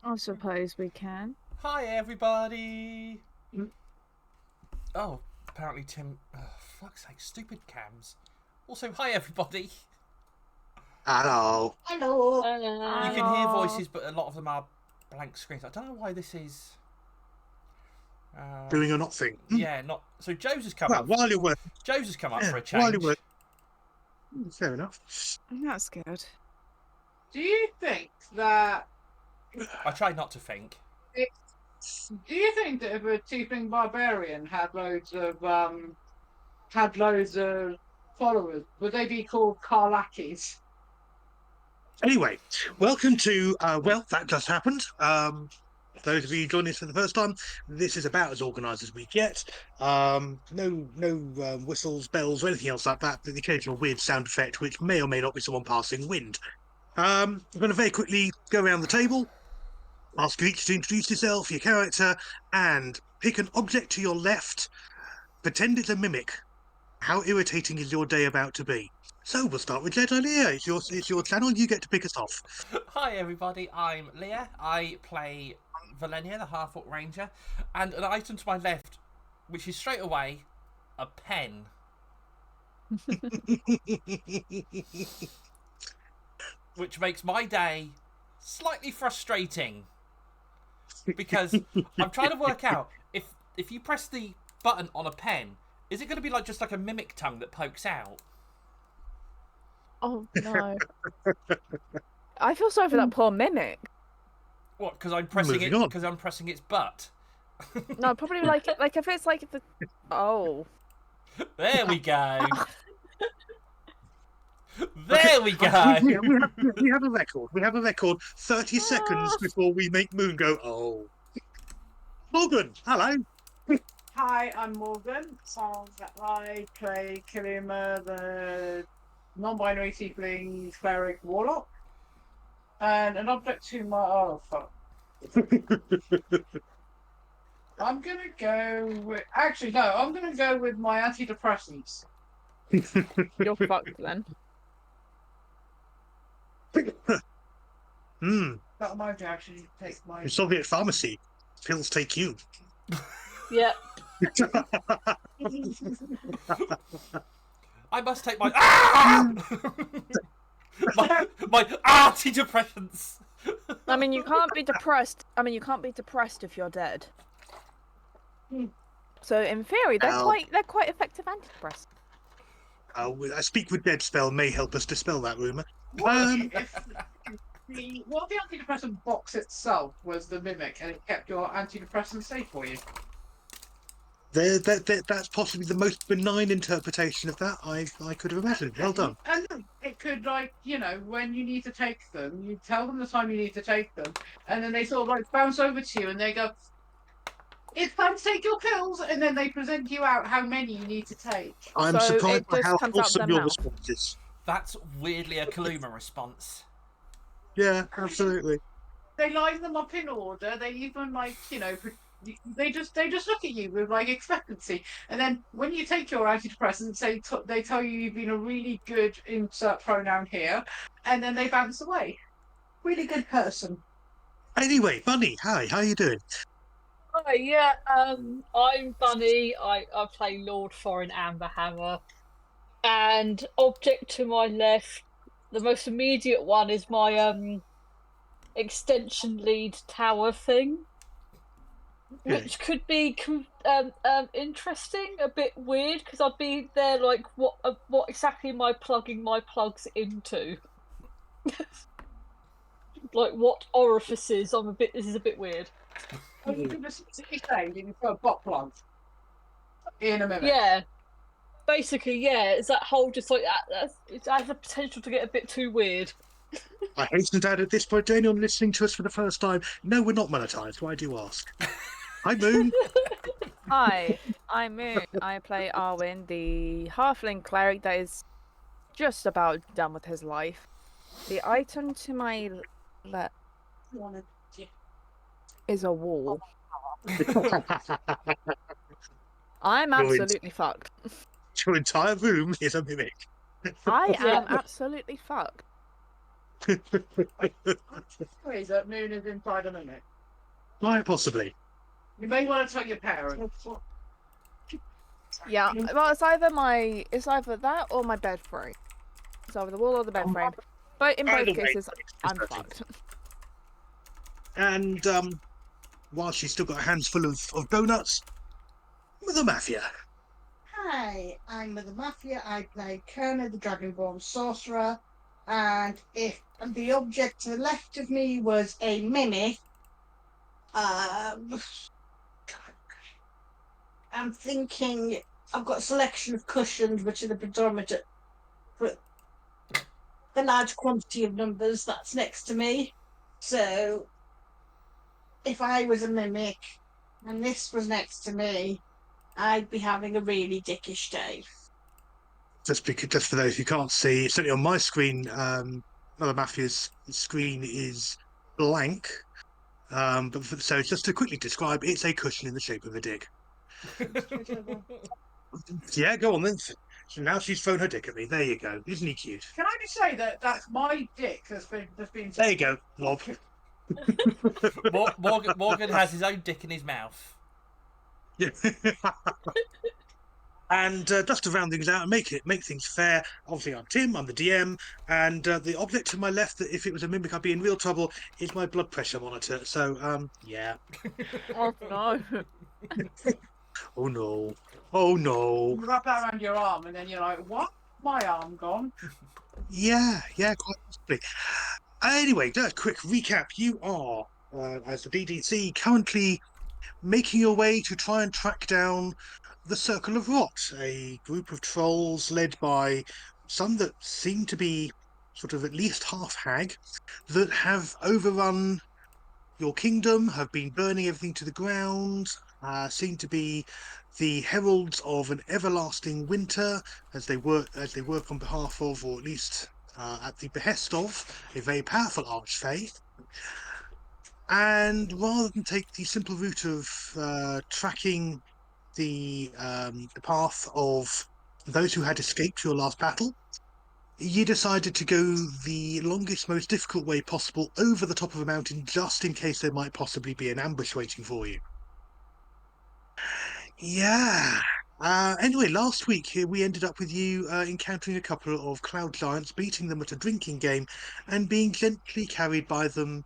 I suppose we can. Hi, everybody. Oh, apparently Tim. Oh, fuck's sake, stupid cams. Also, hi, everybody. Hello. Hello. You can hear voices, but a lot of them are blank screens. I don't know why this is. Doing or not thing. Yeah, not. So Joe's has come Well, up. while you're working. Joe's has come up for a While you're change. working. Fair enough. That's good. Do you think that? I tried not to think. Do you think that if a tiefling barbarian had loads of followers, would they be called Karlakis? Anyway, welcome to well, that just happened. Those of you joining us for the first time, this is about as organised as we get. No whistles, bells, or anything else like that, but the occasional weird sound effect, which may or may not be someone passing wind. I'm going to very quickly go around the table, ask you each to introduce yourself, your character, and pick an object to your left. Pretend it's a mimic. How irritating is your day about to be? So we'll start with Jedi Leah. It's your channel. You get to pick us off. Hi, everybody. I'm Leah. I play Valenia, the Half-Orc Ranger, and an item to my left, which is straight away a pen. Which makes my day slightly frustrating. Because I'm trying to work out if you press the button on a pen, is it going to be just like a mimic tongue that pokes out? Oh no. I feel sorry for that poor mimic. What? Because I'm pressing Moving it? on. Because I'm pressing its butt. No, probably like if it's like the. Oh. There we go. There we go. We have a record. We have a record. 30 seconds before we make Moon go. Oh, Morgan. Hello. Hi, I'm Morgan. I play Kilima, the non-binary tiefling cleric warlock, and an object to my fuck. I'm gonna go with. Actually, no. I'm gonna go with my antidepressants. You're fucked then. That might actually take my. Soviet pharmacy. Pills take you. Yeah. I must take my my antidepressants. I mean, you can't be depressed. You can't be depressed if you're dead. So in theory, they're quite effective antidepressants. A speak with dead spell may help us dispel that rumor. What if the antidepressant box itself was the mimic and it kept your antidepressant safe for you? That's possibly the most benign interpretation of that I could have imagined. Well done. And it could, when you need to take them, you tell them the time you need to take them, and then they sort of bounce over to you and they go, "It's time to take your pills," and then they present you out how many you need to take. I'm So surprised it by just how comes out wholesome their your mouth. response is. That's weirdly a Kaluma response. Yeah, absolutely. They line them up in order. They even they just look at you with expectancy, and then when you take your antidepressants, they tell you you've been a really good insert pronoun here, and then they bounce away. Really good person. Anyway, Bunny, hi, how you doing? Hi, yeah. I'm Bunny. I play Lord Thorin Amberhammer, and object to my left, the most immediate one is my extension lead tower thing. Which could be interesting, a bit weird, because I'd be there what exactly am I plugging my plugs into? What orifices? This is a bit weird. Well, you can just say you can put a bot plug in a minute. Yeah. Basically, yeah, it's that whole just that. It has the potential to get a bit too weird. I hasten to add at this point to anyone listening to us for the first time, no, we're not monetized. Why do you ask? Hi, Moon. Hi, I'm Moon. I play Arwen, the halfling cleric that is just about done with his life. The item to my left is a wall. I'm absolutely fucked. Your entire room is a mimic. I am absolutely fucked. Is that Moon is inside a minute? Quite possibly. You may want to tell your parents. Yeah, well, it's either that or my bed frame. It's either the wall or the bed frame. But in both Either way, cases, I'm it's fucked. And while she's still got her hands full of donuts, the Mafia. Hi, I'm Mother Mafia. I play Kerner, the Dragonborn sorcerer. And if the object to the left of me was a mimic, I'm thinking I've got a selection of cushions, which are the predominant, but the large quantity of numbers that's next to me. So if I was a mimic and this was next to me, I'd be having a really dickish day. Just for those who can't see, certainly on my screen, Mother Mafia's screen is blank. So just to quickly describe, it's a cushion in the shape of a dick. Yeah, go on then. So now she's thrown her dick at me. There you go. Isn't he cute? Can I just say that that's my dick that's been There you go, Rob. Morgan has his own dick in his mouth. Yeah. And just to round things out and make things fair, obviously I'm Tim, I'm the DM, and the object to my left, that if it was a mimic I'd be in real trouble, is my blood pressure monitor. So yeah. Oh no. Oh no. Oh no. You wrap that around your arm and then you're like, what? My arm gone? Yeah, quite possibly. Anyway, just a quick recap. You are, as the DDC, currently making your way to try and track down the Circle of Rot, a group of trolls led by some that seem to be sort of at least half hag, that have overrun your kingdom, have been burning everything to the ground, seem to be the heralds of an everlasting winter as they work on behalf of, or at least at the behest of, a very powerful archfey. And rather than take the simple route of tracking the path of those who had escaped your last battle, you decided to go the longest, most difficult way possible over the top of a mountain, just in case there might possibly be an ambush waiting for you. Yeah. Anyway, last week here we ended up with you encountering a couple of cloud giants, beating them at a drinking game, and being gently carried by them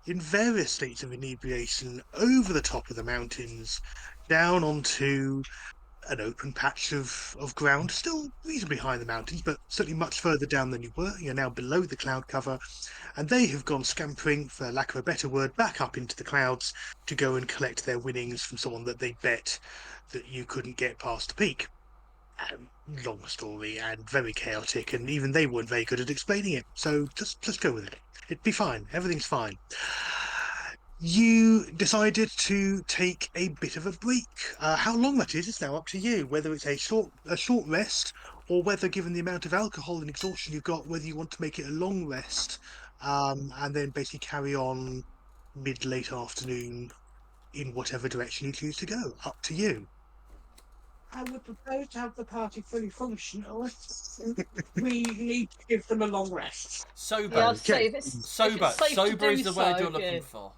in various states of inebriation over the top of the mountains, down onto an open patch of ground, still reasonably high in the mountains, but certainly much further down than you were. You're now below the cloud cover, and they have gone scampering, for lack of a better word, back up into the clouds to go and collect their winnings from someone that they bet that you couldn't get past the peak. Long story and very chaotic, and even they weren't very good at explaining it. So just go with it. It'd be fine. Everything's fine. You decided to take a bit of a break. How long that is now up to you. Whether it's a short rest, or whether, given the amount of alcohol and exhaustion you've got, whether you want to make it a long rest, and then basically carry on mid-late afternoon in whatever direction you choose to go. Up to you. I would propose to have the party fully functional. We need to give them a long rest. Sober. Yeah, I'd say Okay. if it's Sober. safe to Sober is do the word so, you're looking yeah. for.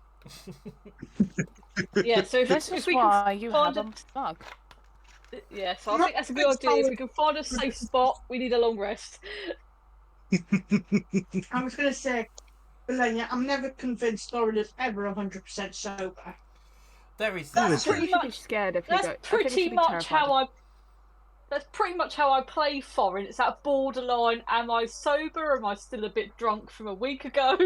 Yeah, so This if is we why can you find have a, a slug. yeah, so I think that's a good idea. If we can find a safe spot, we need a long rest. I was going to say, Belenia, I'm never convinced Lauren is ever 100% sober. There is That's that. I think you should be scared if you That's go. I think you pretty should be much terrified. how I. That's pretty much how I play Foreign. It's that borderline. Am I sober? Am I still a bit drunk from a week ago?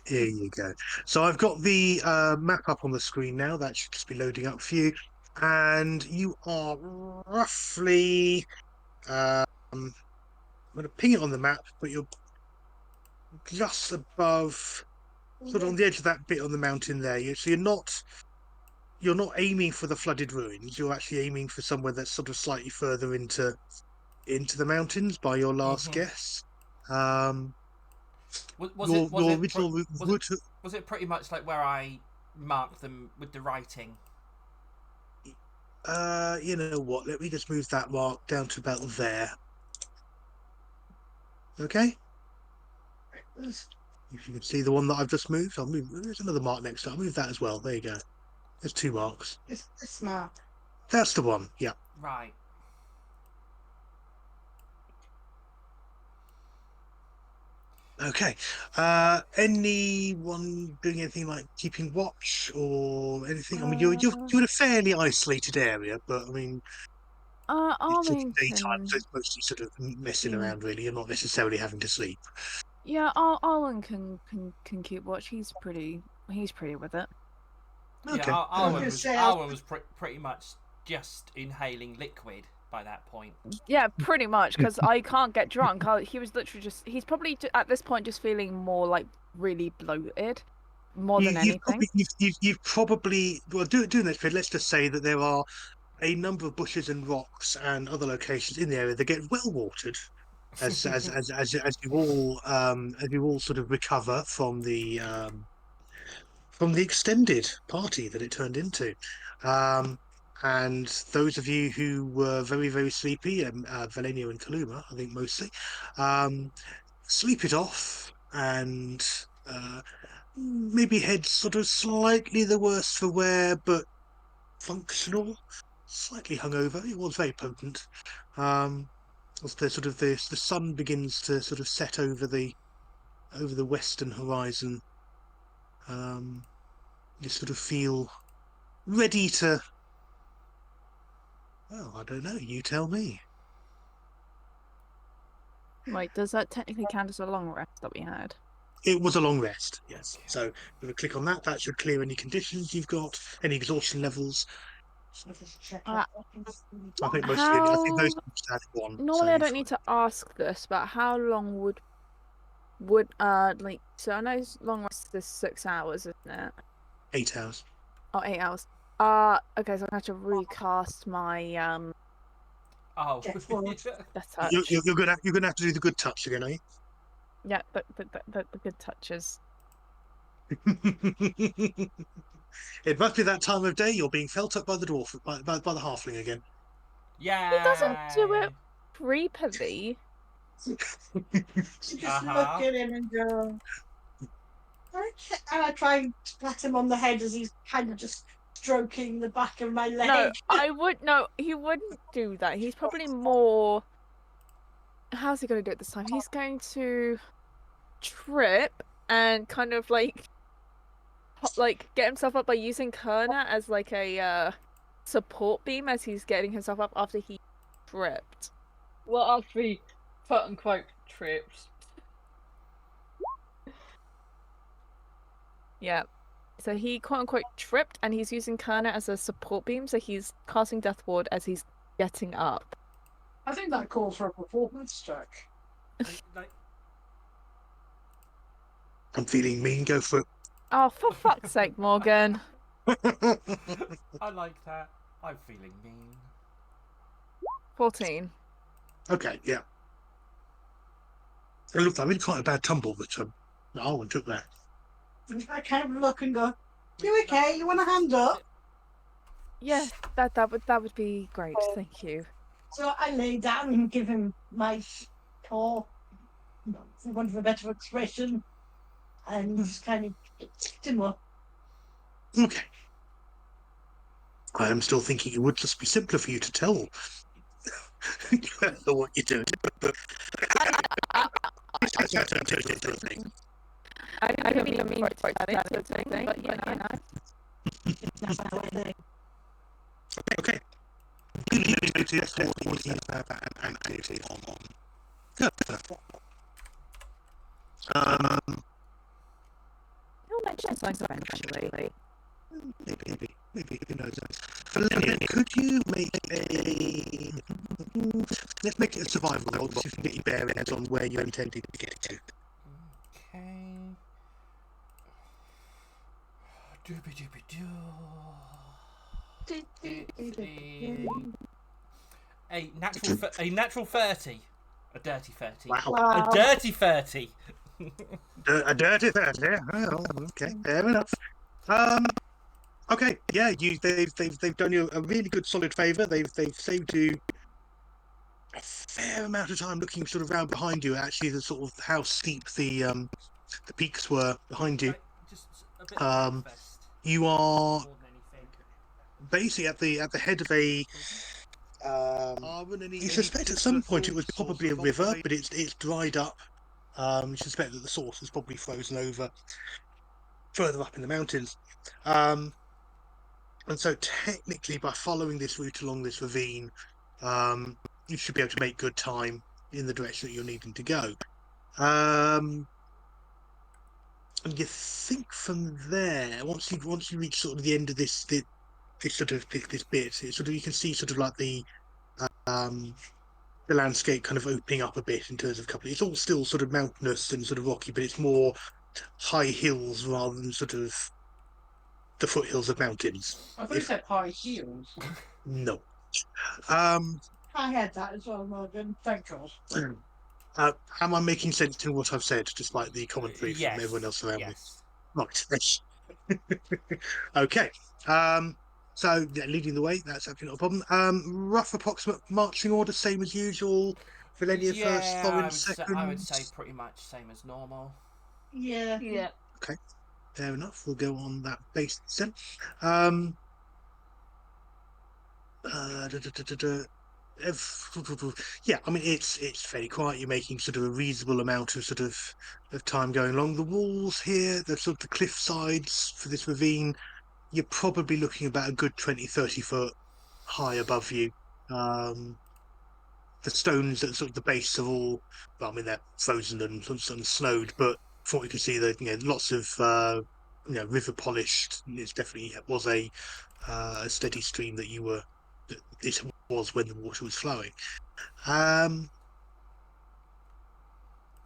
Here you go. So I've got the map up on the screen now. That should just be loading up for you. And you are roughly... I'm going to ping it on the map, but you're just above, sort of on the edge of that bit on the mountain there. So you're not aiming for the flooded ruins. You're actually aiming for somewhere that's sort of slightly further into the mountains by your last guess. Your original route. Was it pretty much like where I marked them with the writing? You know what? Let me just move that mark down to about there. Okay. If you can see the one that I've just moved, I'll move. There's another mark next to it. I'll move that as well. There you go. There's 2 marks. It's this mark. That's the one. Yeah. Right. Okay. Anyone doing anything like keeping watch or anything? I mean, you're in a fairly isolated area, but I mean, it's sort of Arwin daytime, so can. it's mostly sort of messing Yeah. around. Really, you're not necessarily having to sleep. Yeah, Arwen can keep watch. He's pretty with it. Okay. Yeah, gonna say, I'll- Arwen was pretty much just inhaling liquid by that point. Yeah, pretty much, because I can't get drunk. He was literally just. He's probably at this point just feeling more like really bloated, more than anything. You've probably well doing this. Let's just say that there are a number of bushes and rocks and other locations in the area that get well watered as you all sort of recover from the extended party that it turned into. And those of you who were very, very sleepy, Valenio and Kaluma, I think mostly, sleep it off and maybe head sort of slightly the worse for wear, but functional, slightly hungover. It was very potent. As the sun begins to sort of set over the western horizon, you sort of feel ready to. Well, I don't know. You tell me. Wait, does that technically count as a long rest that we had? It was a long rest, yes. So if we click on that, that should clear any conditions you've got, any exhaustion levels. I'll just check Uh, that. I think most of you, I think those just had one. Normally, so I don't need to ask this, but how long would like? So I know long rest is 6 hours, isn't it? 8 hours. Oh, 8 hours. Okay, so I have to recast my Oh. Get forward. the touch. You're gonna have to do the good touch again, are you? Yeah, but the good touches. It must be that time of day. You're being felt up by the dwarf, by the halfling again. Yeah. He doesn't do it creepily. She just look at him and go. Okay. And I try and pat him on the head as he's kind of just stroking the back of my leg. No, he wouldn't do that. He's probably more. How's he going to do it this time? He's going to trip and kind of like get himself up by using Kerner as like a support beam as he's getting himself up after he tripped. Well, after he quote unquote trips. Yeah. So he quote unquote tripped and he's using Kerner as a support beam, so he's casting Death Ward as he's getting up. I think that calls for a performance check. Like, I'm feeling mean. Go for Oh, for fuck's sake, Morgan. it. I like that. I'm feeling mean. 14. Okay, yeah. It looked like really quite a bad tumble, but Arwen took that. I kind of look and go, "You okay? You want a hand up?" Yeah, that would be great. Thank you. So I lay down and give him my paw, for want of a better expression, and just kind of picked him up. Okay. I am still thinking it would just be simpler for you to tell what you're doing. I don't mean to thing, but you know. That's how I think. Okay. Activity on. Good. He'll mention something eventually. Maybe who knows? Valerian, could you make a? Let's make it a survival roll, so you can get your bearings on where you're intending to get to. Okay. Doobie-doobie-doo. A natural 30. A dirty 30. Wow. A dirty 30. A dirty 30. Oh, okay, fair enough. Okay, yeah, they've done you a really good solid favour. They've saved you a fair amount of time looking sort of round behind you. Actually, the sort of how steep the peaks were behind you. Like, just a bit of Um, breakfast You are more than anything. basically at the head of a. You suspect at some point it was probably a river, but it's dried up. You suspect that the source is probably frozen over further up in the mountains. And so technically, by following this route along this ravine, you should be able to make good time in the direction that you're needing to go. And you think from there, once you reach sort of the end of this bit, it's sort of you can see sort of like the landscape kind of opening up a bit in terms of couple. It's all still sort of mountainous and sort of rocky, but it's more high hills rather than sort of the foothills of mountains. I thought you said high heels. No. Um, I had that as well, Morgan. Thank God. am I making sense to what I've said, despite the commentary Yes. from everyone else around me? Yes. Right. Okay. So yeah, leading the way, that's absolutely not a problem. Rough approximate marching order, same as usual. Valenia first, Thorin second. I would say pretty much same as normal. Yeah. Yeah. Fair enough. We'll go on that basis then. Yeah, I mean it's fairly quiet. You're making sort of a reasonable amount of time going along the walls here. The sort of the cliff sides for this ravine. You're probably looking about a good 20-30 foot high above you. The stones at sort of the base are all, well, I mean they're frozen and snowed, but from what you can see, there lots of river polished. It definitely was a steady stream that this was when the water was flowing.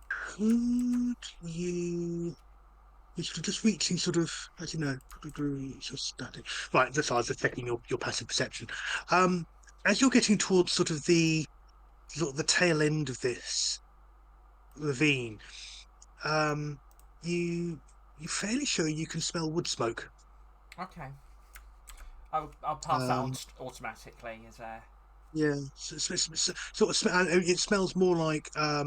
Could you? You're sort of just reaching sort of, as you know, sort of static. Right, that's I was checking your passive perception. As you're getting towards sort of the tail end of this ravine, you're fairly sure you can smell wood smoke. Okay. I'll pass that on automatically. Is there? Yeah, sort of it smells more like a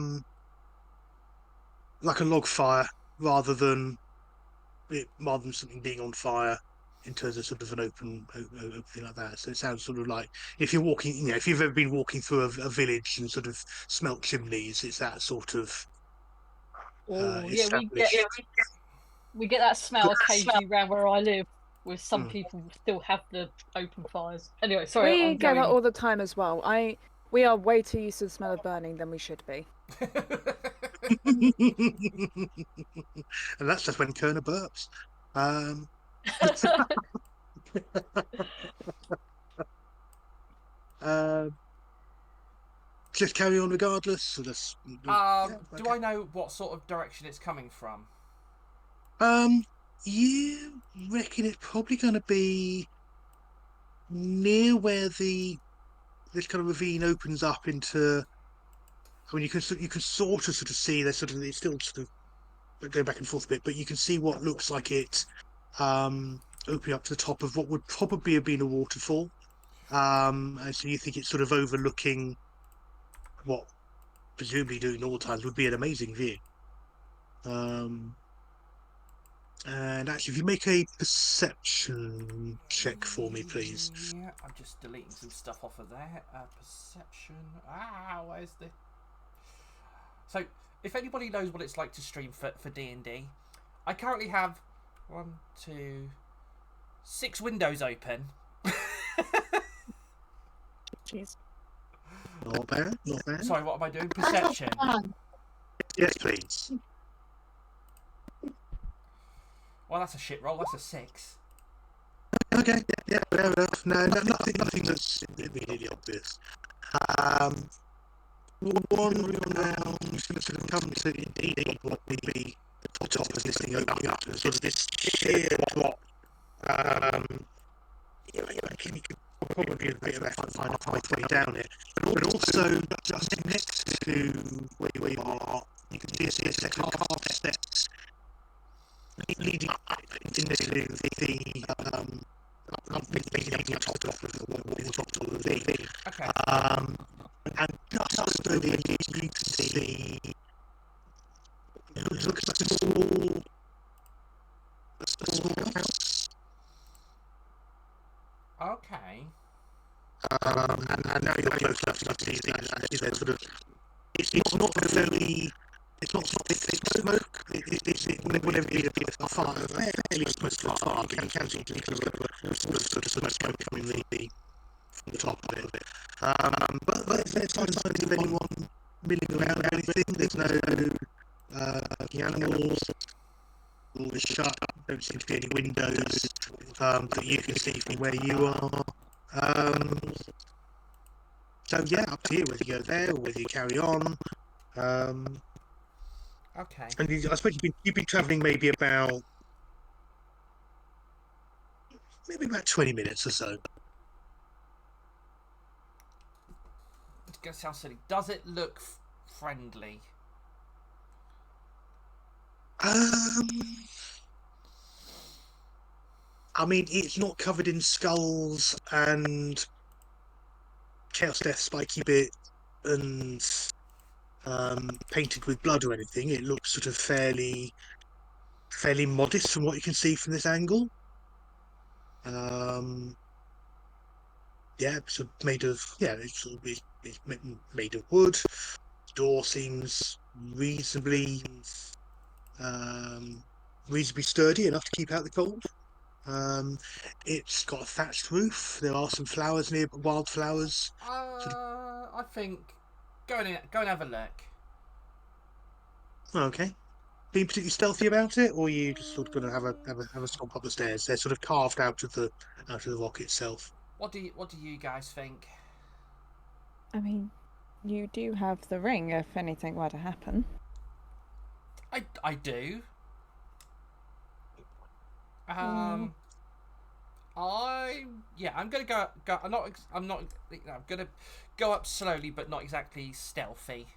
log fire rather than something being on fire in terms of sort of an open thing like that. So it sounds sort of like if you're walking, if you've ever been walking through a village and sort of smelt chimneys, it's that sort of. Oh, yeah, we get that smell occasionally around where I live, where some people still have the open fires. Anyway, sorry. We I'm get that going. all the time as well. We are way too used to the smell of burning than we should be. And that's just when Kerner burps. Just carry on regardless. So Do I know what sort of direction it's coming from? You reckon it's probably going to be near where this kind of ravine opens up into. I mean, you can sort of see there's it's still sort of going back and forth a bit, but you can see what looks like it opening up to the top of what would probably have been a waterfall. And so you think it's sort of overlooking what presumably during normal times would be an amazing view. And actually, if you make a perception check for me, please. Yeah, I'm just deleting some stuff off of there. Perception. Where's the? So, if anybody knows what it's like to stream for D&D, I currently have 6 windows open. Jeez. Not bad. Sorry, what am I doing? Perception. Yes, please. Well, that's a shit roll. That's a 6. Okay, yeah, fair enough. No, nothing that's immediately obvious. One round, you sort of come to indeed what would be the top of this thing opening up to sort of this sheer drop. You could probably be a bit of effort to find halfway down it, but also just next to where you are, you can see a set of half steps leading up into the leading up to what was top of the ravine. Okay. And just you can see it looks like a small house. Okay. And now you're close enough to see that there's sort of it's not very it's not thick smoke. It whenever you be a fire, fairly close to a fire, you can see a sort of smoke coming from the top of it. But there's no signs of anyone milling around or anything. There's no animals. All is shut. Don't seem to be any windows that you can see from where you are. So yeah, up to you whether you go there or whether you carry on. Okay. And I suppose you've been travelling maybe about 20 minutes or so. It's gonna sound silly. Does it look friendly? I mean, it's not covered in skulls and Chaos Death spiky bit and painted with blood or anything. It looks sort of fairly modest from what you can see from this angle. Yeah, it's made of it's made of wood. Door seems reasonably sturdy enough to keep out the cold. It's got a thatched roof. There are some flowers near, wildflowers. I think go and have a look. Okay. Being particularly stealthy about it, or are you just sort of going to have a stomp up the stairs? They're sort of carved out of the rock itself. What do you guys think? I mean, you do have the ring if anything were to happen. I do. I'm gonna go. I'm gonna go up slowly, but not exactly stealthy.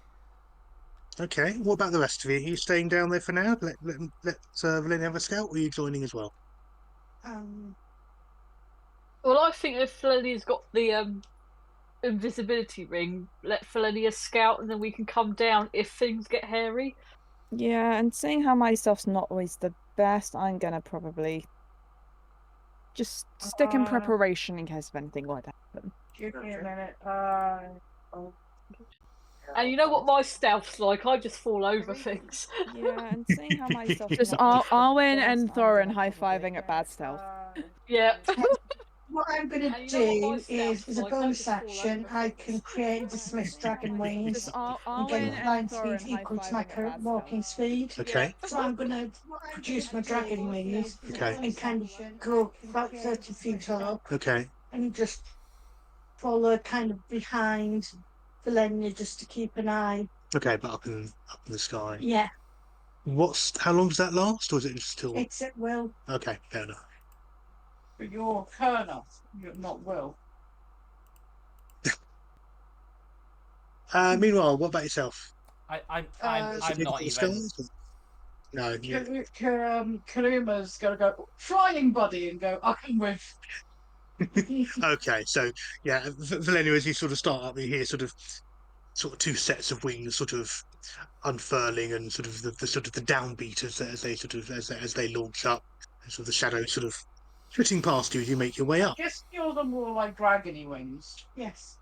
Okay. What about the rest of you? Are you staying down there for now? Let Valenia have a scout, or are you joining as well? Well, I think if Felenia's got the invisibility ring, let Felenia scout, and then we can come down if things get hairy. Yeah, and seeing how my stuff's not always the best, I'm gonna probably just stick in preparation in case of anything were to happen. Give me a minute. And you know what my stealth's like? I just fall over things. Yeah, and seeing how my stuff's Just not always the best, and Thorin high-fiving at bad stealth. Yeah. What I'm going And to you know what my do stealth's is, as a like? I bonus just fall action, over I things. can create dismiss dragon wings Just and Arwen get and line Thorin speed equal to my high-fiving at current bad walking stealth. speed. Okay. So I'm going to produce my dragon wings Okay. and kind of go about 30 feet up Okay. and just follow kind of behind Valenia just to keep an eye. Okay, but up in the sky. Yeah, How long does that last, or is it just till? it's at will. Okay, fair enough. But you're Colonel, you're not Will. Meanwhile, what about yourself? I'm Is it not the even. stars? No. You... Kaluma's gonna go flying buddy and go. I come with. Okay, so yeah, Valenia, as you sort of start up, you hear sort of two sets of wings sort of unfurling and sort of the sort of the downbeat as they launch up, and sort of the shadows sort of flitting past you as you make your way I up. guess you're the more like dragony wings. Yes.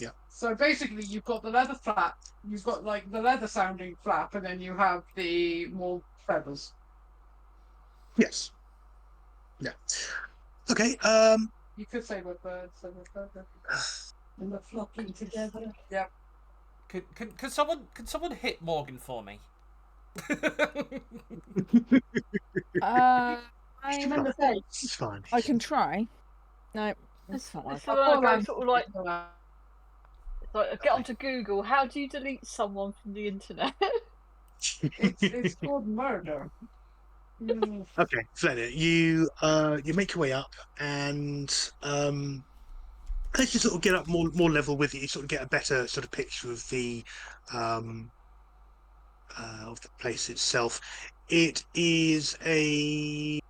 Yeah. So basically, you've got the leather flap, you've got like the leather sounding flap, and then you have the more feathers. Yes. Yeah. Okay. You could say we're birds, so we're feathers. And we're flocking together. Yeah. Can someone hit Morgan for me? Remember face. It's fine. I can try. No, it's not It's like when I go sort of like get onto Google. How do you delete someone from the internet? It's called murder. Okay, Flenia, you make your way up, and as you sort of get up more level with it, you sort of get a better sort of picture of the place itself. It is a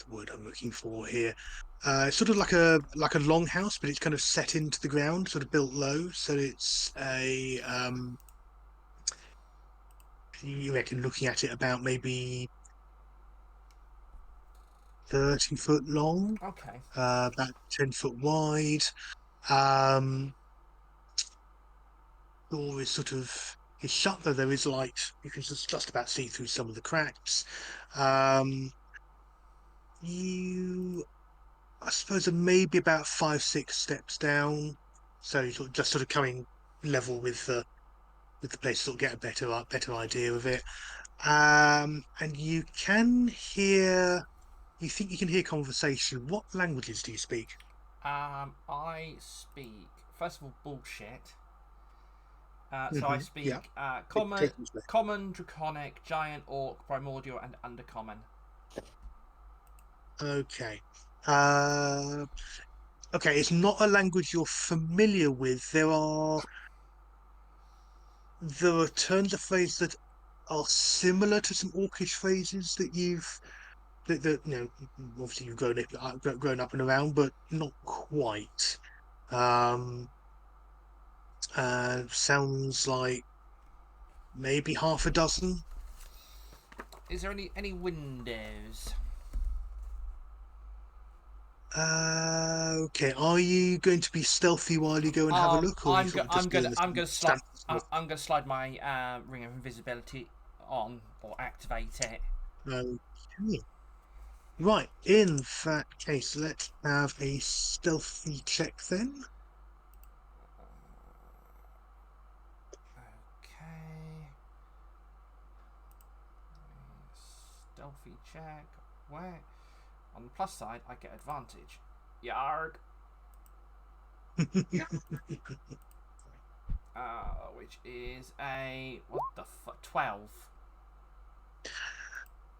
the word I'm looking for here? It's sort of like a longhouse, but it's kind of set into the ground, sort of built low. So it's a you reckon looking at it about maybe 30 foot long, Okay. about 10 foot wide. Um, door is sort of is shut, though there is light. You can just about see through some of the cracks. You, I suppose, are maybe about 5, 6 steps down, so you're just sort of coming level with the place, sort of get a better idea of it. And you can hear. You think you can hear conversation. What languages do you speak? I speak first of all bullshit. So I Yeah. speak common, draconic, giant, orc, primordial, and undercommon. Okay. Okay, it's not a language you're familiar with. There are turns of phrase that are similar to some orcish phrases that obviously you've grown up and around, but not quite. Um, Sounds like maybe half a dozen. Is there any windows? Okay. Are you going to be stealthy while you go and have a look, or are you sort of just doing the standard stuff? I'm gonna slide my ring of invisibility on or activate it. Okay. Right. In that case, let's have a stealthy check then. Okay. Stealthy check. Where? On the plus side, I get advantage. Yarg. Which is a what the fuck? 12.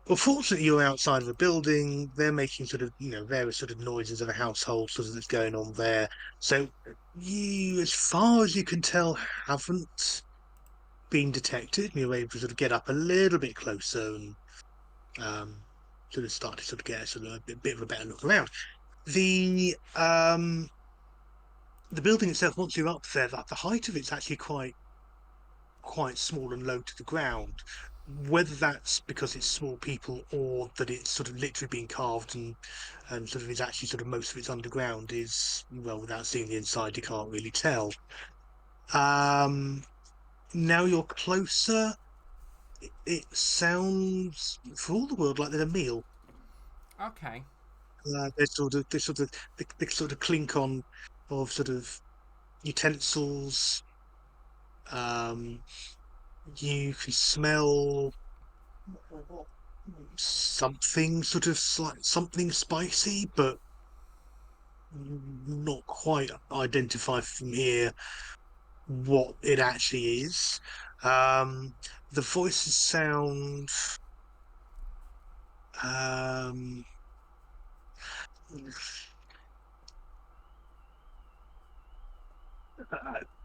Well, fortunately, you're outside of a building. They're making sort of, various sort of noises of a household sort of that's going on there. So you, as far as you can tell, haven't been detected. You're able to sort of get up a little bit closer and sort of start to sort of get sort of a bit of a better look around. The building itself, once you're up there, the height of it's actually quite small and low to the ground. Whether that's because it's small people or that it's sort of literally being carved and sort of is actually sort of most of it's underground is, well, without seeing the inside, you can't really tell. Now you're closer, it sounds for all the world like there's a meal. Okay. The sort of clink on of sort of utensils. You can smell something sort of something spicy, but not quite identify from here what it actually is. The voices sound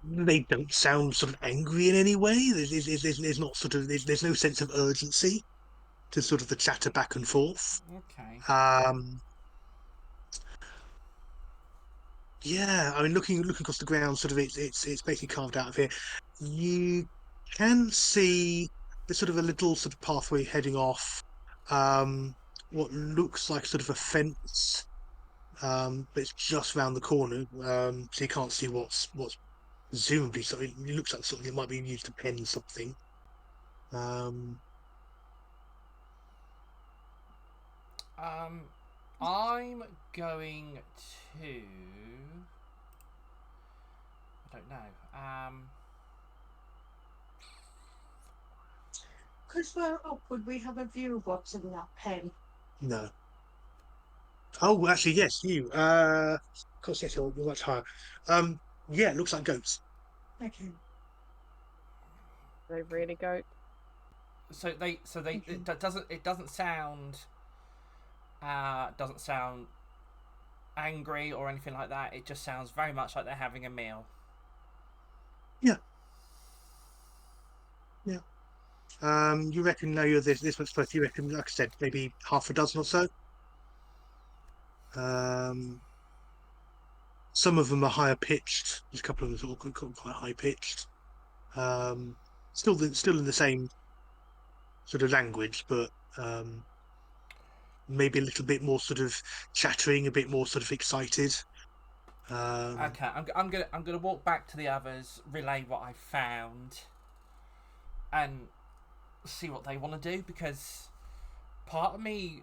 they don't sound sort of angry in any way. There's not sort of there's no sense of urgency to sort of the chatter back and forth. Okay. Yeah, I mean, looking across the ground, sort of it's basically carved out of here. You can see there's sort of a little sort of pathway heading off. What looks like sort of a fence, but it's just round the corner. So you can't see what's presumably something. It looks like something that might be used to pen something. I'm going to. I don't know. Because we're up, would we have a view of what's in that pen? No. Oh, actually, yes, you. Of course, yes, you're much higher. Yeah, it looks like goats. Okay. They really go. So they Okay. it doesn't sound angry or anything like that. It just sounds very much like they're having a meal. Yeah. You reckon now you're this much closer? You reckon, like I said, maybe half a dozen or so? Some of them are higher pitched. There's a couple of them sort of quite high pitched. Still in the same sort of language, but maybe a little bit more sort of chattering, a bit more sort of excited. Okay, I'm gonna walk back to the others, relay what I found, and see what they want to do, because part of me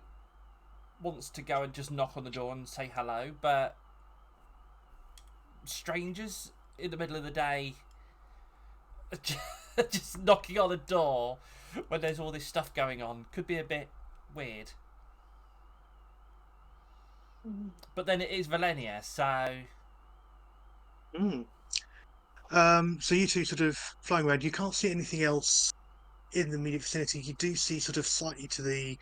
wants to go and just knock on the door and say hello, but strangers in the middle of the day just knocking on the door when there's all this stuff going on could be a bit weird. But then it is Valenia, so So you two sort of flying around. You can't see anything else in the immediate vicinity. You do see sort of slightly to the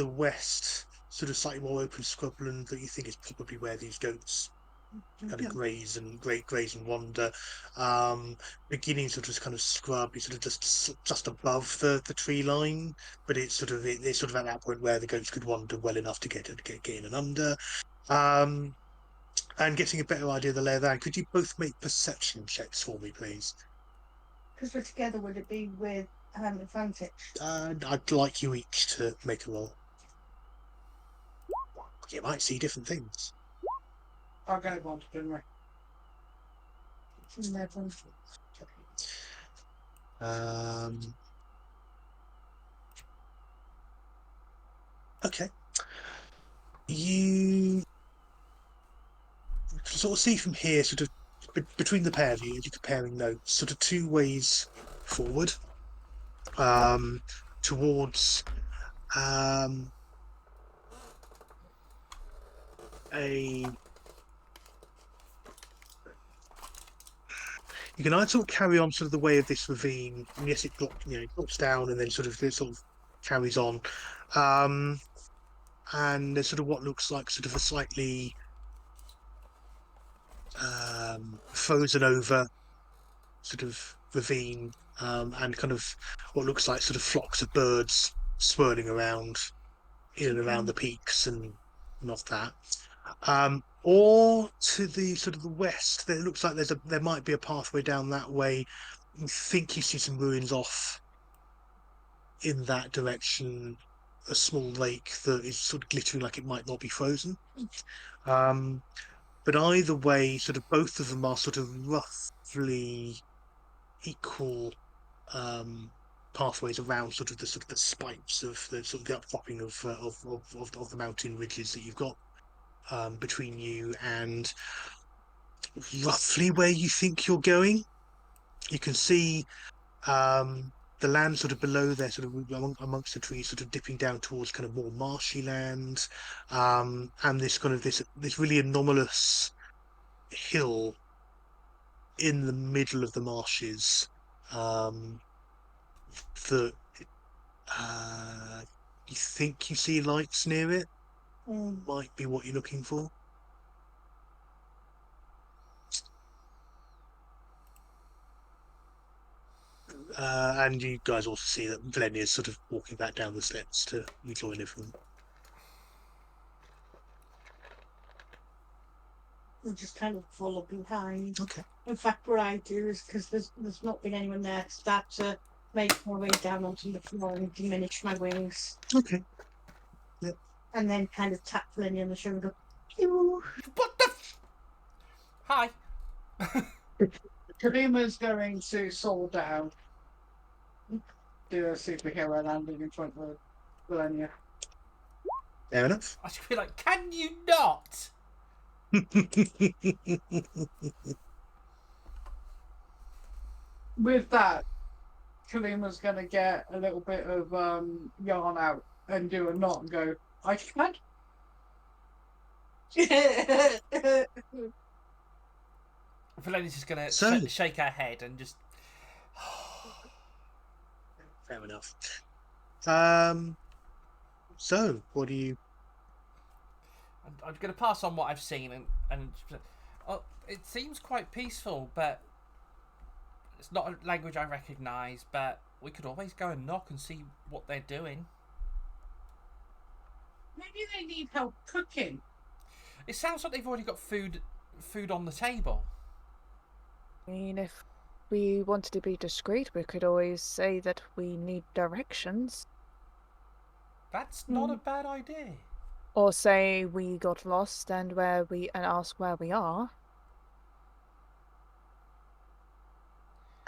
west, sort of slightly more open scrubland that you think is probably where these goats kind of graze and wander. Beginning sort of kind of scrub, is sort of just above the tree line, but it's sort of at that point where the goats could wander well enough to get in and under. And getting a better idea of the lay of the land, could you both make perception checks for me, please? Because we're together, would it be with advantage? I'd like you each to make a roll. You might see different things. I'll go on to dinner. 11. Okay. You can sort of see from here, sort of between the pair of you, as you're comparing notes, sort of two ways forward. Towards you can either sort of carry on sort of the way of this ravine, and yes, it drops down and then sort of carries on. And there's sort of what looks like sort of a slightly frozen over sort of ravine, and kind of what looks like sort of flocks of birds swirling around in and around the peaks and not that. Or to the sort of the west, there looks like there might be a pathway down that way. You think you see some ruins off in that direction, a small lake that is sort of glittering like it might not be frozen. But either way, sort of both of them are sort of roughly equal pathways around sort of the spikes of the sort of the upcropping of the mountain ridges that you've got between you and roughly where you think you're going. You can see the land sort of below there, sort of amongst the trees, sort of dipping down towards kind of more marshy land, and this kind of this really anomalous hill in the middle of the marshes, that you think you see lights near it. Might be what you're looking for. And you guys also see that Valenia is sort of walking back down the steps to rejoin everyone. We'll just kind of follow behind. Okay. In fact, what I do is, because there's not been anyone there, start to make my way down onto the floor and diminish my wings. Okay. And then kind of tap Lenny on the shoulder. what the? Hi. Kalima's going to soar down, do a superhero landing in front of Valenia. Fair enough. I should be like, can you not? With that, Kalima's going to get a little bit of yarn out and do a knot and go, I can. Valenia's just gonna So- shake her head and just. Fair enough. So, what do you? I'm going to pass on what I've seen and it seems quite peaceful, but it's not a language I recognise. But we could always go and knock and see what they're doing. Maybe they need help cooking. It sounds like they've already got food on the table. I mean, if we wanted to be discreet, we could always say that we need directions. That's not a bad idea. Or say we got lost and ask where we are.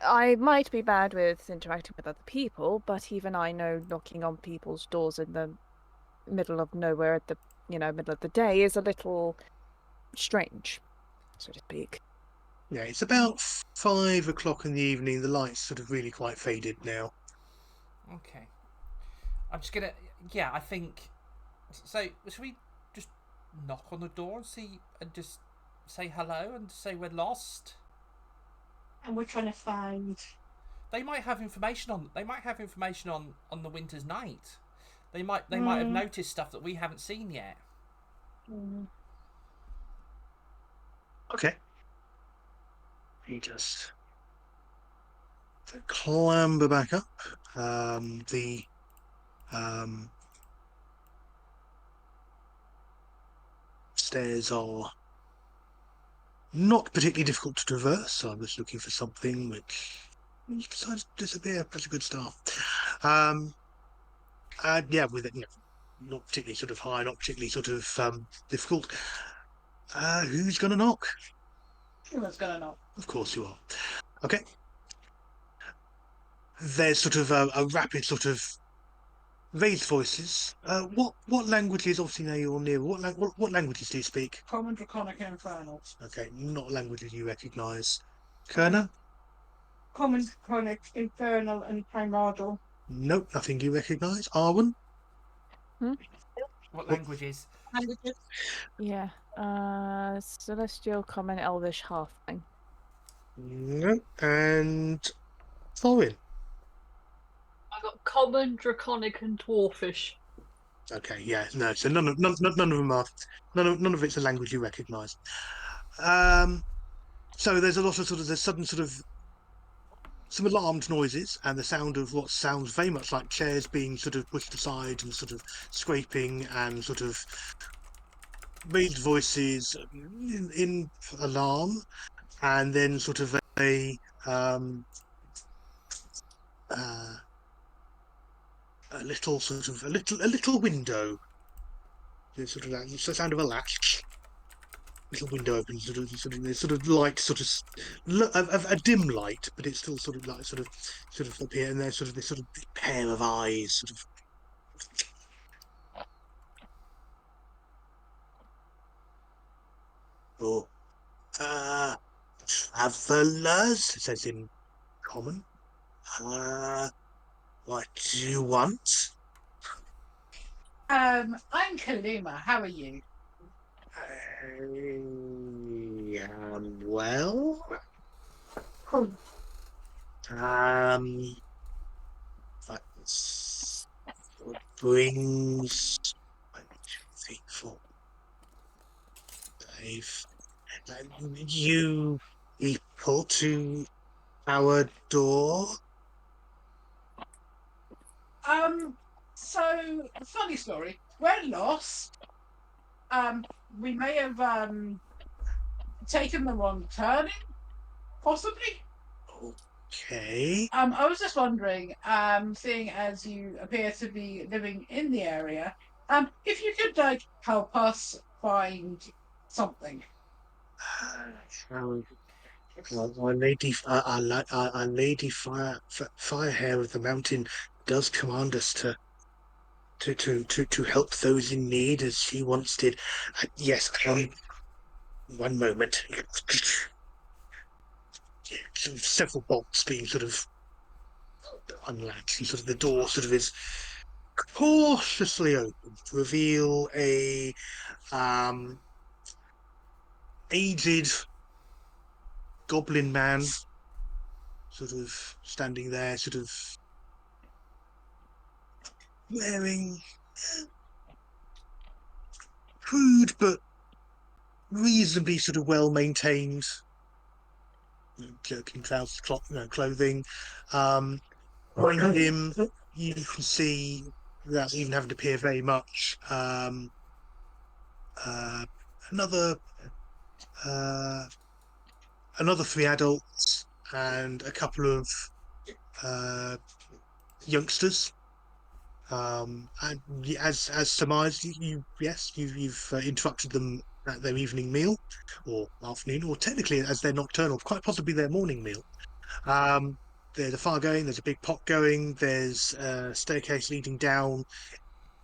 I might be bad with interacting with other people, but even I know knocking on people's doors in the middle of nowhere at the middle of the day is a little strange, so to speak. Yeah, it's about 5 o'clock in the evening. The light's sort of really quite faded now. Okay. I'm just gonna. Yeah, I think. So, should we just knock on the door and just say hello and say we're lost? And we're trying to find. They might have information on. They might have information on the Winter's Night. They might have noticed stuff that we haven't seen yet. Okay. He just clamber back up. The stairs are not particularly difficult to traverse. So I was looking for something which you decided to disappear. That's a good start. Yeah, with it, not particularly sort of high, not particularly sort of difficult. Who's gonna knock? Who's gonna knock? Of course you are. Okay. There's sort of a rapid sort of raised voices. What languages? Obviously now you're near. What languages do you speak? Common, Draconic, and Infernal. Okay, not languages you recognise. Kerner? Common, Draconic, Infernal, and Primordial. Nope, nothing you recognise. Arwen? What languages? Languages. Yeah. Celestial, Common, Elvish, Halfling. No. And Thorin? I got Common, Draconic, and Dwarfish. Okay, yeah, no. So none of them are. None of it's a language you recognise. So there's a lot of there's sudden sort of some alarmed noises and the sound of what sounds very much like chairs being sort of pushed aside and sort of scraping and sort of raised voices in alarm, and then sort of a little window. There's sort of that it's the sound of a latch. Little window opens, there's sort of light, a dim light, but it's still sort of up here, and there's sort of this sort of pair of eyes, sort of. Oh, travelers, it says in Common. What do you want? I'm Kalima. How are you? Well. That's what brings 1, 2, 3, 4, 5. You people to our door. So funny story. We're lost. We may have taken the wrong turning, possibly. Okay. I was just wondering, seeing as you appear to be living in the area, if you could help us find something. Our Lady, our Lady Firehair of the Mountain does command us to help those in need as she once did. Yes, one moment. Several bolts being sort of unlatched, and sort of the door sort of is cautiously opened to reveal a aged goblin man, sort of standing there, sort of wearing crude but reasonably sort of well maintained jerkin trousers, clothing. Behind him, you can see, without even having to peer very much, another uh, another 3 adults and a couple of uh, youngsters. And as surmised, you've interrupted them at their evening meal or afternoon, or technically as their nocturnal, quite possibly their morning meal. Um, there's a fire going. There's a big pot going. There's a staircase leading down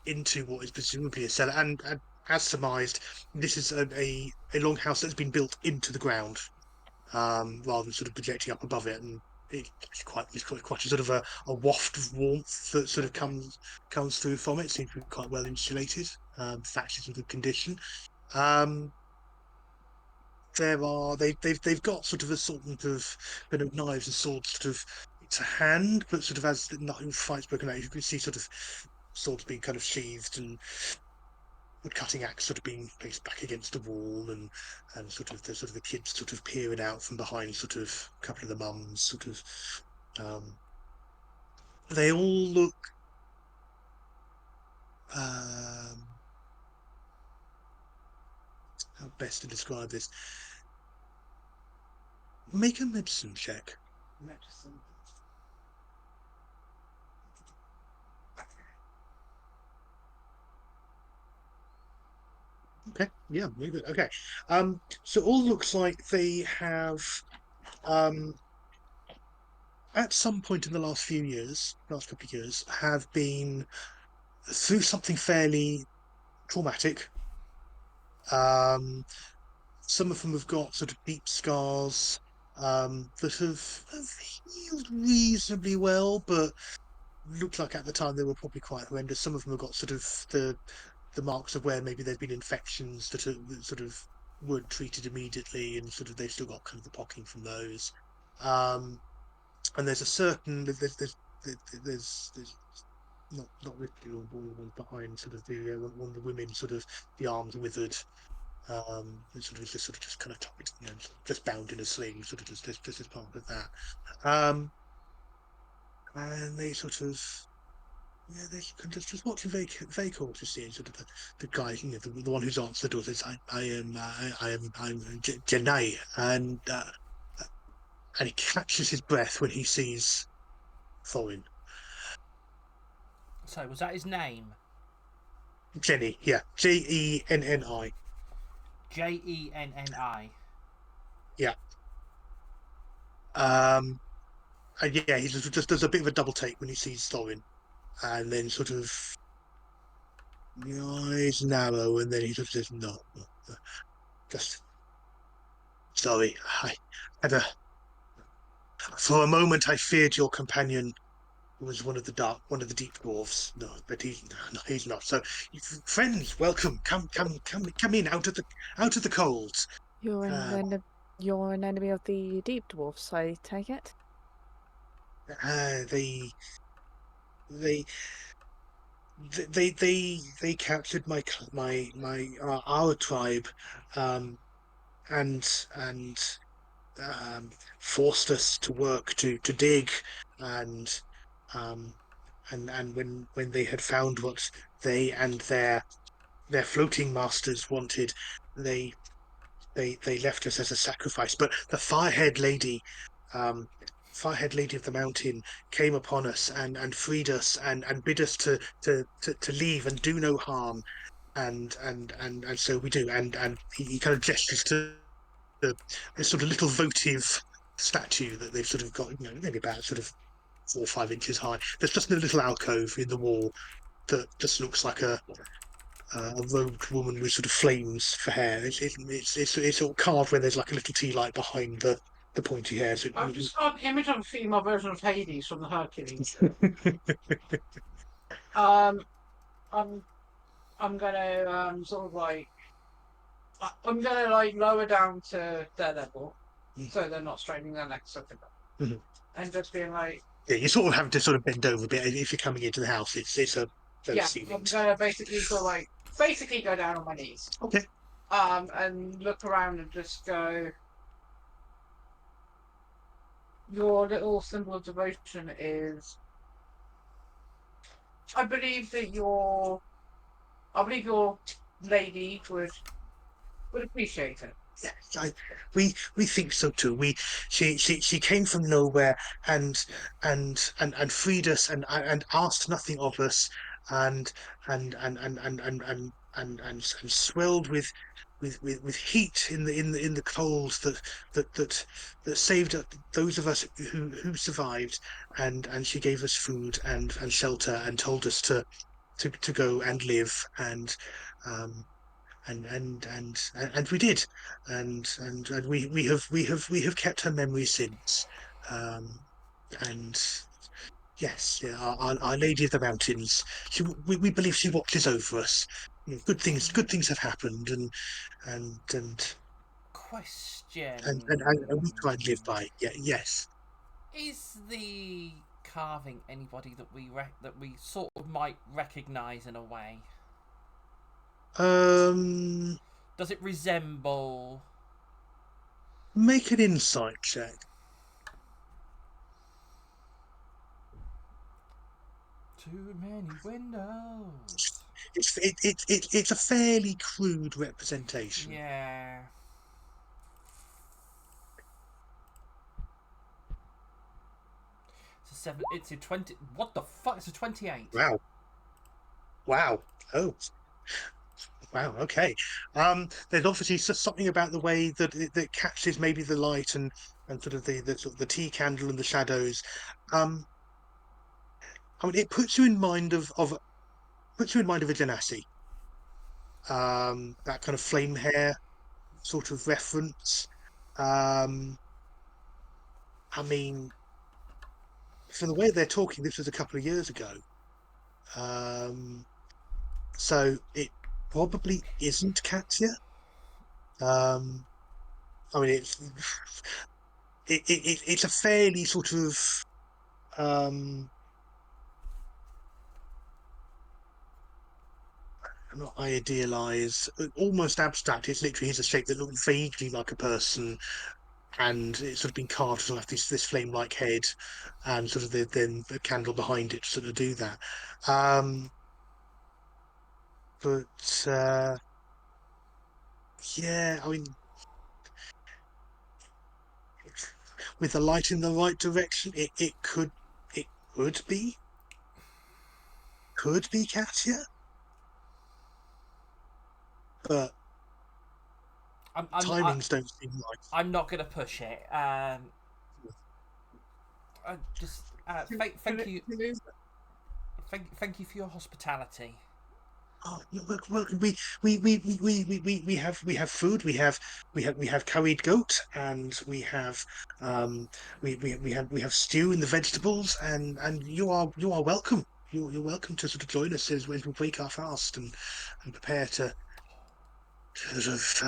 into what is presumably a cellar. And as surmised, this is a longhouse that's been built into the ground, rather than sort of projecting up above it. And it's quite a sort of a waft of warmth that sort of comes through from it. Seems to be quite well insulated. Thatch is in good condition. Um, they've got sort of a sort of bit of knives and swords sort of to hand, but sort of as the fight's broken out, you can see sort of swords being kind of sheathed and wood cutting axe sort of being placed back against the wall, and sort of the kids sort of peering out from behind sort of a couple of the mums sort of. They all look how best to describe this. Make a medicine check. Medicine. Okay, yeah, very good. Okay, so it all looks like they have, at some point in the last couple of years, have been through something fairly traumatic. Some of them have got sort of deep scars, that have healed reasonably well, but looked like at the time they were probably quite horrendous. Some of them have got sort of the marks of where maybe there's been infections that sort of weren't treated immediately, and sort of they've still got kind of the pocking from those. And there's a certain there's not literally one behind sort of the one of the women, sort of the arms withered. Just kind of tucked, just bound in a sling, sort of just as part of that. And they sort of, yeah, they can just watching very cautiously, sort of the guy, the one who's answered the door says, I'm Janai, and he catches his breath when he sees Thorin. So, was that his name? Jenny, yeah, Jenni. Jenni. Yeah. And yeah, he just does a bit of a double take when he sees Thorin, and then sort of the eyes narrow, and then he sort of says, "No, just sorry. I had a for a moment I feared your companion was one of the deep dwarves. No, but he's not. So, friends, welcome. Come in out of the cold. You're Um, you're an enemy of the deep dwarfs, I take it. they they they captured our tribe, and forced us to work to dig, and um, and when they had found what they and their floating masters wanted, they they left us as a sacrifice. But the um, Firehead Lady of the Mountain came upon us and freed us and bid us to leave and do no harm. And so we do. And he kind of gestures to this sort of little votive statue that they've sort of got, maybe about sort of 4 or 5 inches high. There's just a little alcove in the wall that just looks like a robed woman with sort of flames for hair. It's sort of carved where there's like a little tea light behind the pointy hair. So I've just got an image of a female version of Hades from the Hercules. Um, I'm I'm gonna sort of like I'm gonna like lower down to their level, so they're not straining their necks up Mhm. and just being like, Yeah, you sort of have to sort of bend over a bit if you're coming into the house. It's a those yeah, I'm ceilings. gonna basically sort of like basically go down on my knees. Okay. And look around and just go. Your little symbol of devotion is. I believe your lady would Would appreciate it. Yeah, we think so too. She came from nowhere and freed us and asked nothing of us and and swelled with heat in the coals that saved those of us who survived and she gave us food and shelter and told us to go and live um and we did, and we have kept her memory since, um, and yes, yeah, our Lady of the Mountains. We believe she watches over us. You know, good things have happened, and and Question. and we try and live by it. Yeah, yes. Is the carving anybody that we sort of might recognise in a way? Um, Does it resemble? make an insight check. Too many windows. It's a fairly crude representation. Yeah. It's a 7. It's a 20. What the fuck? It's a 28. Wow. Wow. Oh. Wow. Okay. There's obviously just something about the way that that catches maybe the light and sort of the tea candle and the shadows. Um, I mean, it puts you in mind of puts you in mind of a Genasi. That kind of flame hair sort of reference. Um, I mean, from the way they're talking, this was a couple of years ago. Um, so it probably isn't Katya. Um, I mean, it's a fairly sort of um not idealized, almost abstract. It's literally he's a shape that looks vaguely like a person, and it's sort of been carved to have this flame-like head, and sort of then the candle behind it to sort of do that. Um, but yeah, I mean, with the light in the right direction, it could be Katya, but timings don't seem right. I'm not gonna push it. I just thank you. Thank you for your hospitality. Oh, you're welcome. We have food. We have curried goat, and we have stew in the vegetables, and you are welcome. You're welcome to sort of join us as we break our fast and prepare to sort of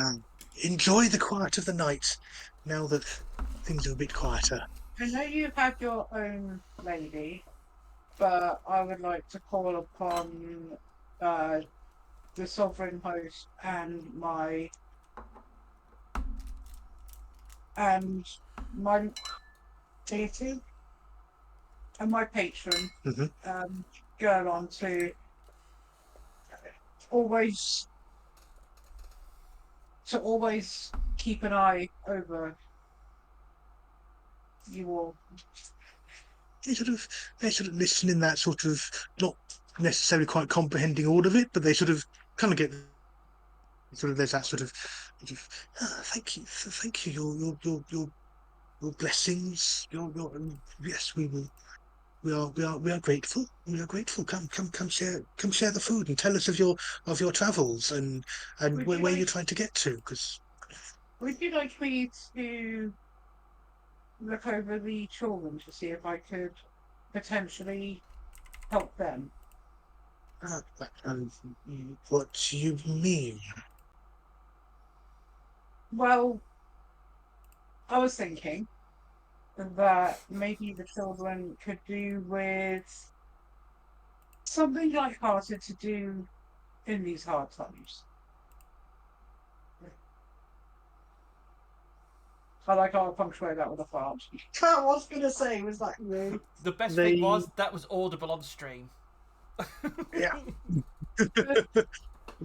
enjoy the quiet of the night. Now that things are a bit quieter. I know you have your own lady, but I would like to call upon the sovereign host and my deity and my patron, Mhm. girl on to always keep an eye over you all. They sort of listen in that sort of not necessarily quite comprehending all of it, but they sort of kind of get sort of there's that sort of thank you your blessings your yes we are grateful come share the food and tell us of your travels and where you're trying to get to because Would you like me to look over the children to see if I could potentially help them? what do you mean? Well, I was thinking that maybe the children could do with something light-hearted to do in these hard times. I like how I punctuate that with a fart. I was going to say, was that rude? The best thing was that was audible on stream. Yeah.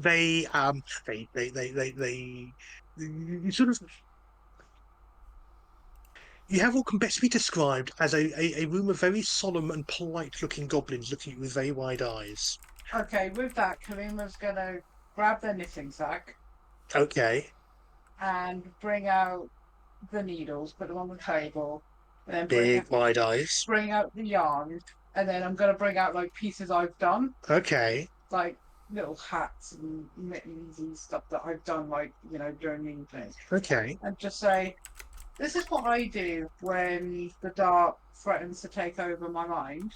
they you sort of you have what can best be described as a room of very solemn and polite-looking goblins looking at you with very wide eyes. Okay, with that, Kalima's gonna grab their knitting sack Okay, and bring out the needles, put them on the table, and then big wide eyes. bring out the yarn, and then I'm gonna bring out like pieces I've done, Okay, like little hats and mittens and stuff that I've done, like during the evening, okay. and just say, "This is what I do when the dark threatens to take over my mind."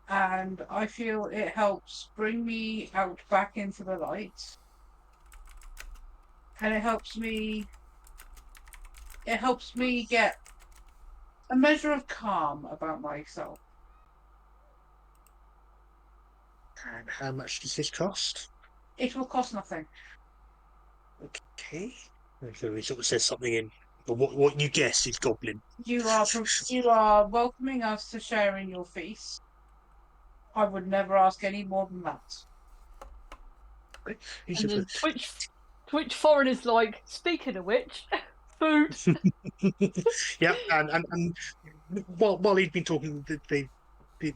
And I feel it helps bring me out back into the light, and it helps me get a measure of calm about myself. And how much does this cost? It will cost nothing. Okay. So he sort of says something in what you guess is goblin. You are welcoming us to share in your feast. I would never ask any more than that. He And sort then of- Twitch Foreign is like, speaking of which, food. yeah, and while he'd been talking, the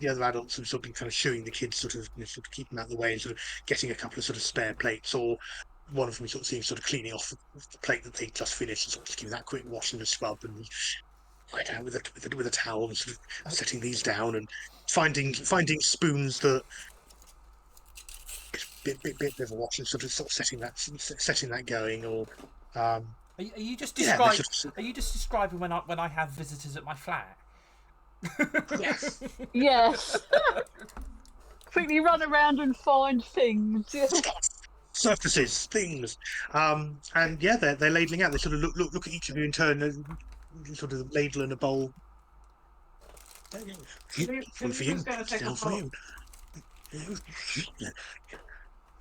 other adults have sort of been kind of shooing the kids, sort of keeping them out of the way, and sort of getting a couple of sort of spare plates, or one of them sort of seems sort of cleaning off the plate that they just finished, and sort of just giving that quick wash and a scrub, and right out with a towel, and sort of setting these down, and finding spoons that bit of a wash, and sort of setting that going, or Are you just yeah, describing? sort Are you just describing when I have visitors at my flat? Yes. Yes. Quickly run around and find things. surfaces, things, and yeah, they're ladling out. They sort of look at each of you in turn, sort of ladle and a bowl. One for you, Who's going to take a down for bowl? you.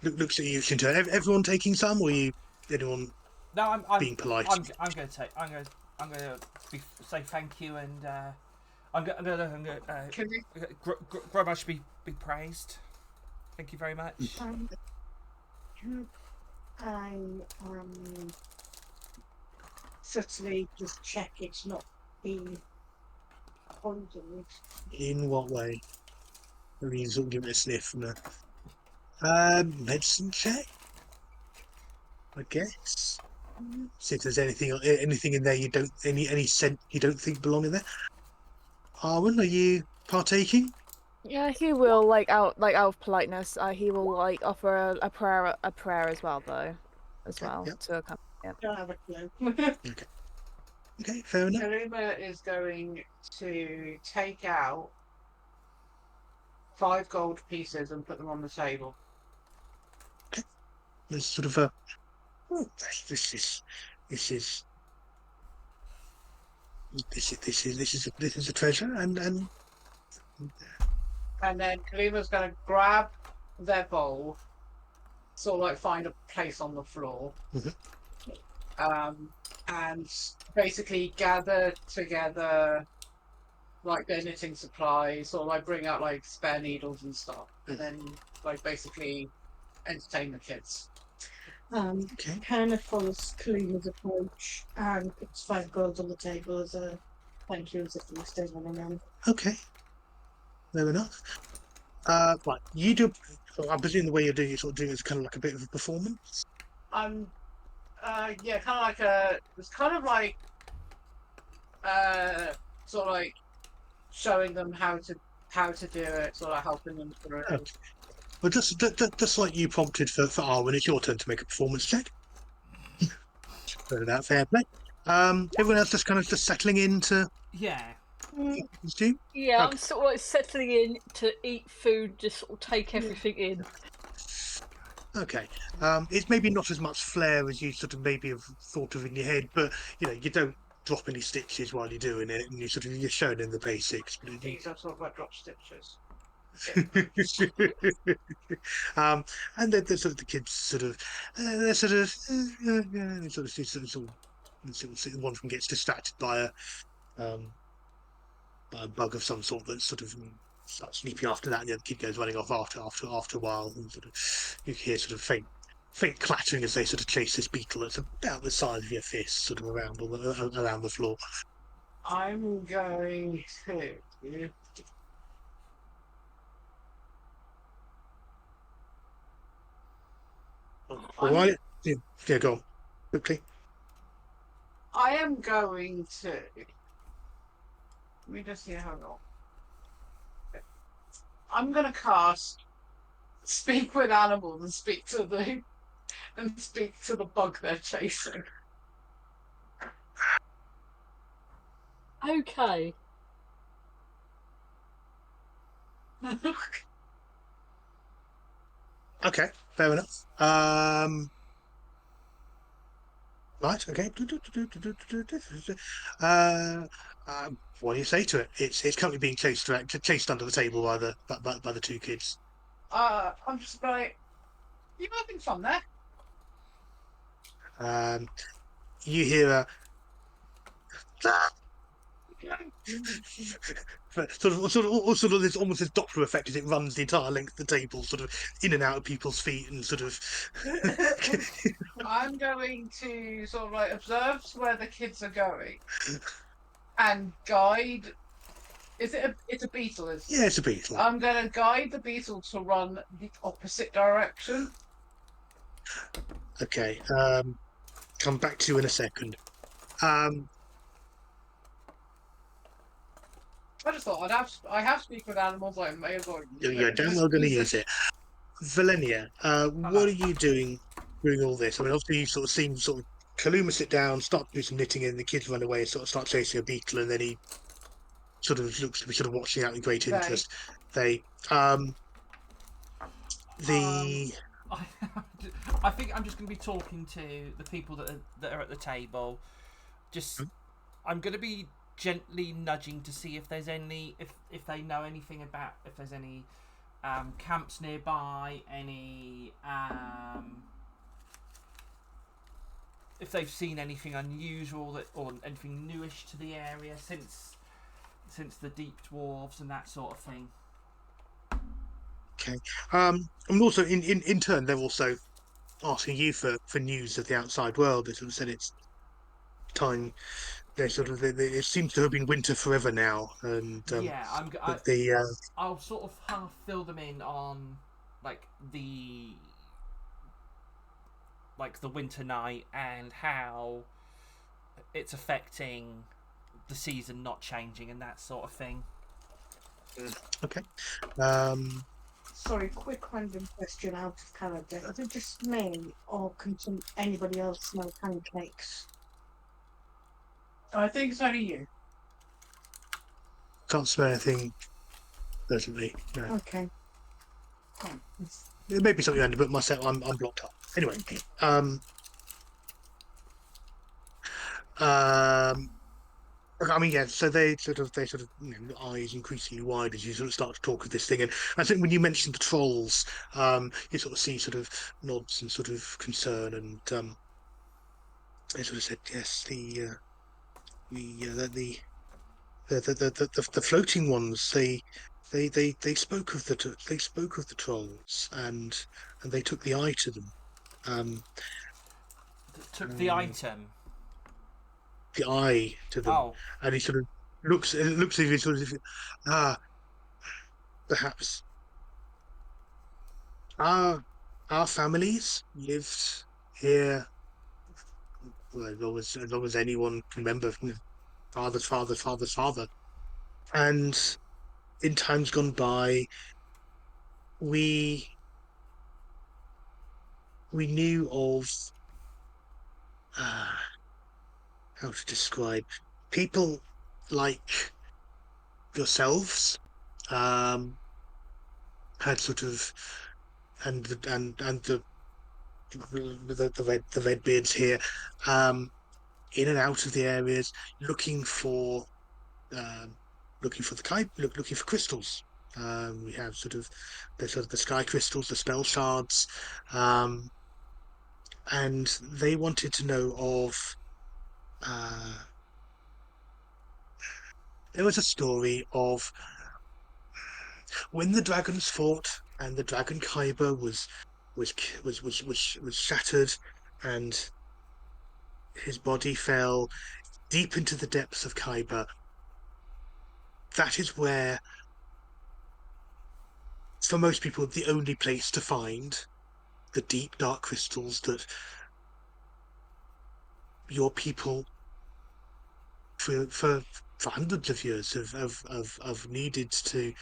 Looks at you in turn. Everyone taking some, or anyone No, I'm being polite? I'm going to say thank you, and I'm going Grandma should be praised. Thank you very much. I certainly just check it's not been poisoned. In what way? Maybe you sort of give it a sniff and a medicine check, I guess. See if there's anything in there you don't any scent you don't think belong in there. Arwen, are you partaking? Yeah, he will like out of politeness. He will like offer a prayer as well though, Okay, yep. to accompany it. Don't have a clue. Okay, fair enough. Kaluma is going to take out 5 gold pieces and put them on the table. There's sort of a this is a treasure, and And then Kaluma's going to grab their bowl, sort of like find a place on the floor, and basically gather together like their knitting supplies, or like bring out like spare needles and stuff, and then like basically entertain the kids. okay. Kind of follows Kaluma's approach and puts 5 gold on the table as a thank you as if you stayed on around. Okay, fair enough. Right, you do. I presume the way you're doing it, sort of doing it is kind of like a bit of a performance. Yeah, kind of like it's kind of like, sort of like showing them how to do it, sort of helping them through it. Okay. Well, just like you prompted for Arwen, it's your turn to make a performance check. Fair enough, fair play. Everyone else just settling into Yeah. costume. Yeah, I'm Okay. sort of like settling in to eat food, just sort of take everything in. Okay. It's maybe not as much flair as you sort of maybe have thought of in your head, but you don't drop any stitches while you're doing it, and you're showing in the basics. But These are sort of like drop stitches. and then there's sort of the kids sort of they're sort of one of them gets distracted by a bug of some sort that's sort of starts sleeping after that. And the other kid goes running off after a while, and sort of you hear sort of faint clattering as they sort of chase this beetle that's about the size of your fist, sort of around the floor. I'm going to. All right, yeah, go on quickly. I am going to. Let me just see how long. I'm going to cast Speak with Animals and speak to the bug they're chasing. Okay. Okay, fair enough. Right, okay. What do you say to it? It's currently being chased under the table by the two kids. I'm just like, you having fun there? You hear a sort of this almost this Doppler effect as it runs the entire length of the table, sort of in and out of people's feet, and sort of. I'm going to sort of like observe where the kids are going and guide. It's a beetle, isn't it? Yeah, it's a beetle. I'm going to guide the beetle to run the opposite direction. Okay. Come back to you in a second. I just thought I have Speak with Animals. I may as well. You're damn well going to use it. Valenia, what are you doing during all this? I mean, obviously you sort of seen sort of Kaluma sit down, start to do some knitting, and the kids run away, sort of start chasing a beetle, and then he sort of looks to be sort of watching out with great interest. The I think I'm just going to be talking to the people that are at the table. Just, I'm going to be gently nudging to see if there's any, if they know anything about, if there's any camps nearby, any if they've seen anything unusual or anything newish to the area since the deep dwarves and that sort of thing. Okay. And also in turn, they're also asking you for news of the outside world. They sort of said it's time. It seems to have been winter forever now, and yeah, I'll sort of half fill them in on like the winter night and how it's affecting the season not changing and that sort of thing. Okay. Sorry, quick random question out of character. Is it just me, or can anybody else smell pancakes? I think it's only you. Can't smell anything. Certainly, no. Okay. There may be something under, but myself, I'm blocked up. Anyway, I mean, yeah. So they sort of, eyes increasingly wide as you sort of start to talk of this thing. And I think when you mentioned the trolls, you sort of see sort of nods and sort of concern, and they sort of said, yes, the floating ones. They spoke of the trolls, and they took the eye to them. Took the item. The eye to them. Oh. And he sort of looks at you sort of, perhaps our families lived here, well, as long as anyone can remember, father's father, and in times gone by we knew of how to describe people like yourselves, had sort of, and the red beards here, in and out of the areas, looking for crystals. We have sort of the sky crystals, the spell shards, and they wanted to know of. There was a story of when the dragons fought and the dragon Kyber was shattered, and his body fell deep into the depths of Kyber, that is where, for most people, the only place to find the deep dark crystals that your people for hundreds of years have needed to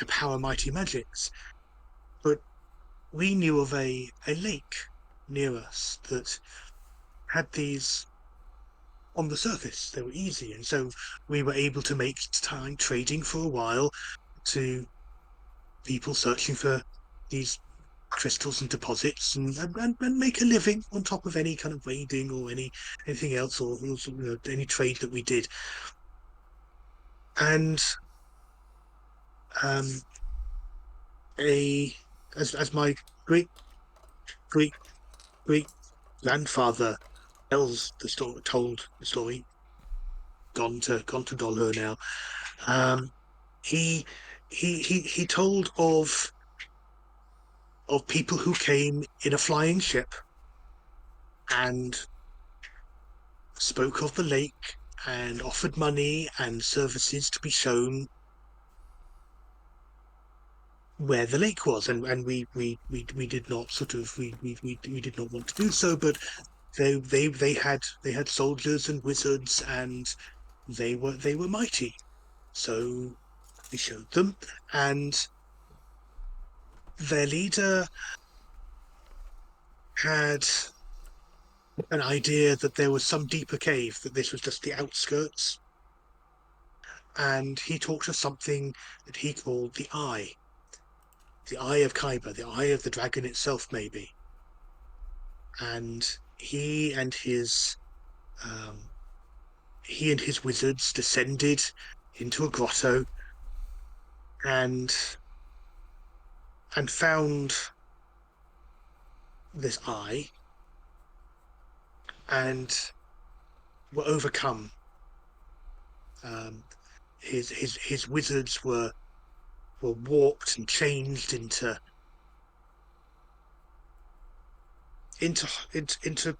power mighty magics. But we knew of a lake near us that had these on the surface. They were easy, and so we were able to make time trading for a while to people searching for these crystals and deposits, and make a living on top of any kind of raiding or anything else, or any trade that we did. And as my great great great grandfather told the story, gone to Dolhur now. He told of people who came in a flying ship and spoke of the lake and offered money and services to be shown where the lake was, and we did not we did not want to do so, but they had soldiers and wizards, and they were mighty, so we showed them, and their leader had an idea that there was some deeper cave, that this was just the outskirts, and he talked of something that he called the Eye of Kyber, the Eye of the dragon itself, maybe. And he and his wizards descended into a grotto and found this eye, and were overcome. His wizards were warped and changed into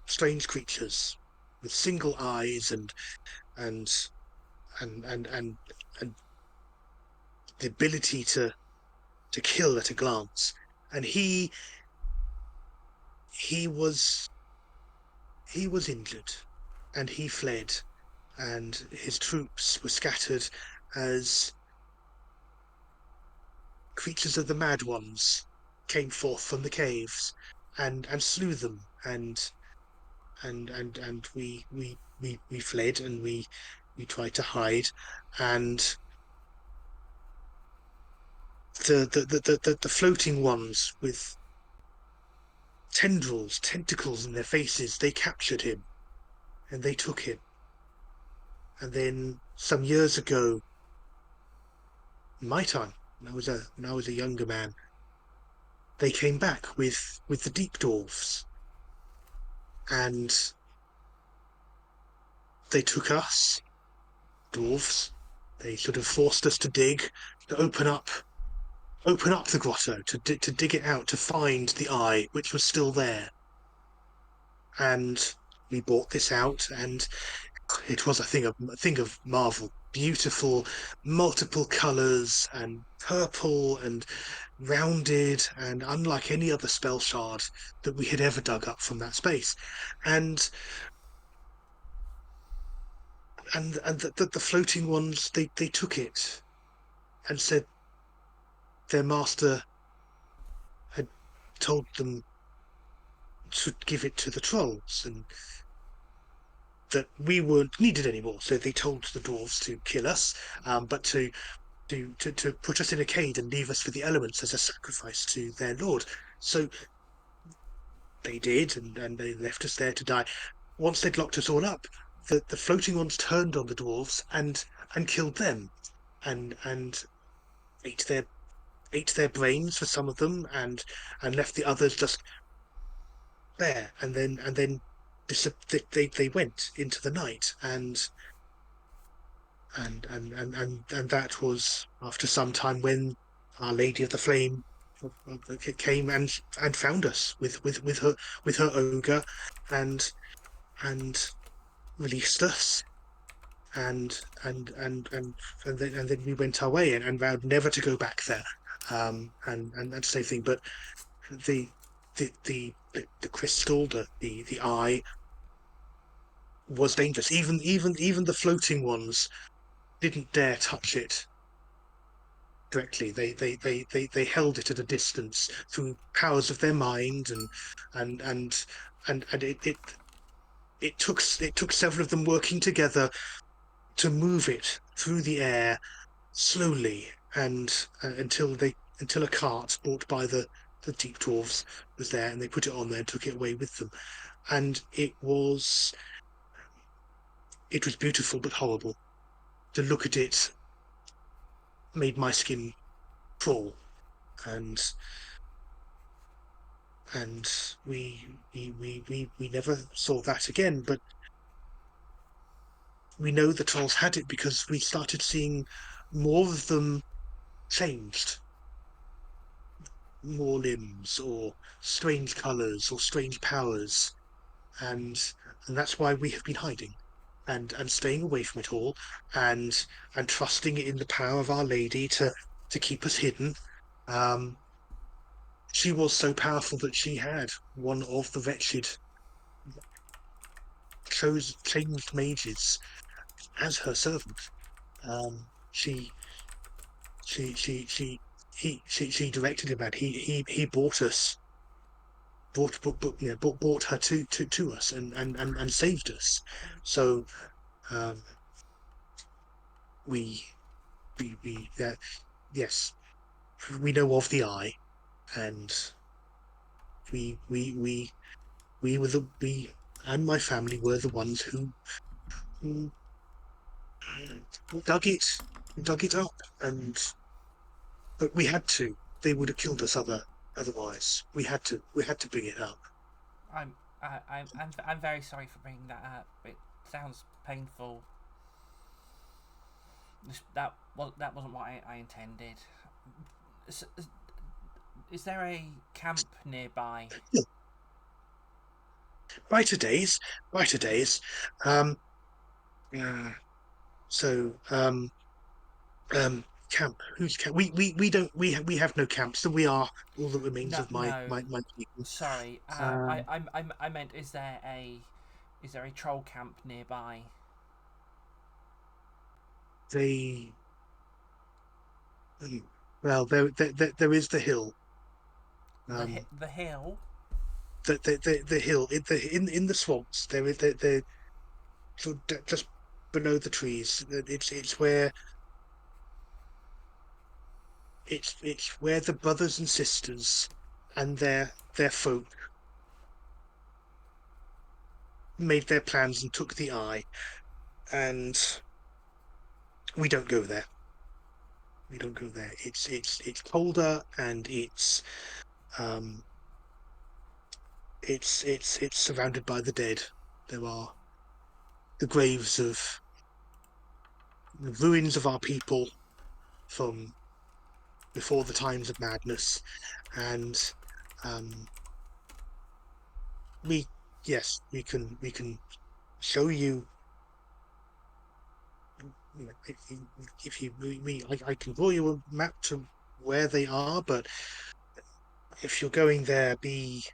strange creatures with single eyes and the ability to kill at a glance. And he was injured, and he fled, and his troops were scattered as creatures of the Mad Ones came forth from the caves and slew them, and we fled, and we tried to hide, and the floating ones with tentacles in their faces, they captured him and they took him. And then some years ago, in my time, when I was a younger man, they came back with the deep dwarves, and they took us dwarves. They sort of forced us to dig, to open up the grotto, to dig it out, to find the eye, which was still there. And we brought this out, and it was a thing of marvel. Beautiful, multiple colors, and purple, and rounded, and unlike any other spell shard that we had ever dug up from that space. And the floating ones, they took it and said their master had told them to give it to the trolls, and that we weren't needed anymore. So they told the dwarves to kill us, but to put us in a cage and leave us for the elements as a sacrifice to their lord. So they did, and they left us there to die. Once they'd locked us all up, the floating ones turned on the dwarves and killed them, and ate their brains for some of them, and left the others just there. And then they went into the night, and and that was after some time when Our Lady of the Flame came and found us with her ogre, and and released us, and then we went our way and vowed never to go back there, and same thing. But the the crystal, the eye was dangerous. Even the floating ones didn't dare touch it directly. They held it at a distance through powers of their mind, and it took several of them working together to move it through the air slowly, and until a cart brought by the deep dwarves was there, and they put it on there and took it away with them. And it was beautiful but horrible. To look at it made my skin crawl, and we never saw that again. But we know the trolls had it because we started seeing more of them changed, more limbs or strange colors or strange powers, and that's why we have been hiding and staying away from it all, and trusting in the power of Our Lady to keep us hidden. um she was so powerful that she had one of the wretched changed mages as her servant. She she directed him, and he brought us, brought her to us, and saved us. So um, we we yes, we know of the eye, and we we we we were the we and my family were the ones who dug it dug it up, and but we had to. They would have killed us otherwise. We had to bring it up. I'm very sorry for bringing that up. It sounds painful. That wasn't what I intended. Is there a camp nearby? Brighter days, brighter days. Um, uh, so camp. Who's camp? We don't we have no camps. So we are all that remains No, of no. my people. Sorry. Um, I meant, is there a troll camp nearby? they well, there is the hill. The hill. The hill in the swamps. There is the just below the trees. It's where it's where the brothers and sisters and their folk made their plans and took the eye, and we don't go there. We don't go there. It's colder, and um it's surrounded by the dead. There are the graves of the ruins of our people from before the times of madness, and um we yes, we can show you. If you I can draw you a map to where they are, but if you're going there, be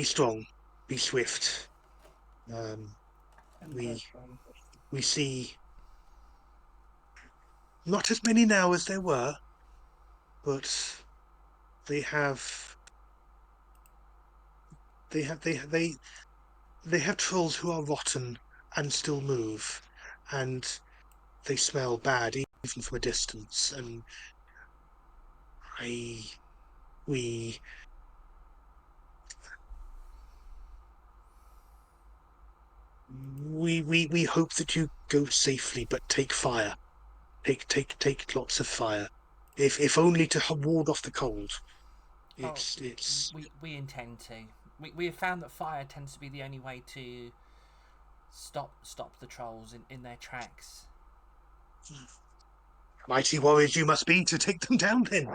strong, be swift. Um, we we see not as many now as there were, but they have they have trolls who are rotten and still move, and they smell bad even from a distance. And I we we hope that you go safely, but take fire. Take lots of fire, if only to ward off the cold. It's We intend to. We have found that fire tends to be the only way to stop the trolls in their tracks. Mighty warriors you must be to take them down then.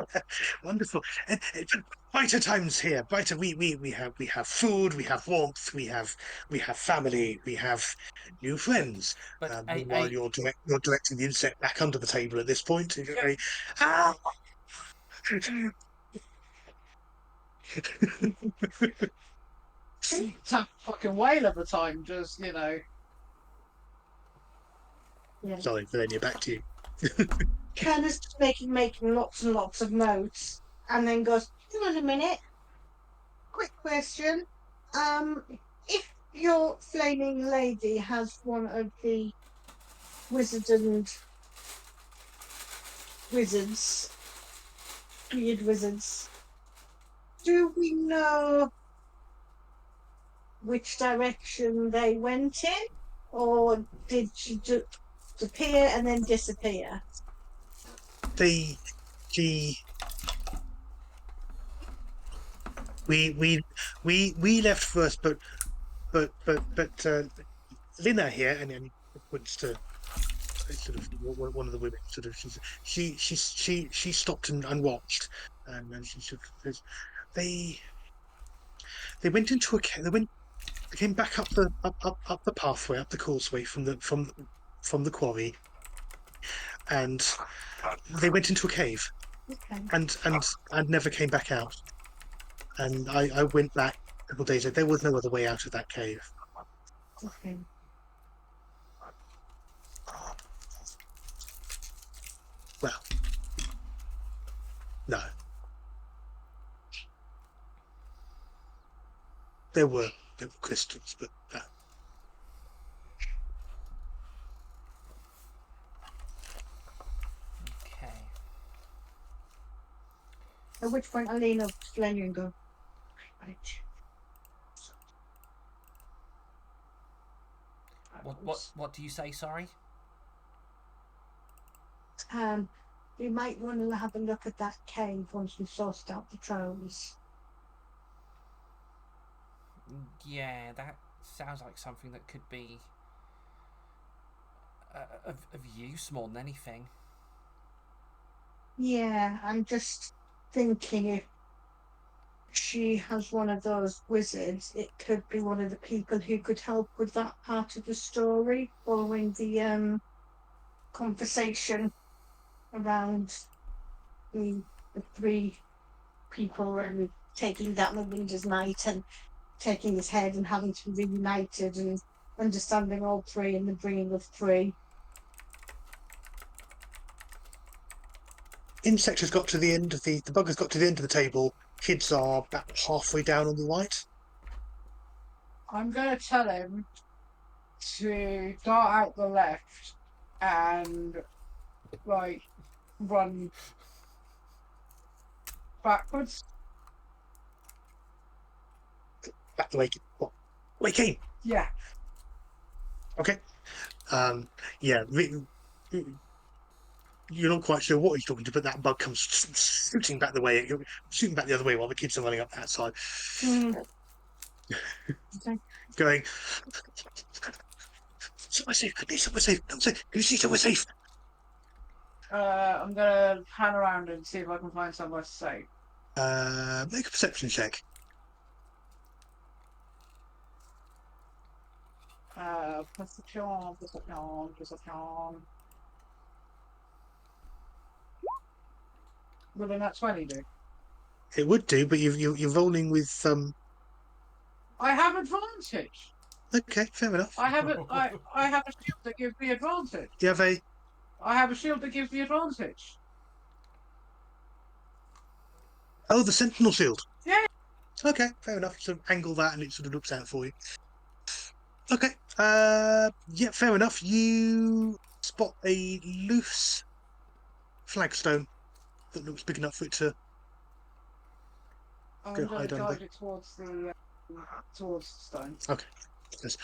Wonderful. And brighter times here. Brighter we have food, we have warmth, we have family, we have new friends. But Meanwhile you're directing the insect back under the table at this point. You're going, ah! It's a fucking whale of a time, just, you know. Yeah. Sorry, Vernia, back to you. Ken is just making lots and lots of notes, and then goes, "Hang on a minute. Quick question. If your flaming lady has one of the weird wizards, do we know which direction they went in, or did she just appear and then disappear?" We left first, but Lina here, and then points to sort of one of the women. Sort of, she stopped and watched, and then she sort of says, they went into a they came back up the pathway, up the causeway from the quarry, and they went into a cave Okay. and never came back out. And I went back a couple of days ago. There was no other way out of that cave. Okay. Well, no. There were crystals, but Okay. At which point I lean up to Lenya and go, right. What do you say? Sorry. We might want to have a look at that cave once we've sourced out the trolls. Yeah, that sounds like something that could be of use more than anything. Yeah, I'm just thinking if she has one of those wizards, it could be one of the people who could help with that part of the story, following the conversation around the three people and taking that Lavinia's night and taking his head and having to be reunited and understanding all three and the bringing of three. insect has got to the end of the bug has got to the end of the table. Kids are about halfway down on the right. I'm going to tell him to dart out the left and, like, run backwards. Back the way. What? Way came. Yeah. Okay. Yeah. You're not quite sure what he's talking to, but that bug comes shooting back the other way while the kids are running up that side. Okay. Going. Somewhere safe. I need somewhere safe. I'm safe. Can you see somewhere safe? I'm going to pan around and see if I can find somewhere safe. Make a perception check. Perception. Will a nat 20 do? It would do, but you're rolling with I have advantage. Okay, fair enough. I have a shield that gives me advantage. Do you have a? I have a shield that gives me advantage. Oh, the Sentinel shield. Yeah. Okay, fair enough. So angle that, and it sort of looks out for you. Okay. Yeah, fair enough. You spot a loose flagstone that looks big enough for it to. I'm Go going hide to under. guide it towards the stone. Okay. Yes.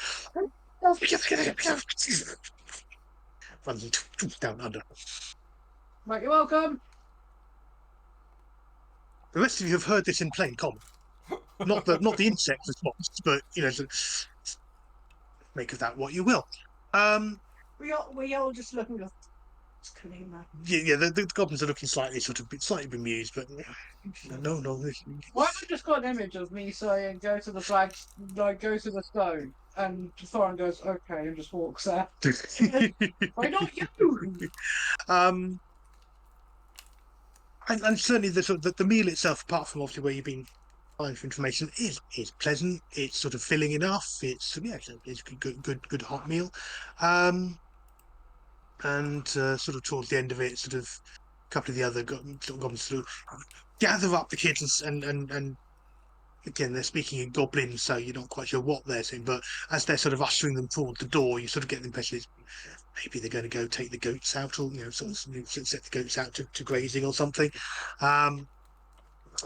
Runs down under. Right, you're welcome. The rest of you have heard this in plain common. Not the insect response, but make of that what you will. We all just looking up. It's Kalima. Yeah, the goblins are looking slightly bemused, but no. Why have I just got an image of me saying, go to the flag, like, go to the stone? And Thorin goes, okay, and just walks out. Why not you? um, and certainly the sort of the meal itself, apart from obviously where you've been finding for information, is pleasant. It's sort of filling enough. It's it's a good hot meal. And sort of towards the end of it, sort of a couple of the other goblins sort of gather up the kids and again they're speaking in goblin, so you're not quite sure what they're saying. But as they're sort of ushering them toward the door, you sort of get the impression it's maybe they're going to go take the goats out, or sort of set the goats out to grazing or something. And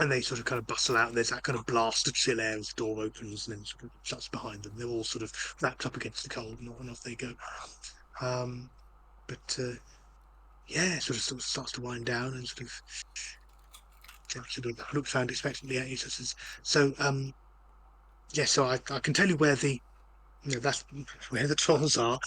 they sort of kind of bustle out, and there's that kind of blast of chill air as the door opens and then sort of shuts behind them. They're all sort of wrapped up against the cold, and off they go. But yeah, sort of starts to wind down and sort of looks around expectantly at you. So yeah, so I can tell you where that's where the trolls are.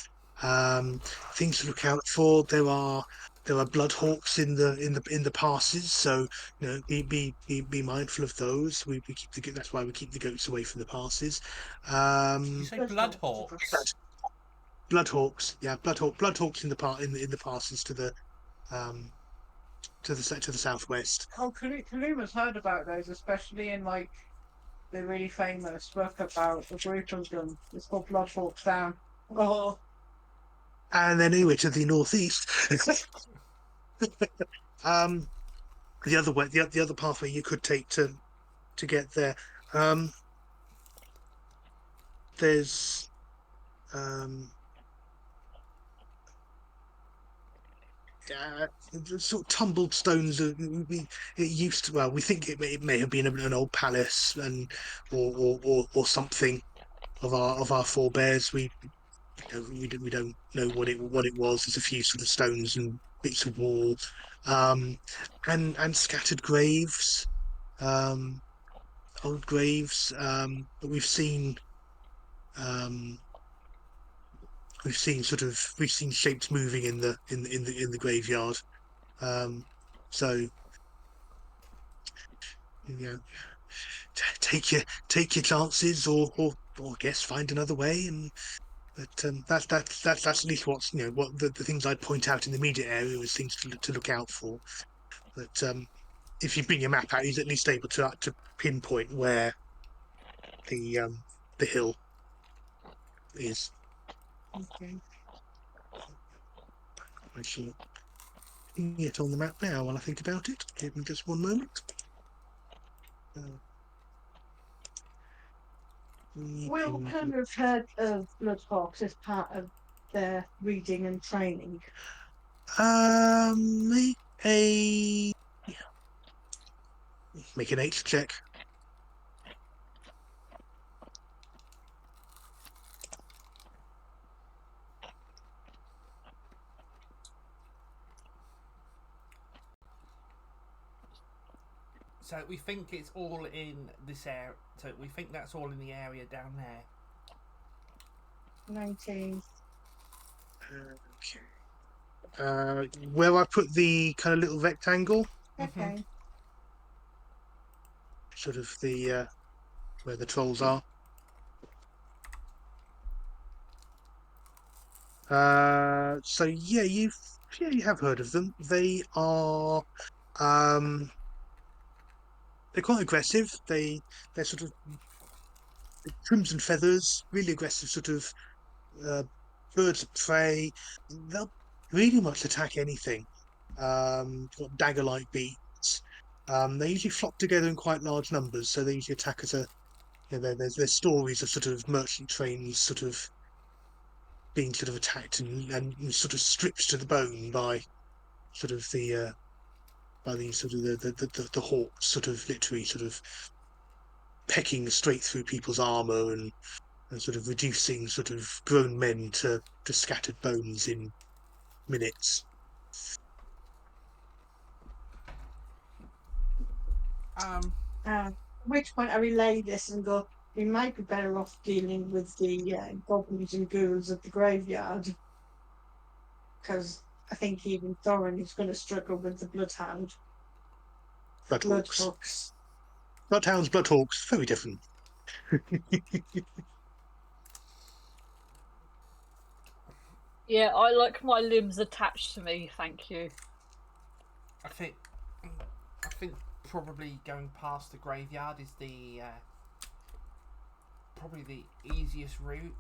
Things to look out for. There are bloodhawks in the passes, so be mindful of those. We keep that's why we keep the goats away from the passes. Did you say bloodhawks? Bloodhawks, yeah, bloodhawks in the passes to the southwest. Oh, Kalima's heard about those, especially in, like, the really famous book about the group of them. It's called Bloodhawks Down. Oh, And then anyway to the northeast, the other way, the other pathway you could take to get there. There's sort of tumbled stones. We think it may have been an old palace and or something of our forebears. We don't know what it was. There's a few sort of stones and bits of wall, and scattered graves, old graves. But we've seen shapes moving in the graveyard. So take your chances, or I guess find another way. And but that's at least what's what the things I'd point out in the immediate area was things to look out for. But if you bring your map out, he's at least able to pinpoint where the hill is. Okay. I shall ping it on the map now while I think about it. Give me just one moment. Will kind of heard of Bloodhawks as part of their reading and training. Make an H check. So we think it's all in this area. So we think that's all in the area down there. 19. Okay. Where I put the kind of little rectangle, Okay. sort of the where the trolls are. So yeah, you have heard of them. They are they're quite aggressive. They're sort of crimson feathers, really aggressive sort of birds of prey. They'll really much attack anything. Got dagger-like beaks. They usually flock together in quite large numbers, so they usually attack as a. There's stories of sort of merchant trains sort of being sort of attacked and sort of stripped to the bone by sort of the sort of the hawks, sort of literally sort of pecking straight through people's armor and sort of reducing sort of grown men to scattered bones in minutes. At which point I relay this and go, we might be better off dealing with the goblins and ghouls at the graveyard. Because I think even Thorin is going to struggle with the Bloodhound. Bloodhawks. Bloodhawks. Bloodhounds, Bloodhawks, very different. Yeah, I like my limbs attached to me, thank you. I think probably going past the graveyard is the probably the easiest route.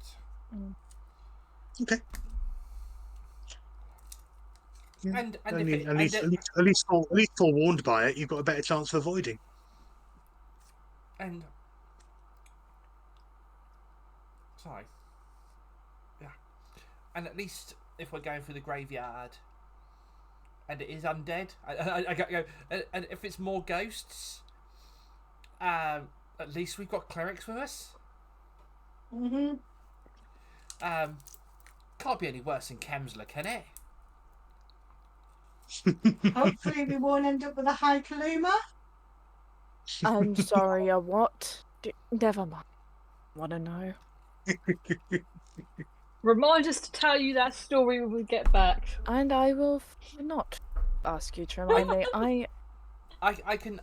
Okay. Yeah. And At if it, least forewarned by it, you've got a better chance of avoiding. and sorry, yeah, and at least if we're going through the graveyard and it is undead, I go, and if it's more ghosts, at least we've got clerics with us. Mm-hmm. Can't be any worse than Kemsler, can it? Hopefully we won't end up with a high Kaluma. I'm sorry, a what? Never mind. Want to know? Remind us to tell you that story when we get back. And I will not ask you to remind me. I can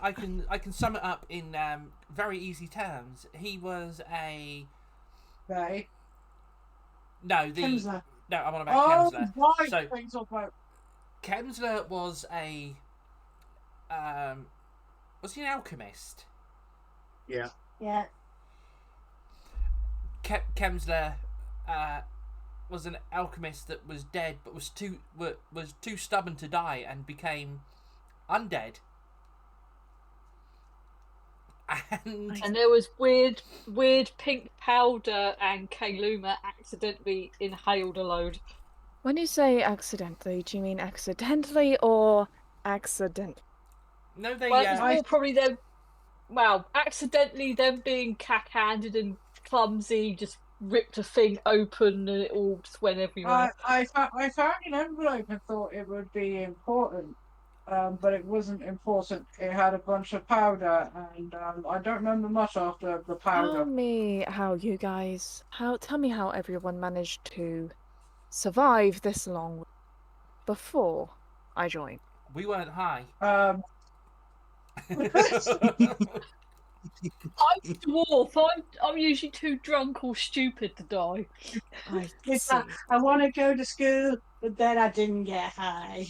sum it up in very easy terms. He was a Right. Kemsler. No, I'm on about Oh, Kemsler. right. So Things all about. Kemsler was a was he an alchemist? Yeah. Yeah. Kemsler was an alchemist that was dead, but was too stubborn to die and became undead. And there was weird pink powder, and Kayluma accidentally inhaled a load. When you say accidentally, do you mean accidentally or accident? No, they. Well, it was more probably them. Well, accidentally them being cack-handed and clumsy, just ripped a thing open and it all just went everywhere. I found an envelope and thought it would be important, but it wasn't important. It had a bunch of powder, and I don't remember much after the powder. Tell me how everyone managed to survive this long before I joined. We weren't high. I'm dwarf. I'm usually too drunk or stupid to die. I It's see. like, I want to go to school, but then I didn't get high.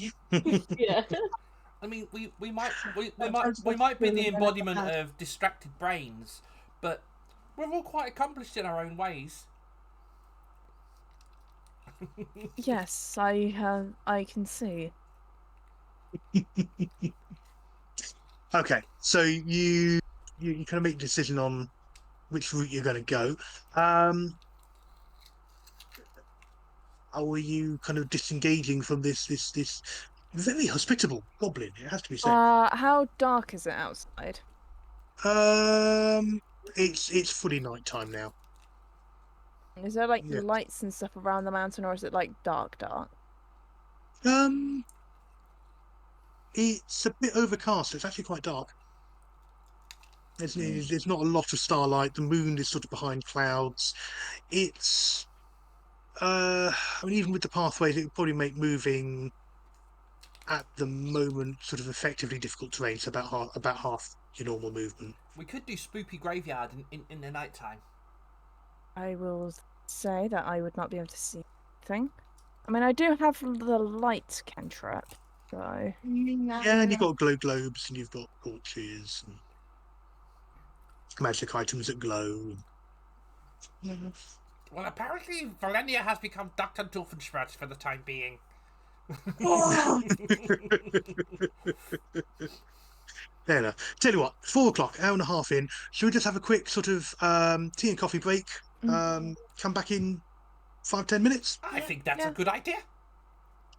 Yeah. I mean, we might be the embodiment of distracted brains, but we're all quite accomplished in our own ways. Yes, I can see. Okay, so you kind of make a decision on which route you're going to go. Are you kind of disengaging from this very hospitable goblin? It has to be said. How dark is it outside? It's fully nighttime now. Is there like Yeah. lights and stuff around the mountain, or is it like dark? It's a bit overcast. It's actually quite dark. There's not a lot of starlight. The moon is sort of behind clouds. It's I mean, even with the pathways, it would probably make moving at the moment sort of effectively difficult terrain. So about half your normal movement. We could do Spoopy Graveyard in the nighttime. I will say that I would not be able to see anything. I mean, I do have the light cantrip, so... Yeah, and you've got glow globes, and you've got torches, and magic items that glow. Well, apparently Valenia has become Dr. Doofenshmirtz for the time being. Fair enough. Tell you what, 4 o'clock, hour and a half in. Should we just have a quick sort of tea and coffee break? Come back in 5-10 minutes. I think that's a good idea.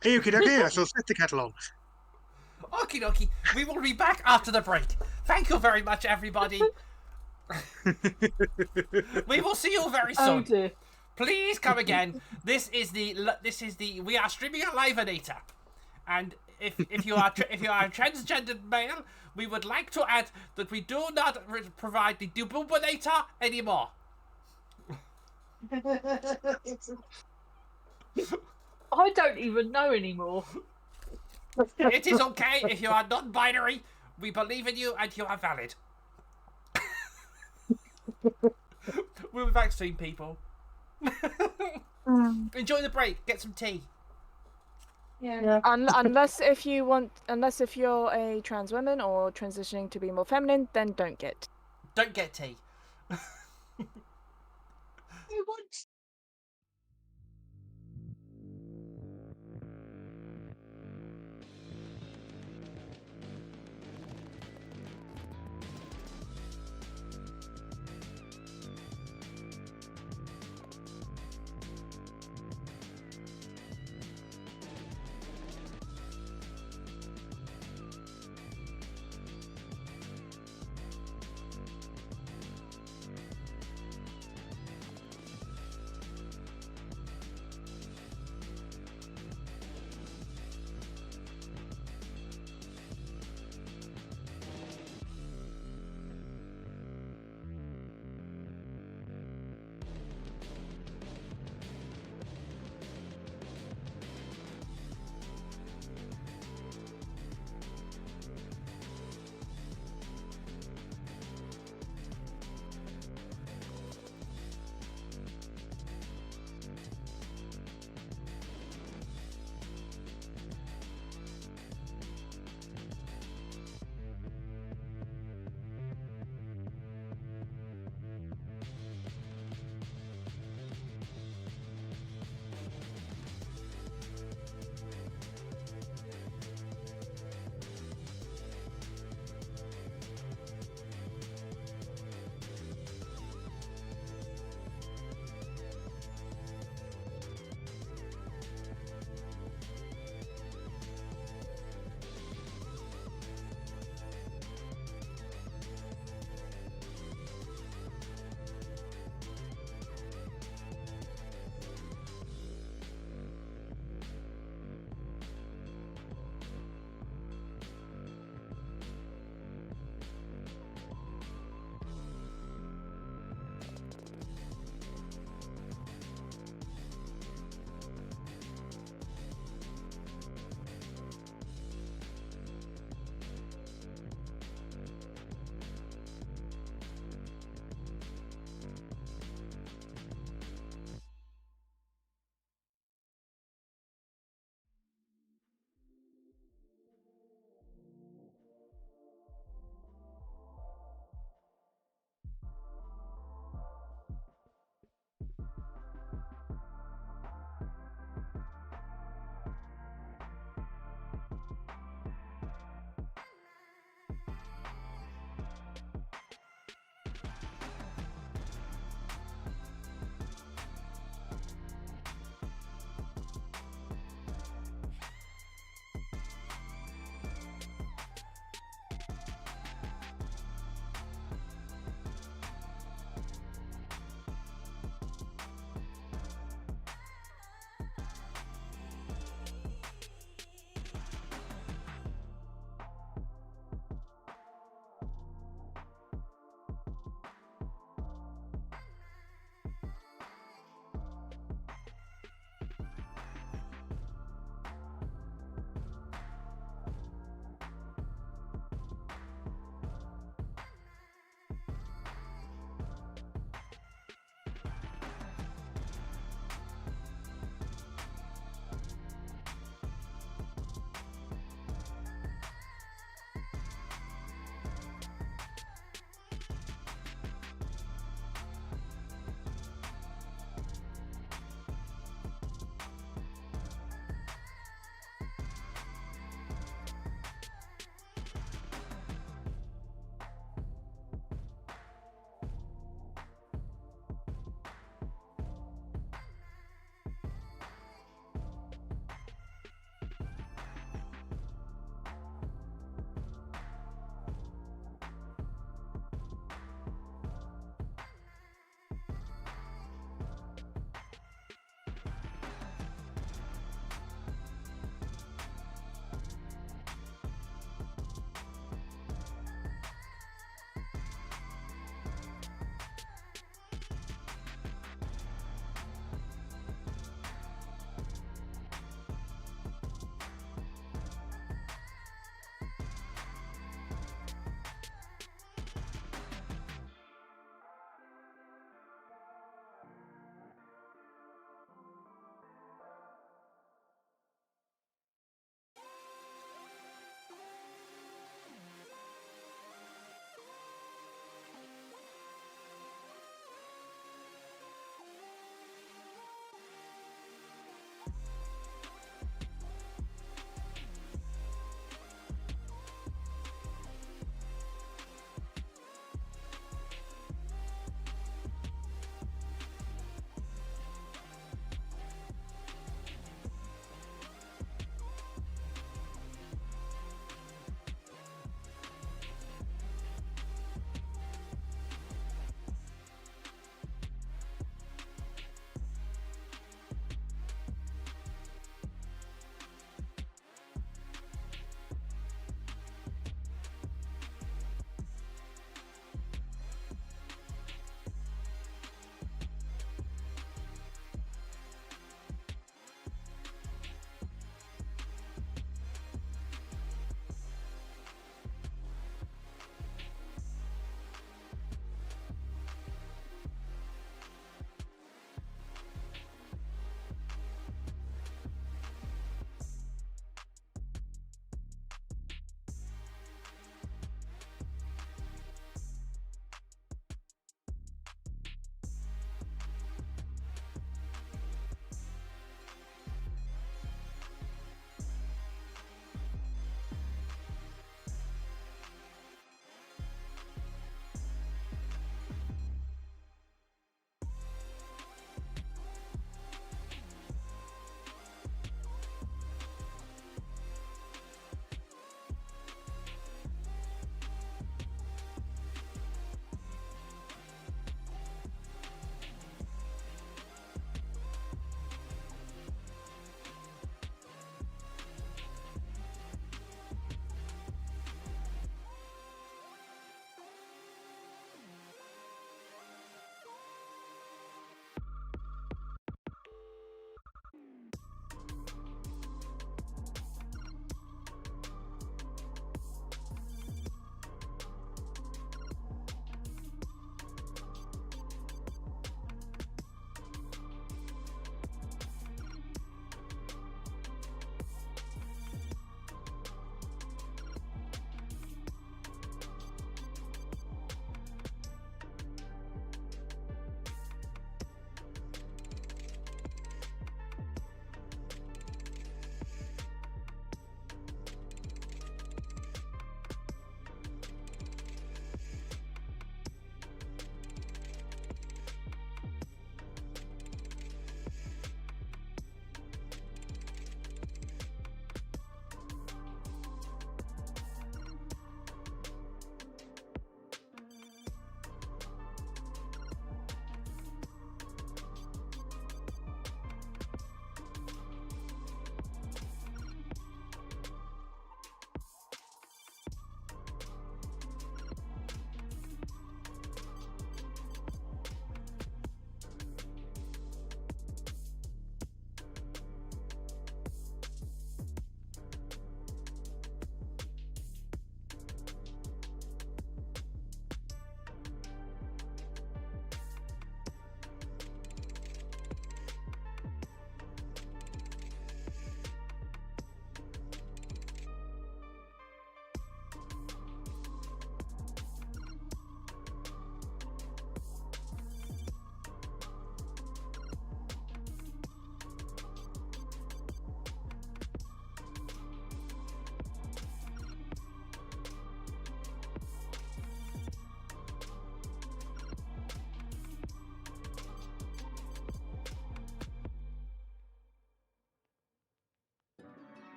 Okie dokie, I shall set the kettle on. Okie dokie. We will be back after the break. Thank you very much, everybody. We will see you very Oh soon. dear. Please come again. This is the we are streaming a live Anita, and if you are a transgendered male, we would like to add that we do not provide the defibrillator anymore. I don't even know anymore. It is okay if you are non-binary. We believe in you and you are valid. We're vaccine people. Enjoy the break. Get some tea. Yeah. Unless if you're a trans woman or transitioning to be more feminine, then don't get. Don't get tea. I want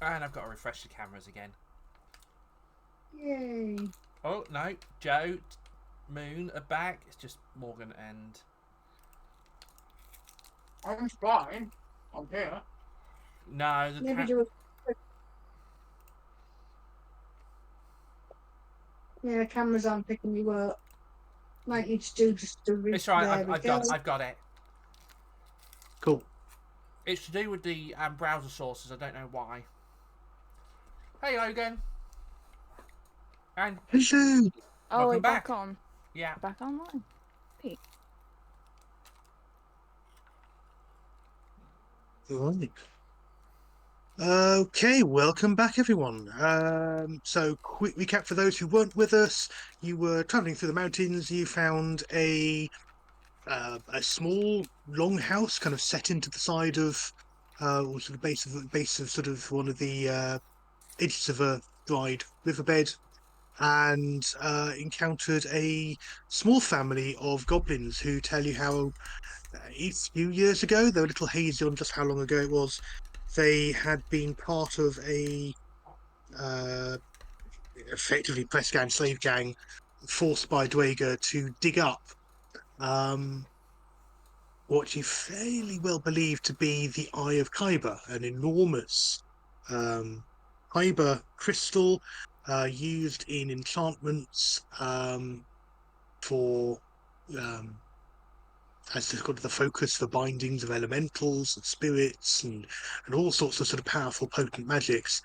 And I've got to refresh the cameras again. Yay. Oh, no. Joe, Moon are back. It's just Morgan and... I'm fine. I'm here. No, the Maybe do a yeah, the cameras aren't picking you up. Might need to do just the It's right. there we go. I've got it. Cool. It's to do with the browser sources. I don't know why. Hey, Logan. And Hello. Oh, Welcome we're back. back on. yeah, Back online. Right. Okay, welcome back, everyone. So, quick recap for those who weren't with us. You were traveling through the mountains. You found a small longhouse, kind of set into the side of, or sort of base of sort of one of the edges of a dried riverbed, and encountered a small family of goblins who tell you how a few years ago, they were a little hazy on just how long ago it was, they had been part of a effectively press gang, slave gang, forced by Dwager to dig up what you fairly well believe to be the Eye of Kyber, an enormous Kyber crystal used in enchantments for as the focus for bindings of elementals and spirits and all sorts of sort of powerful, potent magics.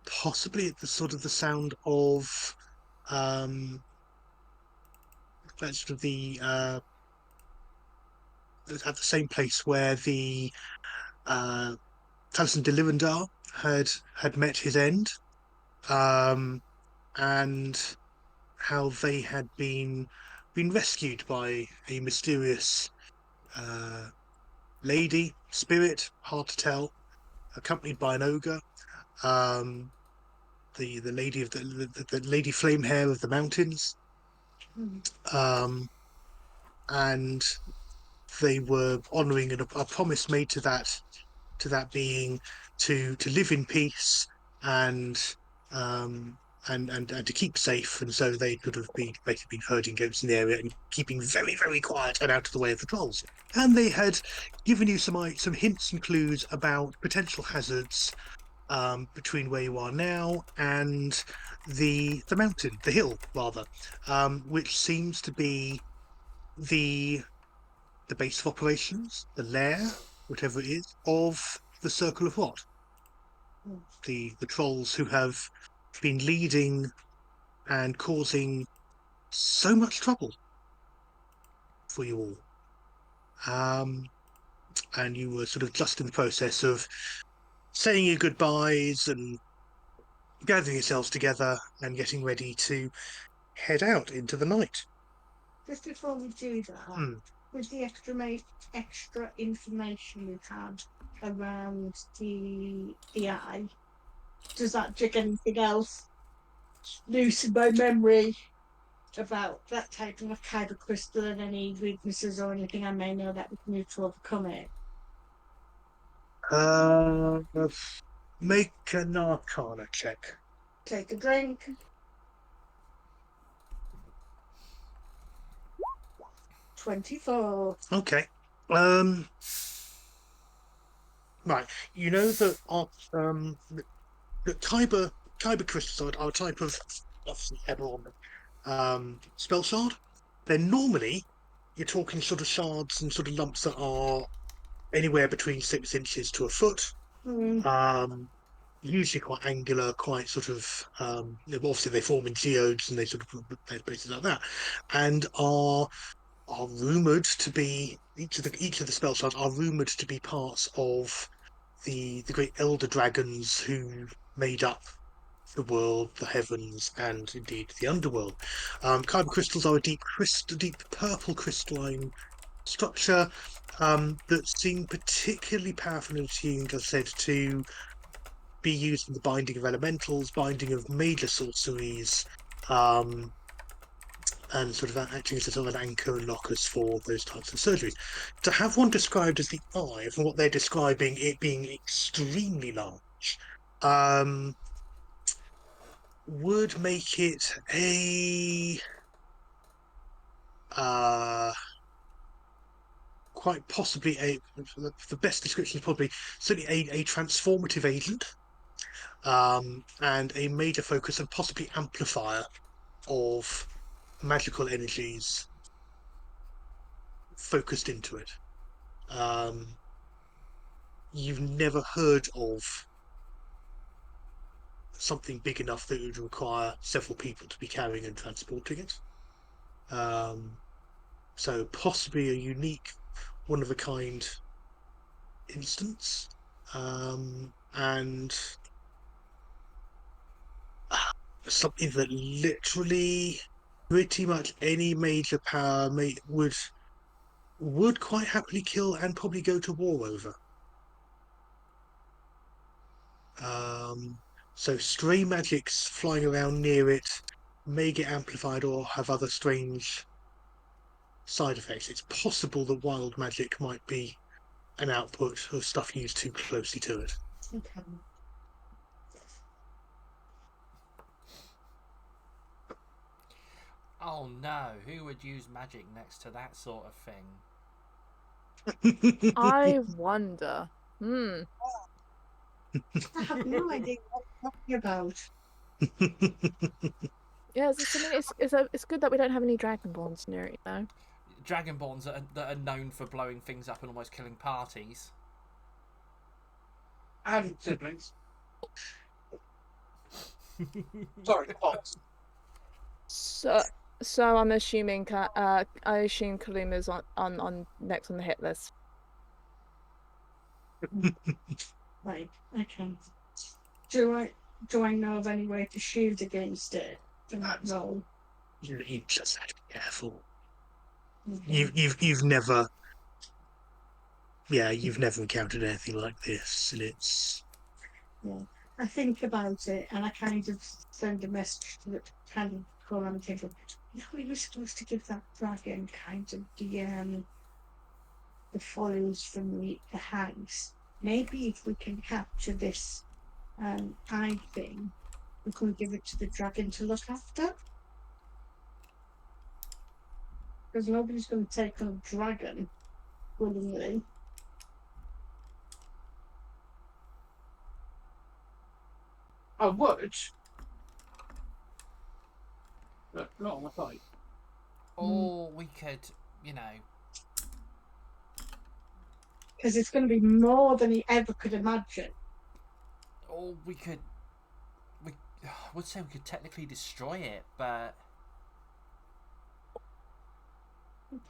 Possibly at the sort of the sound of that's sort of the at the same place where the Taliesin de Livendar had met his end, and how they had been rescued by a mysterious lady, spirit, hard to tell, accompanied by an ogre, the lady of the Lady Flamehair of the mountains, and they were honouring a promise made to that being to live in peace and to keep safe, and so they could have been basically been herding goats in the area and keeping very, very quiet and out of the way of the trolls. And they had given you some hints and clues about potential hazards between where you are now and the mountain, the hill rather, which seems to be the base of operations, the lair, whatever it is, of the Circle of Rot. The trolls who have been leading and causing so much trouble for you all. And you were sort of just in the process of saying your goodbyes and gathering yourselves together and getting ready to head out into the night. Just before we do that, with the extra information we've had around the eye, does that jig anything else loose in my memory about that type of a kyber crystal and any weaknesses or anything I may know that we can use to overcome it? Make an Arcana check. Take a drink. 24. Okay. Right. You know that the kyber crystals are a type of spell shard. They're normally, you're talking sort of shards and sort of lumps that are anywhere between 6 inches to a foot. Usually quite angular, quite sort of obviously they form in geodes and they sort of places like that, and are rumored to be each of the spell shards are rumored to be parts of the great elder dragons who made up the world, the heavens, and indeed the underworld. Kyber crystals are a deep purple crystalline structure that seem particularly powerful and attuned, as I said, to be used in the binding of elementals, binding of major sorceries, and sort of acting as a sort of an anchor and locus for those types of surgeries. To have one described as the eye, from what they're describing it being extremely large, would make it a quite possibly the best description is probably certainly a transformative agent, and a major focus and possibly amplifier of magical energies focused into it. You've never heard of something big enough that would require several people to be carrying and transporting it. So possibly a unique, one of a kind instance, and something that literally pretty much any major power would quite happily kill and probably go to war over. So stray magics flying around near it may get amplified or have other strange side effects. It's possible that wild magic might be an output of stuff used too closely to it. Okay. Oh no, who would use magic next to that sort of thing? I wonder. I have no idea what you're talking about. Yeah, it's good that we don't have any dragonborns near it, you know. Dragonborns that are known for blowing things up and almost killing parties. And siblings. Sorry, pots. So I'm assuming I assume Kaluma's on next on the hit list. Right, okay. Do I know of any way to shield against it? That's all. You just have to be careful. Okay. You've never encountered anything like this, and it's I think about it and I kind of send a message to it, kind of call on the table. We were supposed to give that dragon kind of the foils from the hags. Maybe if we can capture this eye thing, we can give it to the dragon to look after. Because nobody's going to take on a dragon willingly. I would. But not on the fight. Or we could, you know. Because it's going to be more than he ever could imagine. Or we could. I would say we could technically destroy it, but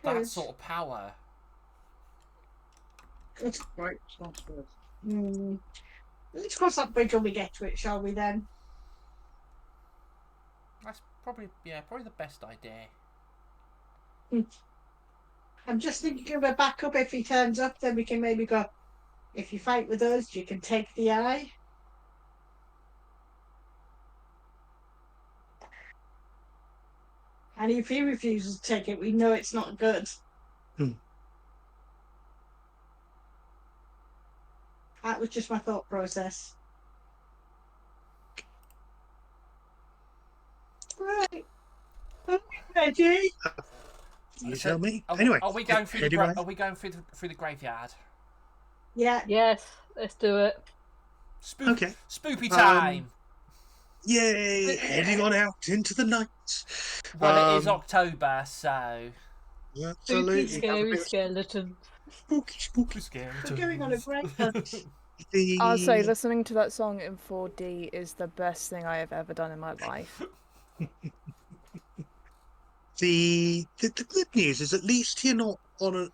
that sort of power. Good. Right, sounds good. Let's cross that bridge when we get to it, shall we then? That's probably the best idea. I'm just thinking of a backup if he turns up, then we can maybe go, if you fight with us, you can take the eye. And if he refuses to take it, we know it's not good. That was just my thought process. Right. Are we ready? you tell me. Are, Anyway, are we going through the anyway. Are we going through the graveyard? Yeah. Yes, let's do it. Okay. Spoopy time. Yay! Heading on out into the night. Well, it is October, so Absolutely. Spooky, scary skeleton. Spooky. scary. We're going on a great hunt. I'll say listening to that song in 4D is the best thing I have ever done in my life. The good news is at least you're not on a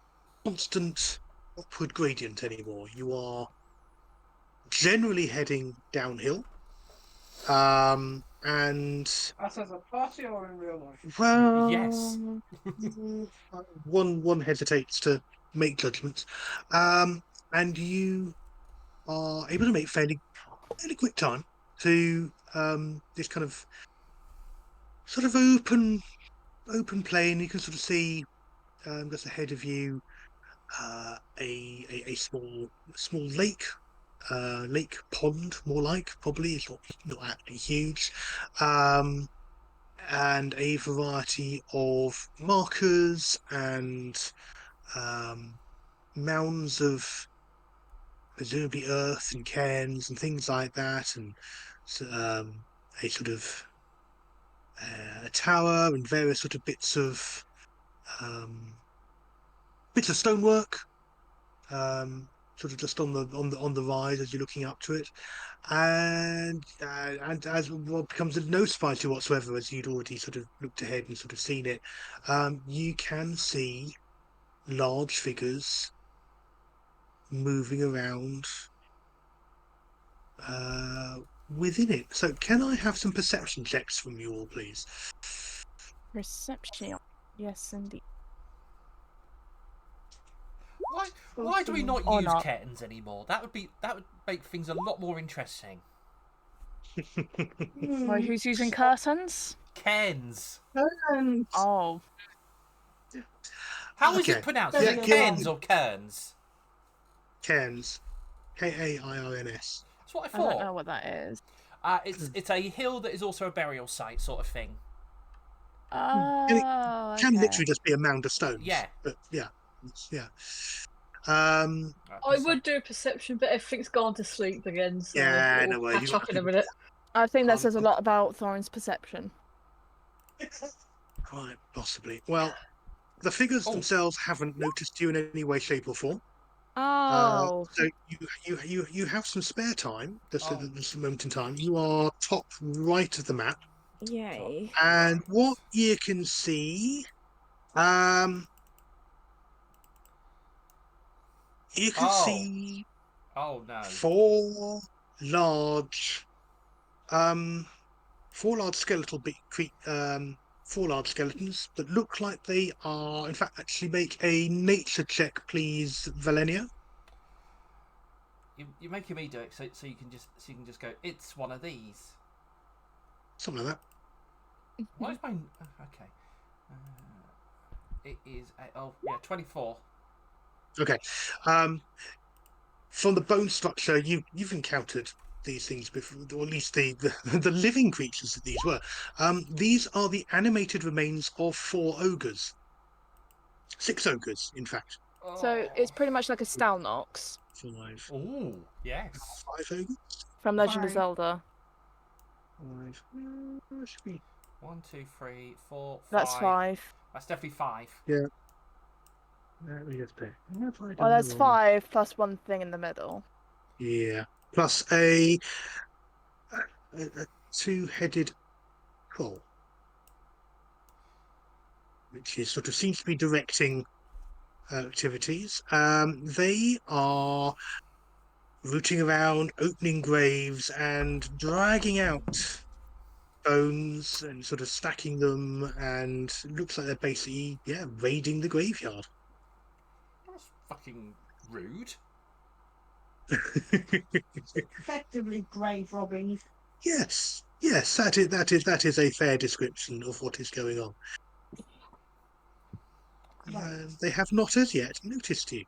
constant upward gradient anymore. You are generally heading downhill. And That's as a party or in real life? well, Yes. one hesitates to make judgments. And you are able to make fairly quick time to this kind of sort of open open plain. You can sort of see just ahead of you a small lake, lake pond, more like probably. It's not actually huge, and a variety of markers and mounds of presumably earth and cairns and things like that, and a sort of a tower and various sort of um, bits of stonework, sort of just on the rise as you're looking up to it, and as what becomes no surprise to you whatsoever, as you'd already sort of looked ahead and sort of seen it, you can see large figures moving around uh, within it. So, can I have some perception checks from you all, please? Perception. Yes, indeed. Why do we not Or use not. curtains anymore? That would make things a lot more interesting. Right, who's using curtains? Cairns. Oh, How is Okay. it pronounced? Yeah, Is it yeah. Cairns or Cairns? Cairns, Kairns. That's what I I don't know thought. what that is. It's a hill that is also a burial site, sort of thing. Oh, Can okay. literally just be a mound of stones. Yeah. But yeah. I would do a perception, but everything's gone to sleep again, so Yeah, we'll no worries. catch up in a minute. I think that Um, says a lot about Thorin's perception. Quite possibly. Well, the figures Oh. themselves haven't noticed you in any way, shape, or form. Oh, So you have some spare time. Just Oh. at this moment in time, you are top right of the map, yay. and what you can see, you can Oh. see Oh no. four large, um, four large skeletal four large skeletons that look like they are, in fact, actually make a nature check, please, Valenia. You're making me do it, so you can just go. It's one of these. Something like that. Why is mine? Okay. It is. 24. Okay. From the bone structure, you've encountered these things before, or at least the living creatures that these were. These are the animated remains of 4 ogres. 6 ogres, in fact. So it's pretty much like a Stalnox 5. Oh yes. 5 ogres. from Legend of 5. Zelda. 5. Should be 1, 2, 3, 4, 5. That's 5. That's definitely 5. Let me just pick. Well, there's 5 plus one thing in the middle. Yeah. Plus a 2-headed troll, which is sort of seems to be directing activities. They are rooting around, opening graves, and dragging out bones and sort of stacking them. And it looks like they're basically, raiding the graveyard. That's fucking rude. Effectively grave robbing. Yes, that is a fair description of what is going on. Right. They have not as yet noticed you.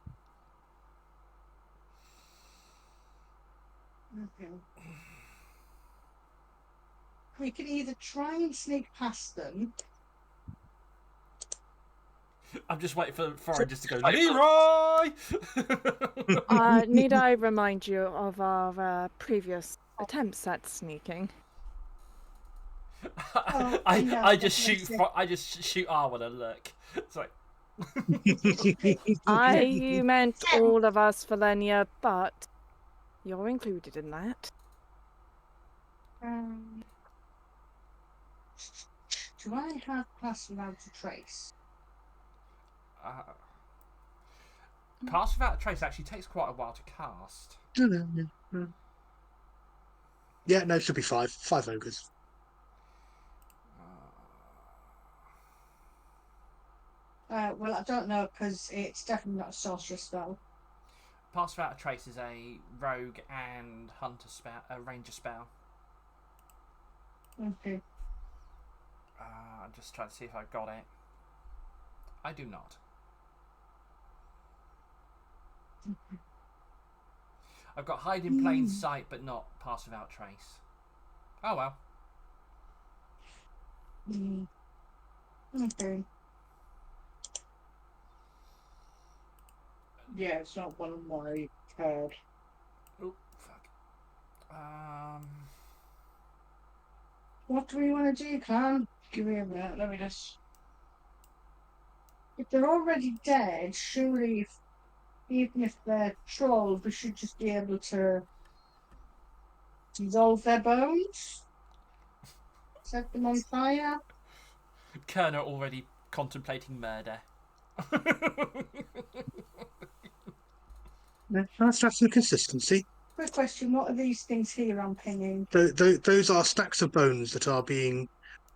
Okay. We can either try and sneak past them. I'm just waiting for Thorin just to go, Leroy! Need I remind you of our previous attempts at sneaking? Oh, I yeah, just shoot. definitely. I just shoot Arwen and look. Sorry. You meant all of us, Valenia, but you're included in that. Do I have Pass Without a Trace? Pass Without a Trace actually takes quite a while to cast. Yeah, no, it should be 5. 5 ogres. Well, I don't know because it's definitely not a sorcerer spell. Pass Without a Trace is a rogue and hunter spell, a ranger spell. Okay. I'm just trying to see if I got it. I do not. I've got hide in plain sight, but not pass without trace. Oh well. Okay. Yeah, it's not one of my card. Oh fuck. What do we want to do, Clan? Give me a minute. Let me just. If they're already dead, surely, even if they're trolls, we should just be able to dissolve their bones, set them on fire. Kerner already contemplating murder. Nice to have some consistency. Quick question: what are these things here I'm pinging? Those are stacks of bones that are being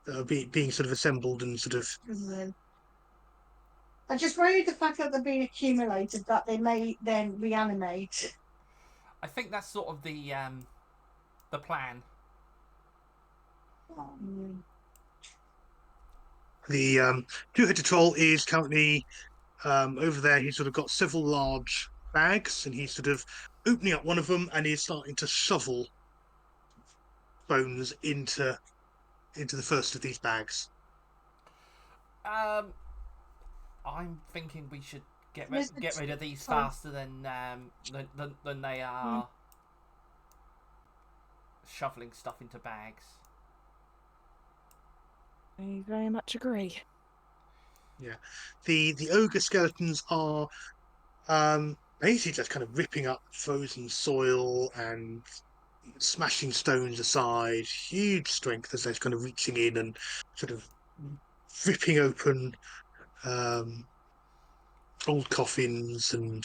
sort of assembled and sort of. And then I just worry the fact that they're being accumulated that they may then reanimate. I think that's sort of the plan. The two-headed troll is currently over there. He's sort of got several large bags, and he's sort of opening up one of them, and he's starting to shovel bones into the first of these bags. I'm thinking we should get Yes, rid of these fine. faster than they are shoveling stuff into bags. I very much agree. The ogre skeletons are basically just kind of ripping up frozen soil and smashing stones aside. Huge strength as they're kind of reaching in and sort of ripping open old coffins and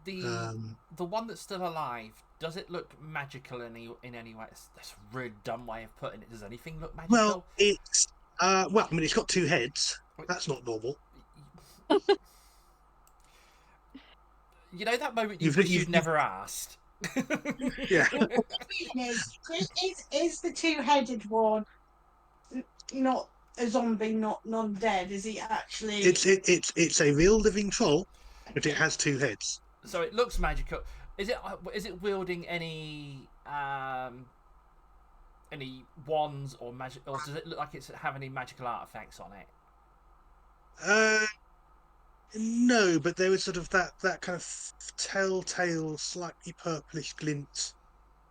The one that's still alive, does it look magical in any way? That's a really dumb way of putting it. Does anything look magical? well, it's well, I mean, it's got two heads. That's not normal. You know that moment you You've- wish you've- you'd never asked. Yeah. Is the two-headed one not a zombie, not non-dead? Is he actually? It's a real living troll, but it has two heads. So it looks magical. Is it wielding any wands or magic, or does it look like it's have any magical artifacts on it? No, but there was sort of that kind of telltale, slightly purplish glint,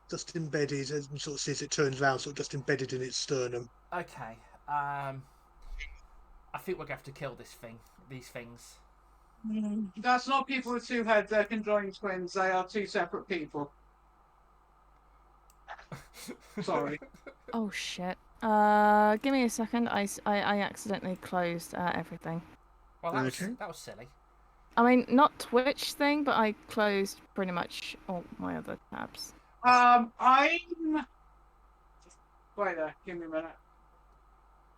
just embedded, as you sort of see as it turns around, sort of just embedded in its sternum. Okay. I think we're gonna have to kill these things. That's not people with two heads. They're conjoined twins. They are two separate people. Sorry. Oh shit. Give me a second. I accidentally closed everything. Well, Okay. that was silly. I mean, not Twitch thing, but I closed pretty much all my other tabs. I'm. Wait there. Give me a minute.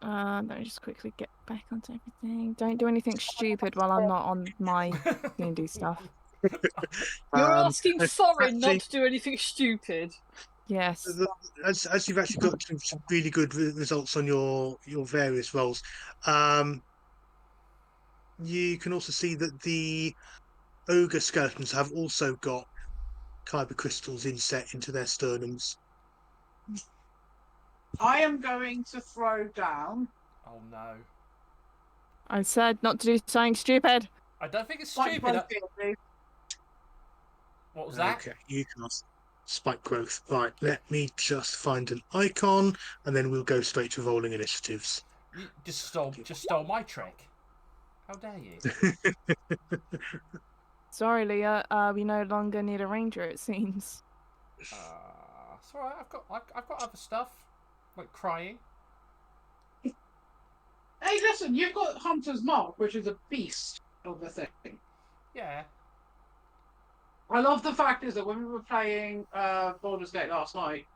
Let me just quickly get back onto everything. Don't do anything stupid while I'm not on my D&D stuff. You're asking as- Thorin not actually, to do anything stupid. Yes. as you've actually got some really good results on your various roles, you can also see that the ogre skeletons have also got kyber crystals inset into their sternums. I am going to throw down. Oh no! I said not to do something stupid. I don't think it's Spike stupid. growth here, please. What was that? Okay, you can ask spike growth. Right, let me just find an icon, and then we'll go straight to rolling initiatives. You just stole my trick. How dare you? Sorry, Leah. We no longer need a ranger, it seems. It's alright. I've got other stuff like crying. Hey, listen. You've got Hunter's Mark, which is a beast of a thing. Yeah. I love the fact is that when we were playing Baldur's Gate last night,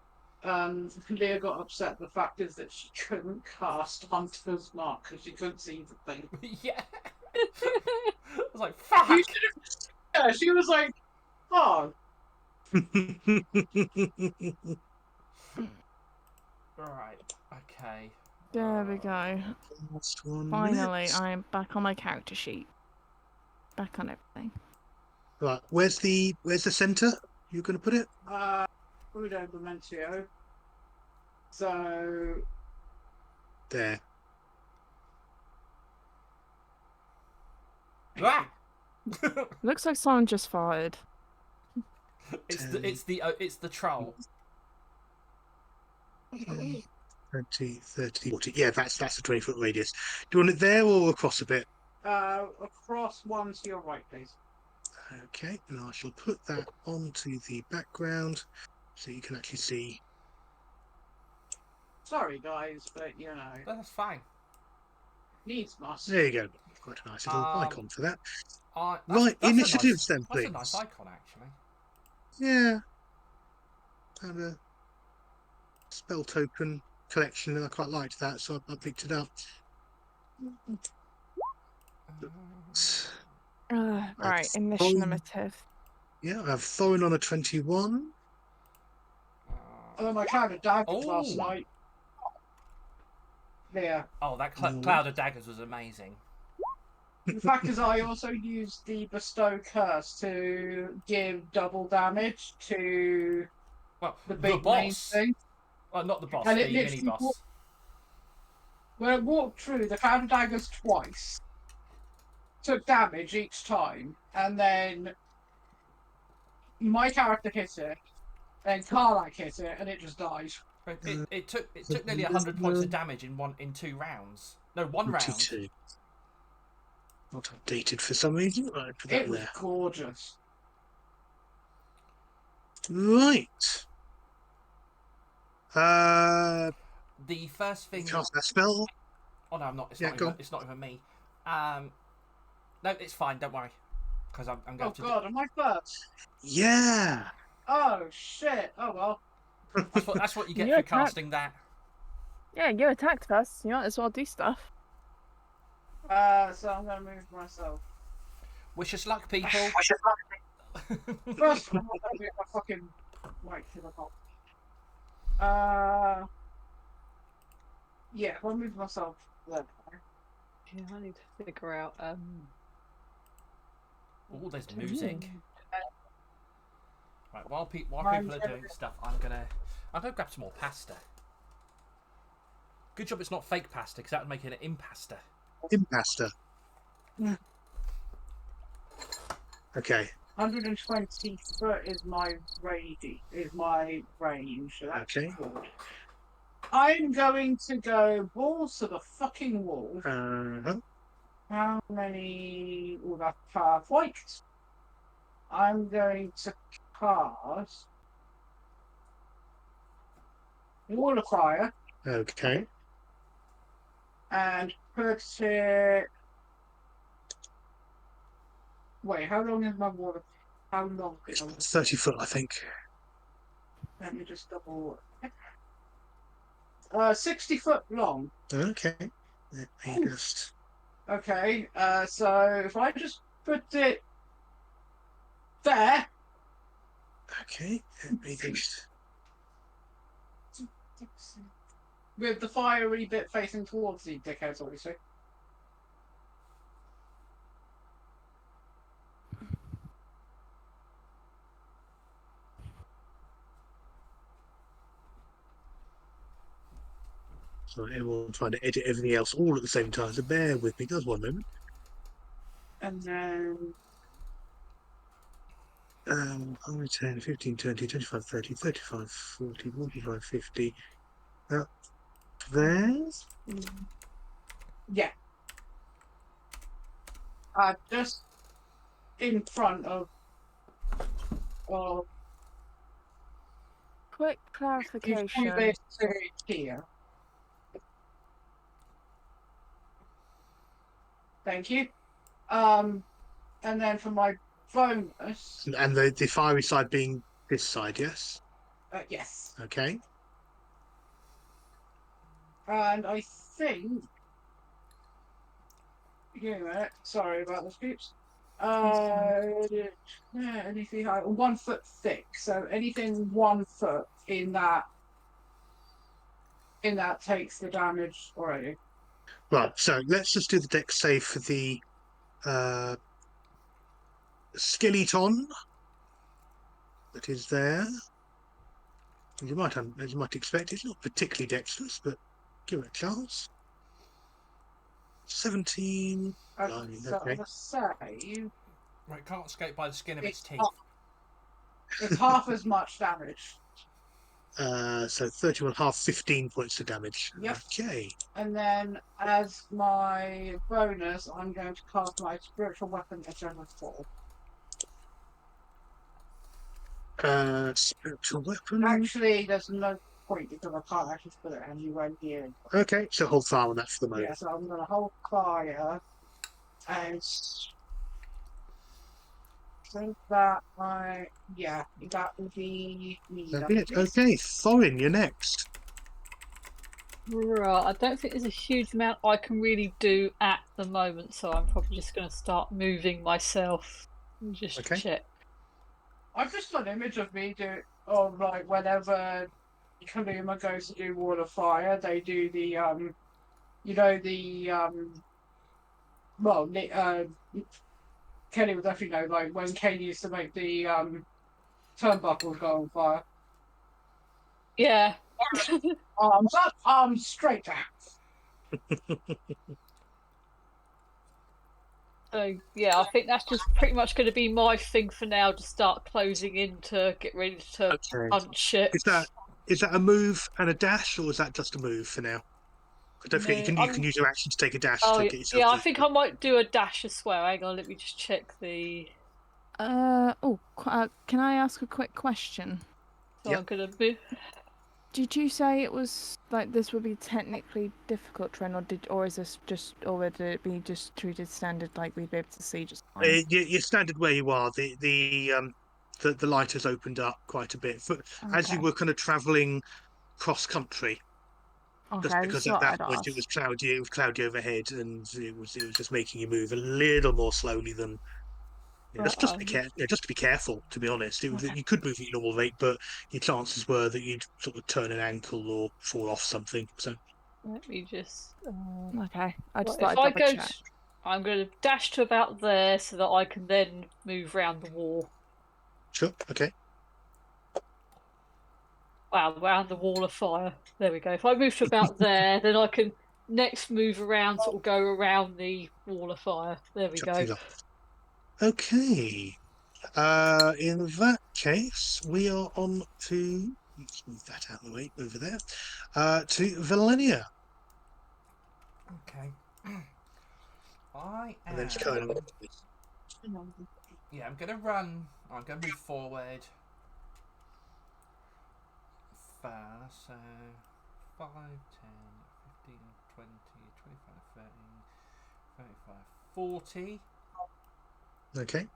Leah got upset. The fact is that she couldn't cast Hunter's Mark because she couldn't see the thing. Yeah. I was like, fuck. You should've- Yeah, she was like, "Oh, Right. Okay. There we go. Last 1 Finally, minute. I am back on my character sheet. Back on everything. Right, where's the centre? You're going to put it? Udo Dementio. So There. Ah! Looks like someone just fired. it's the troll. 20, 30, 40. Yeah, that's a 20-foot radius. Do you want it there or across a bit? across one to your right, please. Okay, and I shall put that onto the background so you can actually see. Sorry, guys, but you know, That's fine. needs must. There you go. Quite a nice little icon for that. Right, That's initiatives then, That's please. a nice icon, actually. Yeah. Found a spell token collection and I quite liked that, so I picked it up. Right, Thorin. initiative. Yeah, I have Thorin on a 21. Oh, my cloud of daggers last Oh. night. There. Oh, that Mm. cloud of daggers was amazing. The fact is, I also used the bestow curse to give double damage to Well, the the big main boss. thing. Well, not the boss, And the it mini literally boss. When I walked through the cloud of daggers twice, took damage each time, and then my character hit it, then Karlak hit it, and it just died. It took nearly 100 points of damage in 2 rounds. No, 1 round. 22. Not updated for some reason. Right, put that It was there. gorgeous. Right. The first thing. Cast that spell. Oh no, I'm not. It's Yeah, not. go Even, on. it's not even me. No, it's fine. Don't worry, because I'm going Oh to. god, am I first? Yeah. Oh shit. Oh well. That's what you get You for attacked. casting that. Yeah, you attacked first. You might as well do stuff. So I'm gonna move myself. Wish us luck, people. First of all, I'm gonna move my fucking right to the top. Yeah, I'll move myself there. Yeah, I need to figure out. Oh, there's music. Right, while people Mine are doing stuff, I'm gonna grab some more pasta. Good job it's not fake pasta, because that would make it an impasta. Impasta. Yeah. Okay. 120 foot is my range. So that's Okay. good. I'm going to go balls to the fucking wall. Uh-huh. How many? Oh, that's 5 points. I'm going to cast Wall of Fire Okay. and put it. Wait, how long is my wall? How long is it? 30 foot, I think. Let me just double. 60 foot long. Okay. Let me just. Okay, so if I just put it there. Okay. Let me just. With the fiery bit facing towards the dickheads, obviously. So everyone trying to edit everything else all at the same time. So bear with me. Just 1 moment. And then 10, 15, 20, 25, 30, 35, 40, 45, 50. There. yeah, just in front of. Quick You clarification. do this to here. Thank you. And then for my bonus, And the fiery side being this side, yes? yes. Okay. And I think. Yeah, sorry about this, peeps. Yeah, anything high, 1 foot thick. So anything 1 foot in that in that takes the damage already. Right, so let's just do the dex save for the skeleton that is there. You might, as you might expect, it's not particularly dexterous, but give it a chance. 17. Blimey, So okay. the save, Right, it can't escape by the skin of its teeth. it's half as much damage. So 31 half, 15 points of damage. Yep. Okay. And then as my bonus, I'm going to cast my spiritual weapon Eternal Fall. Spiritual weapon. Actually, there's no point because I can't actually put it anywhere near. Okay, so hold fire on that for the moment. Yeah, so I'm going to hold fire and think that that would be me. That'd be it. Okay, Thorin, you're next. Right, I don't think there's a huge amount I can really do at the moment, so I'm probably just going to start moving myself. And just Okay. check. I've just got an image of me of like whenever Kaluma goes to do Wall of Fire, they do the Kenny would definitely know, like when Kenny used to make the turnbuckles go on fire. Yeah. Arms up, arms straight down. So yeah, I think that's just pretty much going to be my thing for now. To start closing in to get ready to Okay. punch it. Is that a move and a dash, or is that just a move for now? Don't forget, you can use your action to take a dash Oh to get yourself. yeah, I think I might do a dash as well. Hang on, let me just check the. Can I ask a quick question? So Yep. I'm gonna move. Did you say it was like this would be technically difficult terrain, or is this just, or would it be just treated standard, like we'd be able to see just fine? You're standard where you are. The light has opened up quite a bit. As you Okay. were kind of travelling cross country, just Okay, because so at that I'd point ask. it was cloudy overhead, and it was just making you move a little more slowly than. Yeah, just to be careful. To be honest, Okay. you could move at your normal rate, but your chances were that you'd sort of turn an ankle or fall off something. So Let me just. Okay, I just Well, thought if I'd I double go, check. I'm going to dash to about there so that I can then move round the wall. sure, okay. Wow, around the wall of fire. There we go. If I move to about there, then I can next move around, sort of go around the wall of fire. There we Chuck go. things up. Okay. In that case, we are on to. Let's move that out of the way over there. To Valenia. Okay. I And then am. Conan. Yeah, I'm gonna run. I'm gonna move forward. First, so 5, 10, 15, 20, 25, 30, 35, 40. Okay.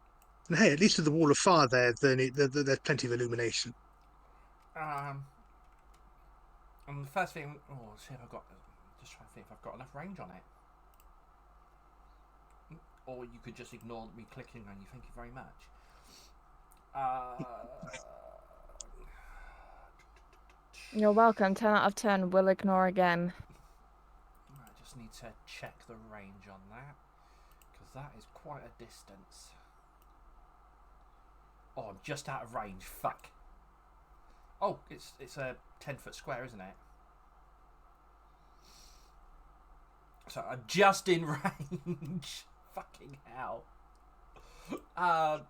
And hey, at least with the wall of fire there, then there's plenty of illumination. And the first thing, see if I've got. Just trying to think if I've got enough range on it. Or you could just ignore me clicking on you. Thank you very much. You're welcome. 10 out of 10. We'll ignore again. I just need to check the range on that, because that is quite a distance. Oh, I'm just out of range. Fuck. Oh, it's a 10-foot square, isn't it? So I'm just in range. Fucking hell. I'd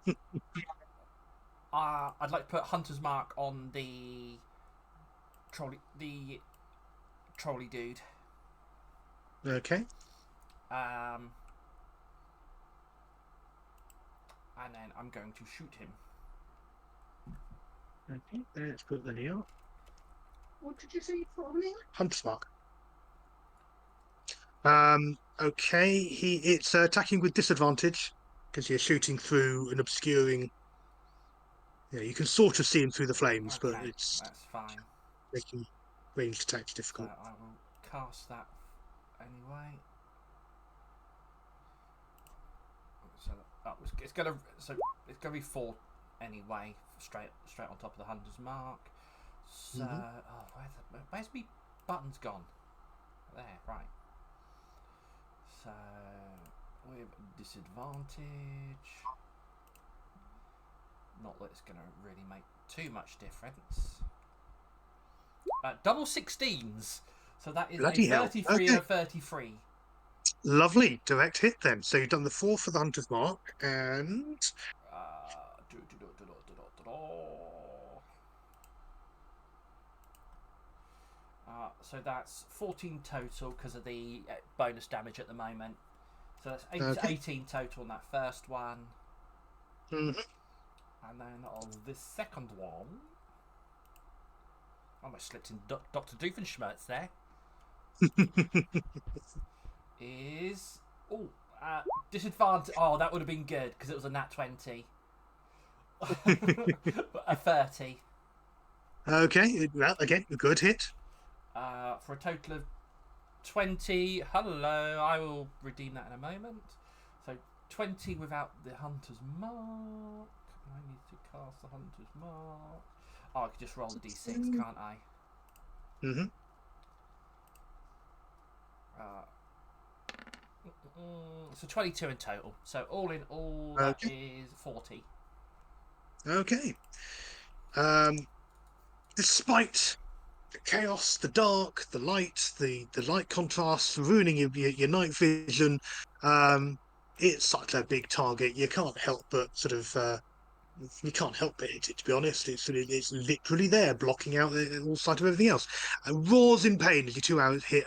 like to put Hunter's Mark on the trolley dude. Okay. And then I'm going to shoot him. Okay. Let's put the here. What did you say for me? Hunter's Mark. Okay. It's attacking with disadvantage because you're shooting through an obscuring. Yeah, you can sort of see him through the flames, but Okay, it's that's fine. making ranged attacks So difficult. I will cast that anyway. So it's gonna be 4 anyway, straight on top of the Hunter's Mark. So where's me button's gone. There, right. So, with disadvantage. Not that it's going to really make too much difference. Double 16s. So that is Bloody a hell. 33 and a 33. Lovely. Direct hit then. So you've done the 4 for the Hunter's Mark, and so that's 14 total because of the bonus damage at the moment. So that's Okay. 18 total on that first one. Mhm. And then on this second one, I almost slipped in Dr. Doofenshmirtz there. Is disadvantage. Oh, that would have been good because it was a nat 20. A 30. Okay. Well, again, a good hit. For a total of 20. Hello, I will redeem that in a moment. So 20 without the Hunter's Mark. I need to cast the Hunter's Mark. Oh, I could just roll the d6, can't I? Mm-hmm. So 22 in total. So all in all, that is 40. Okay. Despite the chaos, the dark, the light, the light contrast ruining your night vision, it's such a big target. You can't help but sort of you can't help but hit it. To be honest, it's literally there, blocking out all sight of everything else. Roars in pain as your 2 arrows hit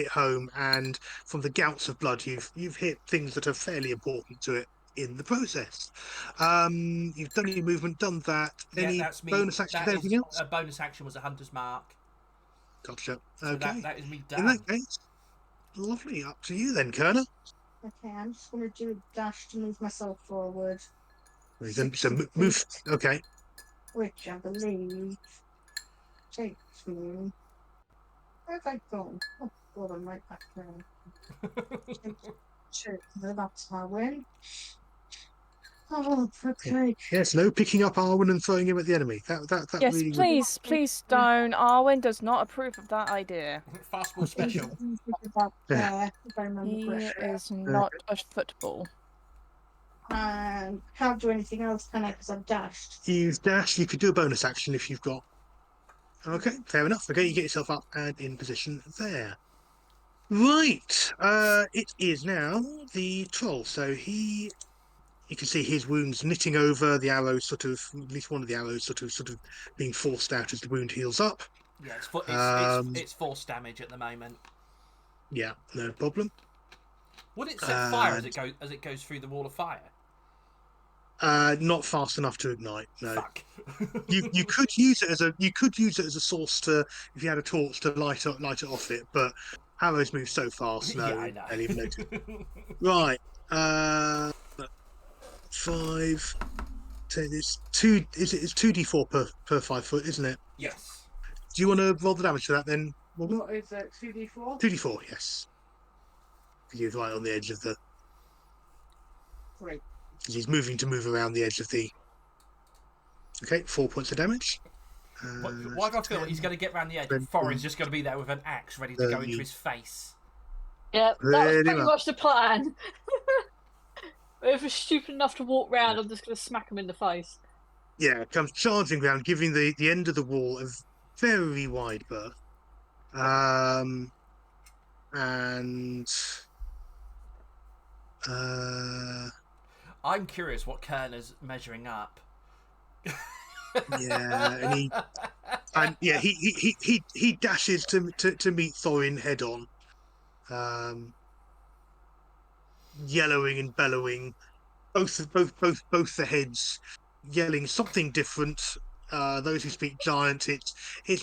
home, and from the gouts of blood, you've hit things that are fairly important to it in the process. You've done your movement, done that. Yeah, Any that's me. bonus action? That Anything is else? a bonus action was a Hunter's Mark. Gotcha. So Okay. that is me In done. that case, lovely. Up to you then, Kerner. Okay, I'm just going to do a dash to move myself forward. So move. Okay. Which I believe takes me. Where have I gone? Oh, God, I'm right back there. Two. That's my win. Oh, okay. Yes. No picking up Arwen and throwing him at the enemy. That Yes, really would. please don't. Arwen does not approve of that idea. Fastball special. Yeah. If I remember He correctly. is not a football. And can't do anything else, can I? Because I've dashed. You've dashed. You could do a bonus action if you've got. Okay, fair enough. Okay, you get yourself up and in position there. Right. It is now the troll. So you can see his wounds knitting over, the arrows sort of, at least one of the arrows sort of being forced out as the wound heals up. Yeah, it's force damage at the moment. Yeah, no problem. Would it set fire as it goes through the wall of fire? Not fast enough to ignite. No. Fuck. You could use it as a source to, if you had a torch, to light it off it, but arrows move so fast. No, Yeah, I know. barely even notice. Right. 5. It's 2. It's 2d4 per 5 foot, isn't it? Yes. Do you want to roll the damage for that then, Morgan? What is it? 2d4? 2d4, yes. He's right on the edge of the. Great. He's moving to move around the edge of the. Okay, 4 points of damage. Why do I feel like he's going to get round the edge and Thorin's just going to be there with an axe ready to go into his face? Yeah, that was Pretty pretty much. much the plan. If he's stupid enough to walk round, I'm just going to smack him in the face. Yeah, comes charging round, giving the end of the wall a very wide berth. And I'm curious what Kerner's measuring up. yeah, and he dashes to meet Thorin head on, yellowing and bellowing, both the heads yelling something different. Those who speak giant, it's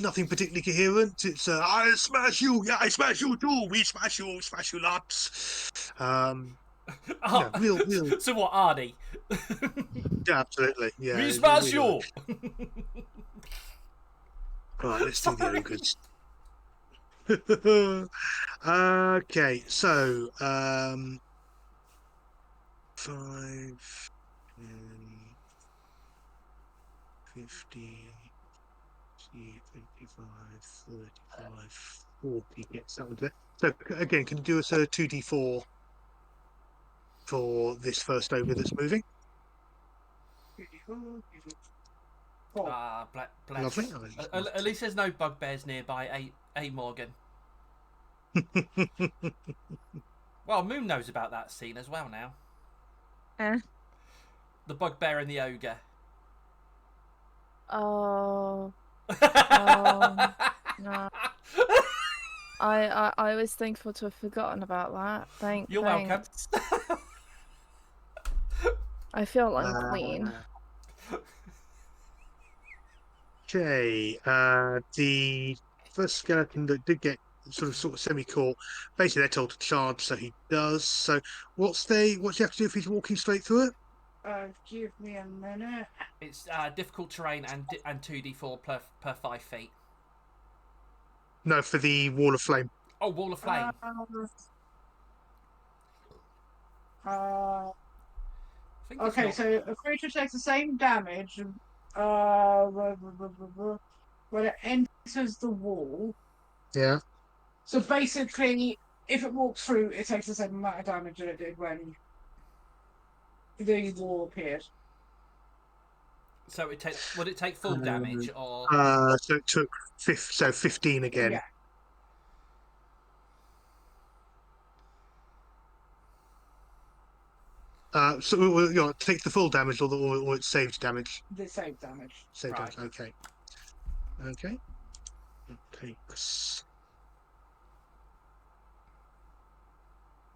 nothing particularly coherent. It's I smash you, yeah, I smash you too. We smash you lots. Oh, Yeah, real, so what, Arnie? yeah, absolutely, yeah. We it's smash really you! Right, let's do the ogres. Okay, so 5, 10, 15, 25, 35, 40 gets that one there. So again, can you do us a 2d4 for this first ogre that's moving? 2d4, 4. Ah, bless. Lovely. At least there's no bugbears nearby, Morgan. Well, Moon knows about that scene as well now. The bugbear and the ogre. Oh, no. I was thankful to have forgotten about that. You're welcome. Thanks. I feel unclean. Okay, the first skeleton that did get sort of semi-caught, basically they're told to charge, so he does. So what's he have to do if he's walking straight through it? Give me a minute. It's difficult terrain and 2d4 per 5 feet. No, for the wall of flame. Oh, wall of flame. I think it's Okay, not- so a creature takes the same damage when it enters the wall. Yeah. So basically, if it walks through, it takes the same amount of damage that it did when the wall appeared. So would it take full damage or? So it took 15 again. Yeah. So take the full damage or it saved damage. The save damage. Saved Right. damage. Okay. Okay. It takes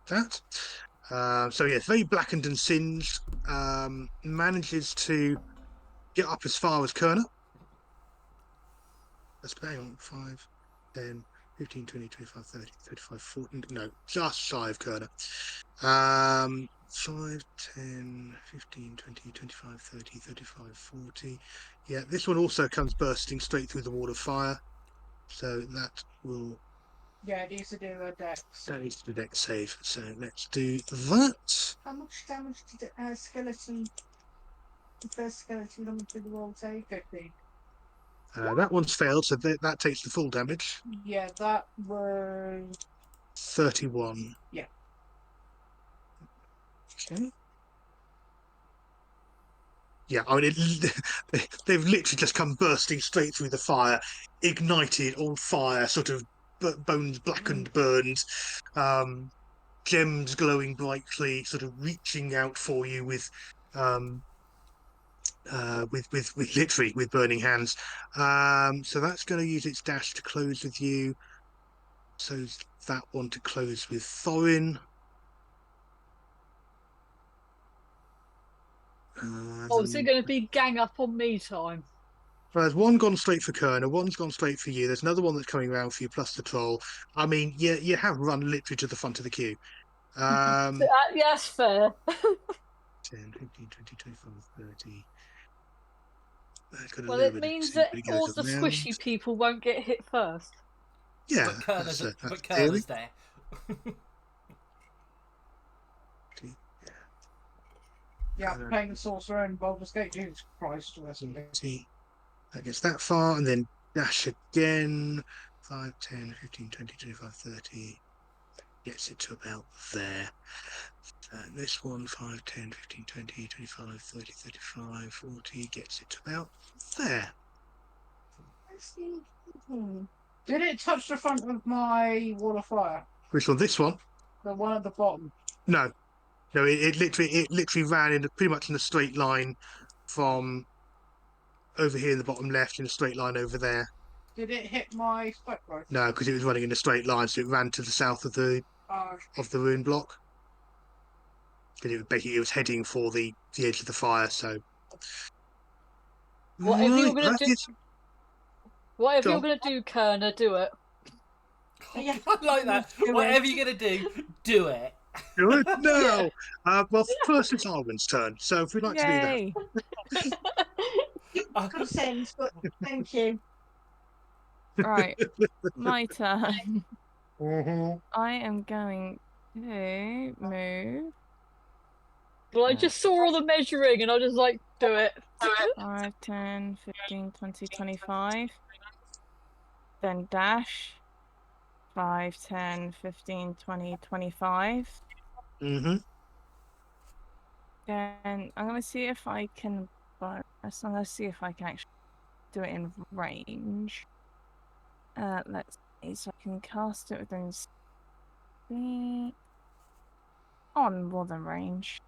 that. So yeah, very blackened and singed. Manages to get up as far as Kerner. Let's hang on. 5, 10, 15, 20, 25, 30, 35, 40. No, just shy of Kerner. 5, 10, 15, 20, 25, 30, 35, 40. Yeah, this one also comes bursting straight through the wall of fire. So that will. Yeah, it needs to do a dex. That needs to be dex save. So let's do that. How much damage did the skeleton? The first skeleton come through the wall take? 15. That one's failed, so that takes the full damage. Yeah, that was 31. Yeah. Okay. Yeah, I mean, they've literally just come bursting straight through the fire, ignited on fire, sort of bones blackened, burned, gems glowing brightly, sort of reaching out for you with literally with burning hands. So that's going to use its dash to close with you. So that one to close with Thorin. Oh, is it going to be gang up on me time? Well, there's one gone straight for Kerner, one's gone straight for you. There's another one that's coming around for you, plus the troll. I mean, you have run literally to the front of the queue. Yeah, that's fair. 10, 15, 20, 25, 30. Well, it means that all the squishy people won't get hit first. Yeah, But Kerner's, that's but theory. Kerner's there. yeah, playing the sorcerer and Baldur's Gate. Jesus Christ, That gets that far, and then dash again. 5, 10, 15, 20, 25, 30. Gets it to about there. This one, 5, 10, 15, 20, 25, 30, 35, 40. Gets it to about there. Did it touch the front of my wall of fire? Which one? This one? The one at the bottom. No. No, it literally ran in pretty much in a straight line from over here in the bottom left in a straight line over there. Did it hit my spike? No, because it was running in a straight line, so it ran to the south of the rune block. Because it was heading for the edge of the fire. So Whatever you're going to do, is... whatever Go you're on. going to do, Kerner, do it. Yeah. I like that. Do it. Whatever you're gonna do it. Do it now. Well, first it's Arwen's turn. So if we'd like Yay! Good sense, but thank you. Right, my turn. to do that. I am going to move. Well, I just saw all the measuring, and I was like, Do it. 5, 10, 15, 20, 25. Then dash. 5, 10, 15, 20, 25. Mm-hmm. Then I'm going to see if I can bonus. I'm going to see if I can actually do it in range. Let's see. So I can cast it within on more than range.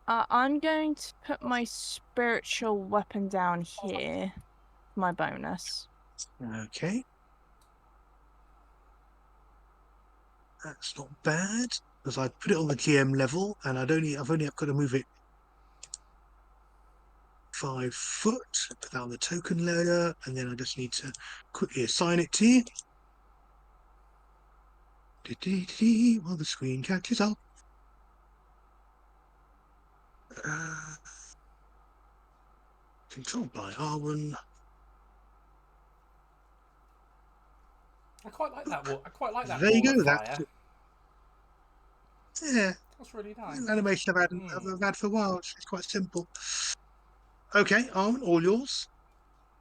I'm going to put my spiritual weapon down here. My bonus. Okay. That's not bad. Because I put it on the GM level and I've only got to move it 5 foot. Put that on the token layer, and then I just need to quickly assign it to you. While the screen catches up. Controlled by Arwen. I quite like that. I quite like that There you wall go. of That's fire. yeah. That's really nice. An animation I've had for a while. It's quite simple. Okay, Arwen, all yours.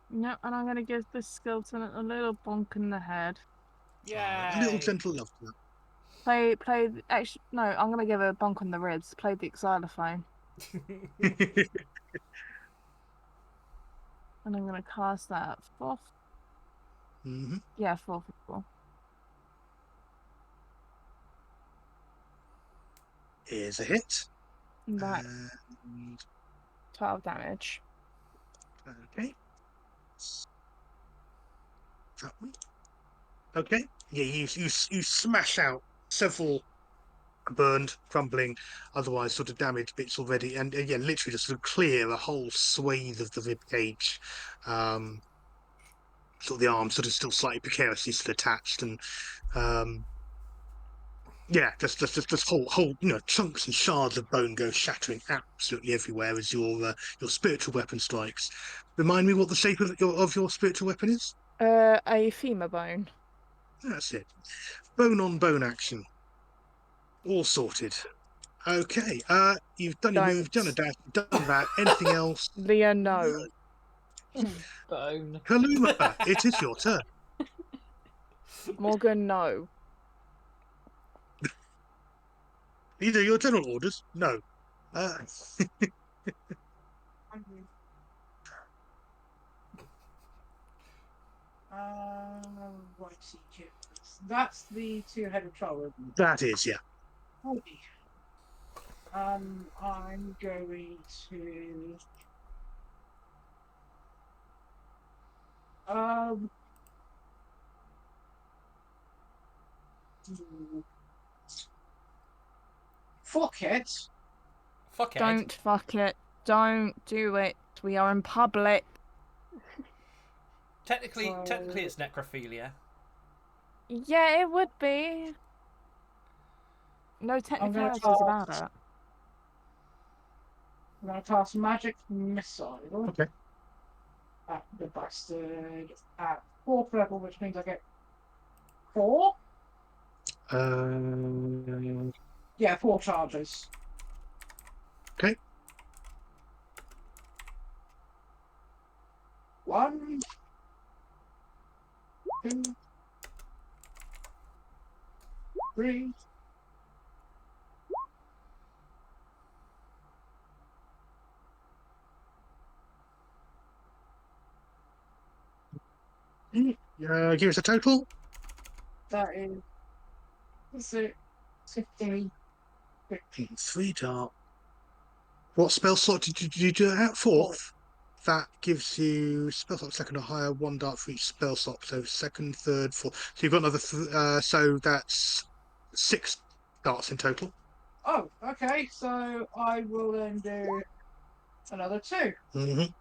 No, and I'm going to give this skeleton a little bonk in the head. Yay! A little gentle love to Actually, no, I'm going to give it a bonk on the ribs. Play the xylophone. that. And I'm going to cast that at 4th. Mm-hmm. Yeah, 4th. 4. Here's a hit. That's And, 12 damage. okay. That one. Okay. Yeah, you smash out several burned, crumbling, otherwise sort of damaged bits already, and yeah, literally just sort of clear a whole swathe of the rib cage. Sort of the arm sort of still slightly precariously still attached, and yeah, just whole chunks and shards of bone go shattering absolutely everywhere as your spiritual weapon strikes. Remind me what the shape of your spiritual weapon is. A femur bone. That's it. Bone on bone action. All sorted. Okay. You've done your move, Don't. done a dash, done that. Anything else? Leah, no. Bone. Kaluma, it is your turn. Morgan, no. These are your general orders. No. Righty, that's the two-headed troll, isn't it? That is, yeah. Okay. I'm going to fuck it. Fuck it. Don't fuck it. Don't do it. We are in public. Technically, it's necrophilia. Yeah, it would be. No technicalities about it. I'm going to cast magic missile. Okay. At the bastard at 4th level, which means I get 4. Yeah, 4 charges. Okay. 1, 2, 3. Give us a total. That is 15. 3 dark. What spell slot did you do it at? 4th. That gives you spell slot second or higher, 1 dart for each spell slot. So second, third, fourth. So you've got another. So that's 6 darts in total. Oh, okay. So I will then do another 2. Mm-hmm.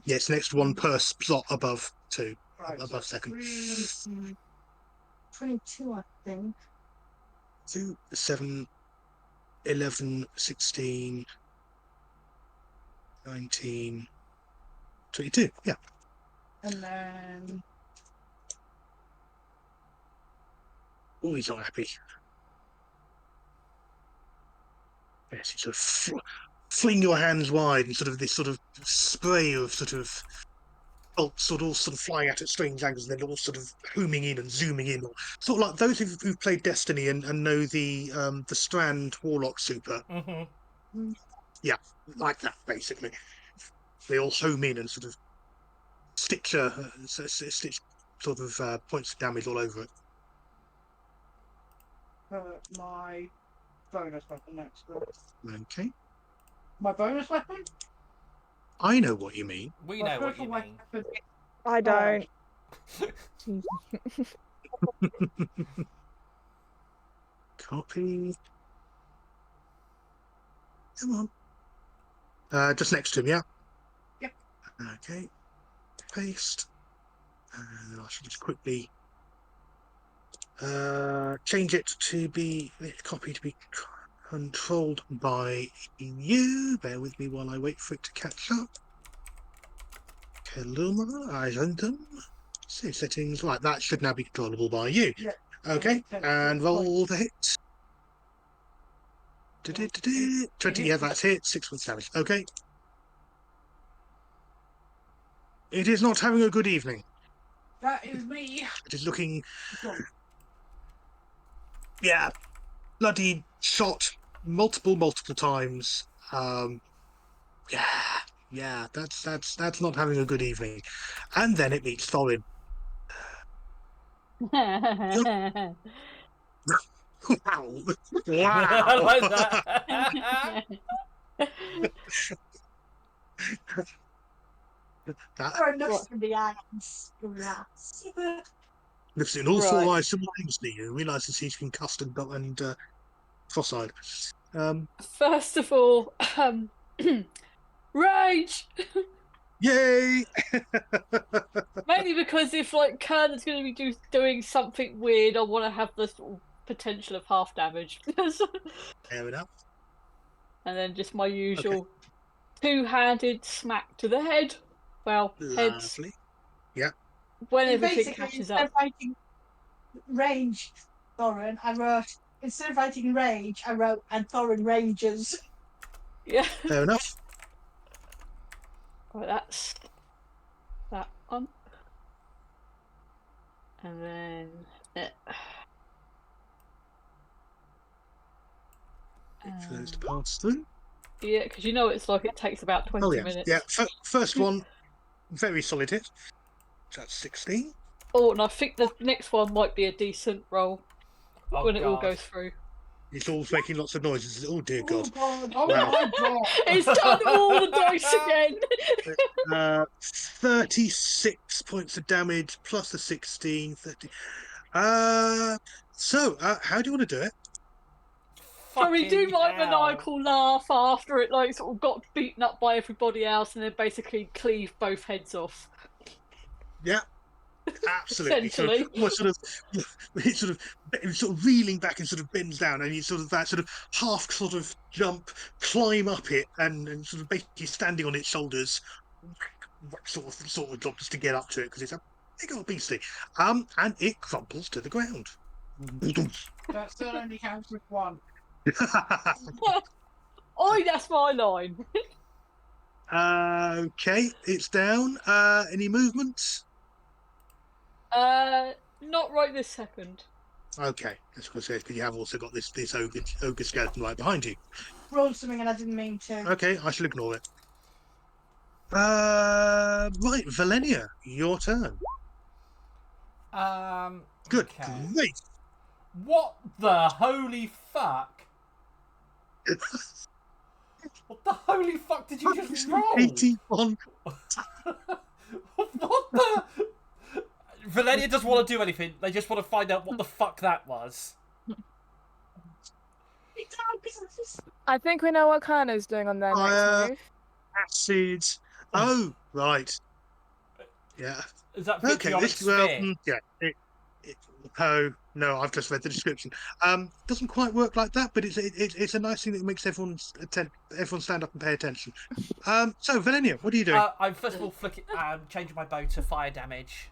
Yes, next one per slot above 2. Right, Above so second. 22, I think. 2, 7, 11, 16, 19, 22. Yeah. And then Oh, he's not happy. Yes, you sort of fling your hands wide, and sort of this sort of spray of sort of bolts all sort of flying out at strange angles, and then all sort of homing in and zooming in, or sort of like those who've played Destiny and know the Strand Warlock super. Mm-hmm. Yeah, like that basically. They all home in and sort of stitch sort of points of damage all over it. My bonus weapon next. Okay, My bonus weapon? I know what you mean. We My know what you special mean. weapon I don't. Copy. Come on. Just next to him, yeah? Yep. Okay. Paste. And I should just quickly change it to be copy to be controlled by you. Bear with me while I wait for it to catch up. Kaluma, Isentum. Save settings. Right, that should now be controllable by you. Yeah. Okay, and roll the hit. 20, yeah, that's hit. 6 points damage. Okay. It is not having a good evening. That is me. It is looking, yeah, bloody shot multiple times. Yeah, that's not having a good evening. And then it meets Thorin. Wow. I Wow. like that. That Or enough for the eyes. Rats. lifts in all Right. four eyes simultaneously and realizes he's concussed and cross-eyed. First of all, rage. Yay! Mainly because if like Kern's going to be doing something weird, I want to have the sort of potential of half damage. Fair enough. And then just my usual two-handed smack to the head. Well, heads. Lovely. When So everything basically, catches instead up. of writing range, Thorin, I wrote, instead of writing rage, I wrote, and Thorin ranges. Yeah. Fair enough. Right, that's that one. And then For those to pass through. yeah, because you know it's like it takes about 20 Oh yeah, minutes. yeah. First one, very solid hit. That's 16. Oh, and I think the next one might be a decent roll Oh, when it all God. goes through. It's all making lots of noises. Oh dear God. Oh Wow. my god. It's done all the dice again. 36 points of damage plus the 16. 30. So, how do you want to do it? Probably do Fucking my hell. maniacal laugh after it like sort of got beaten up by everybody else and then basically cleave both heads off. Yeah, absolutely. Essentially. It's sort of reeling back and sort of bends down, and you sort of that sort of half sort of jump, climb up it, and sort of basically standing on its shoulders, sort of job just to get up to it because it's a big old beastie. And it crumples to the ground. That still only counts with one. Oi, that's my line. Okay, it's down. Any movements? Not right this second. Okay, that's what I say, because you have also got this ogre skeleton right behind you. Rolled something and I didn't mean to. Okay, I shall ignore it. Right, Valenia, your turn. Good Okay. grief. What the holy fuck? What the holy fuck did you just roll? 81. What the? Valenia doesn't want to do anything. They just want to find out what the fuck that was. I think we know what Kana's doing on their Fire. next move. Acid. Oh, right. Yeah. Is that Okay, vitriolic this well, sphere? yeah. No, I've just read the description. Doesn't quite work like that, but it's a nice thing that makes everyone stand up and pay attention. So Valenia, what are you doing? I'm first of all changing my bow to fire damage.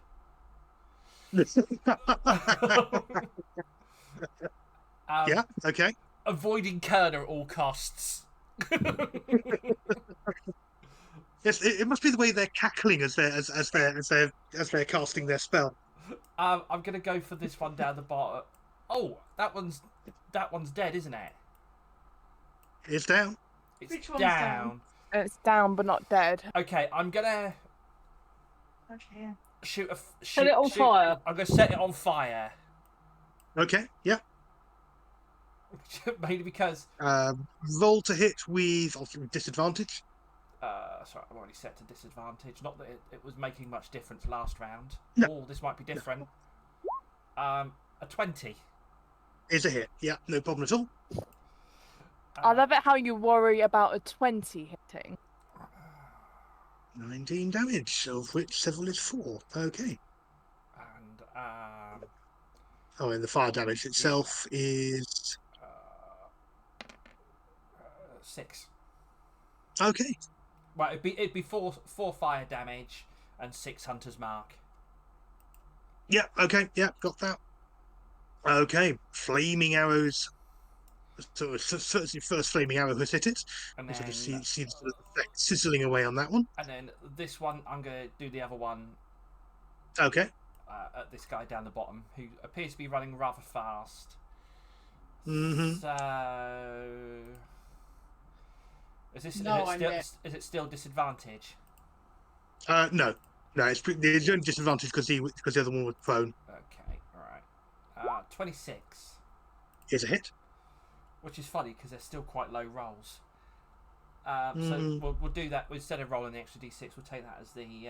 Yeah. Okay. Avoiding Kerner at all costs. Yes, it must be the way they're cackling as they're casting their spell. I'm gonna go for this one down the bottom. Oh, that one's dead, isn't it? It's down. It's Which one's down. down? It's down but not dead. Okay, I'm gonna Okay. shoot it on fire. I'm gonna set it on fire. Okay. Yeah. Mainly because Roll to hit with obviously with disadvantage. sorry, I'm already set to disadvantage. Not that it was making much difference last round. No. Oh, this might be different. A 20. Is a hit. Yeah. No problem at all. I love it how you worry about a 20 hitting. 19 damage, of which several is 4. Okay. And Oh, and the fire damage itself is 6. okay. Right, it'd be four fire damage and 6 hunter's mark. Yeah. Okay. Yeah. Got that. Okay. Flaming arrows. So certainly first flaming arrow has hit it. And You sort of then see the sort of effect sizzling away on that one. and then this one I'm gonna do the other one Okay. at this guy down the bottom who appears to be running rather fast. Mm-hmm. So No, I'm dead. is it still disadvantage? No. No, there's only disadvantage because the other one was prone. Okay, alright. 26. Is a hit. Which is funny because they're still quite low rolls. So Mhm. we'll do that instead of rolling the extra d6. We'll take that as the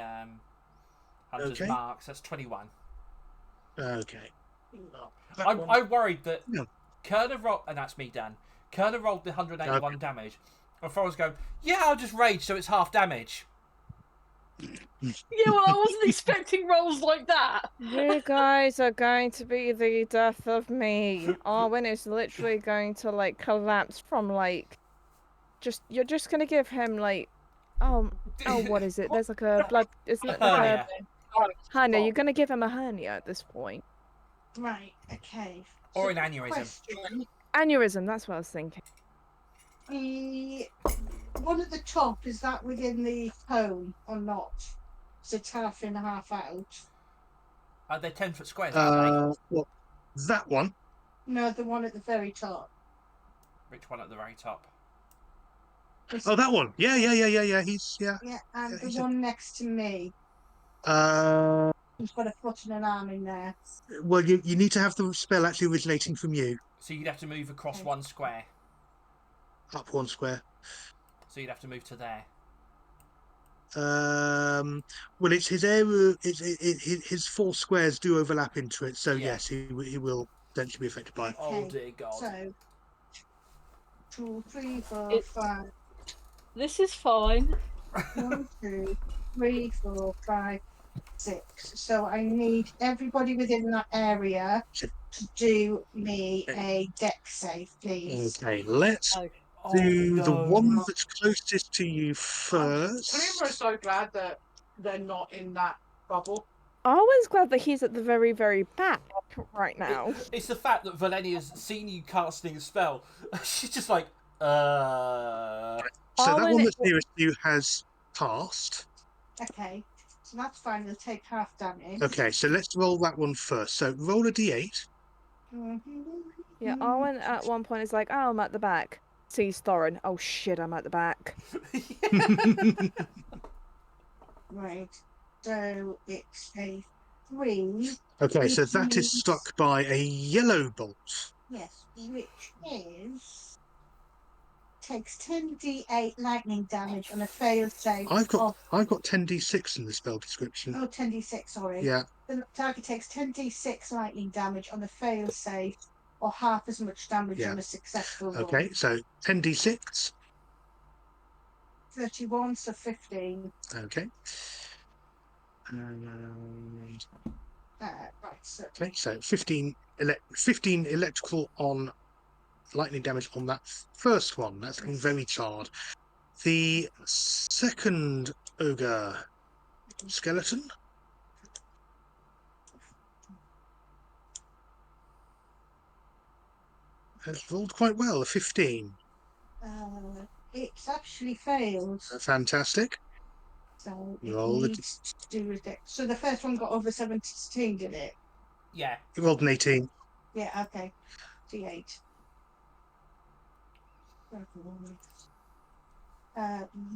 hunter's Okay. marks. That's 21. Okay. I worried that No. Kerner rolled, and that's me, Dan. Kerner rolled the 181 damage. And Forrest go, yeah, I'll just rage so it's half damage. Yeah, well, I wasn't expecting rolls like that. You guys are going to be the death of me. Arwen is literally going to like collapse from like you're just gonna give him like oh what is it? There's like a blood isn't it like Hernia. a hernia? You're gonna give him a hernia at this point. Right, okay. Or So an aneurysm. question, Aneurysm, that's what I was thinking. the one at the top, is that within the cone or not? So it's half in, half out. They're 10-foot squares, aren't Well, that one. No, the one at the very top. they? Which one at the very top? Oh, that one. Yeah. He's Yeah, and Yeah, the he's a- one next to me. Uh, He's got a foot and an arm in there. well, you need to have the spell actually originating from you. So you'd have to move across Okay. one square. Up one square. So you'd have to move to there. Well, it's his area. His 4 squares do overlap into it, so Yeah. yes, he will potentially be affected by it. Oh Okay, dear God. So 2, 3, 4, It- 5. This is fine. 1, 2, 3, 4, 5, 6. So I need everybody within that area to do me a deck save, please. Okay, let's Oh, do the no. one that's closest to you I'm first. so glad that they're not in that bubble. Arwen's glad that he's at the very, very back right now. It's the fact that Valenia's seen you casting a spell. She's just like, So that Arwen one that's nearest you has passed. Okay, so that's fine. You'll take half damage. Okay, so let's roll that one first. So roll a d8. Yeah, Arwen at one point is like, oh, I'm at the back. Sees Thorin. Oh shit, I'm at the back. Right. So it's a 3. Okay, so that is struck by a yellow bolt. Yes, which is takes 10d8 lightning damage on a failed save. I've got 10d6 in the spell description. 10d6. Sorry. Yeah. The target takes 10d6 lightning damage on a failed save, or half as much damage Yeah. on a successful roll. Okay, so 10d6. 31, so 15. Okay. Right. So Okay, so 15 electrical on lightning damage on that first one. That's looking very charred. The second ogre skeleton. has rolled quite well, a 15. It's actually failed. Fantastic. So it Roll it. needs to do with it. So the first one got over 17, did it? Yeah. You rolled an 18. Yeah, okay. D8.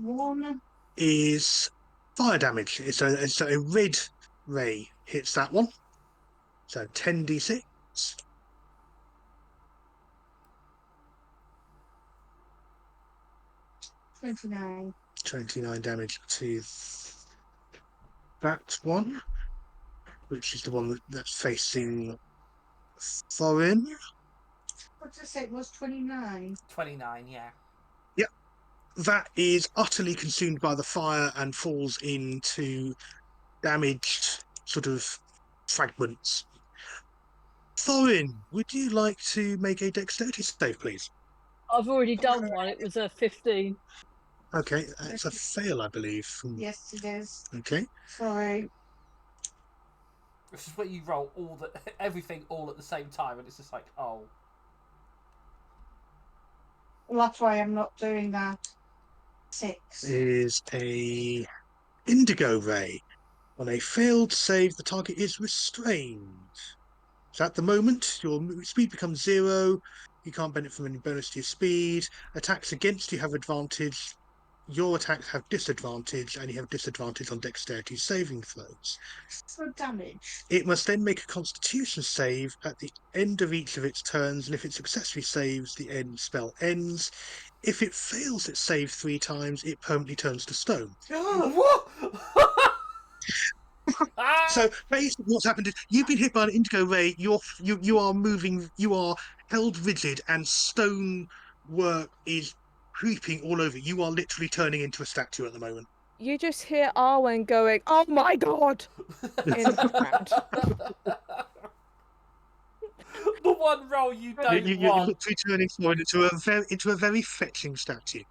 1. Is fire damage. It's a red ray hits that one. So 10d6. 29. 29 damage to that one, which is the one that's facing Thorin. What did I say? It was 29. 29, yeah. That is utterly consumed by the fire and falls into damaged sort of fragments. Thorin, would you like to make a dexterity save, please? I've already done one. It was a 15. Okay, it's a fail, I believe. Yes, it is. Okay. Sorry. This is where you roll everything all at the same time, and it's just like, oh. Well, that's why I'm not doing that. 6. Is a indigo ray. On a failed save, the target is restrained. So at the moment, your speed becomes 0. You can't benefit from any bonus to your speed. Attacks against you have advantage. Your attacks have disadvantage, and you have disadvantage on dexterity saving throws. For damage. It must then make a constitution save at the end of each of its turns, and if it successfully saves, the end spell ends. If it fails its save 3 times, it permanently turns to stone. What? Ah! So basically, what's happened is you've been hit by an indigo ray. You are moving. You are held rigid, and stone work is creeping all over. You are literally turning into a statue at the moment. You just hear Arwen going, "Oh my god!" in the background. The one roll you don't You're want. literally turning forward into a very fetching statue.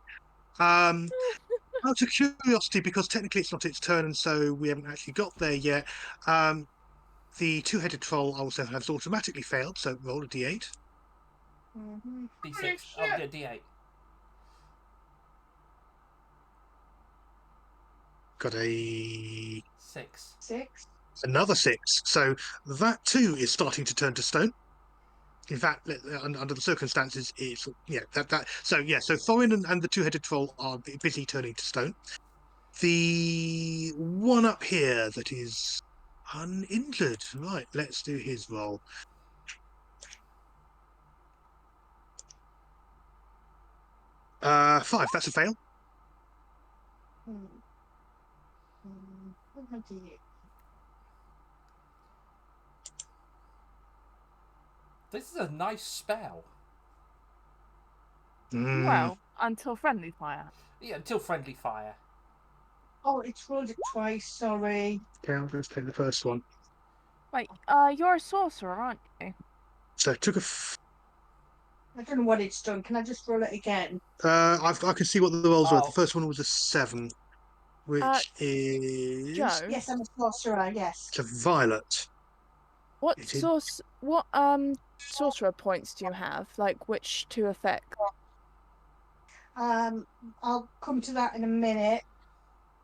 Out of curiosity, because technically it's not its turn, and so we haven't actually got there yet. The two-headed troll also has automatically failed, so roll a d8. Mm-hmm. D6. Oh, yeah, D8. Got a 6. 6. another 6. So that too is starting to turn to stone. In fact, under the circumstances, it's So Thorin and the two-headed troll are busy turning to stone. The one up here that is uninjured, right? Let's do his roll. Five. That's a fail. This is a nice spell. Well, until friendly fire. Yeah, until friendly fire. Oh, it's rolled it twice. Sorry. Okay, I'll just take the first one. Wait, you're a sorcerer, aren't you? So it took I don't know what it's done. Can I just roll it again? I can see what the rolls were. Oh. The first one was a 7, which is Joe, Yes, I'm a sorcerer. Yes. it's a violet. what It is- sorcerer points do you have? Like, which to affect? I'll come to that in a minute.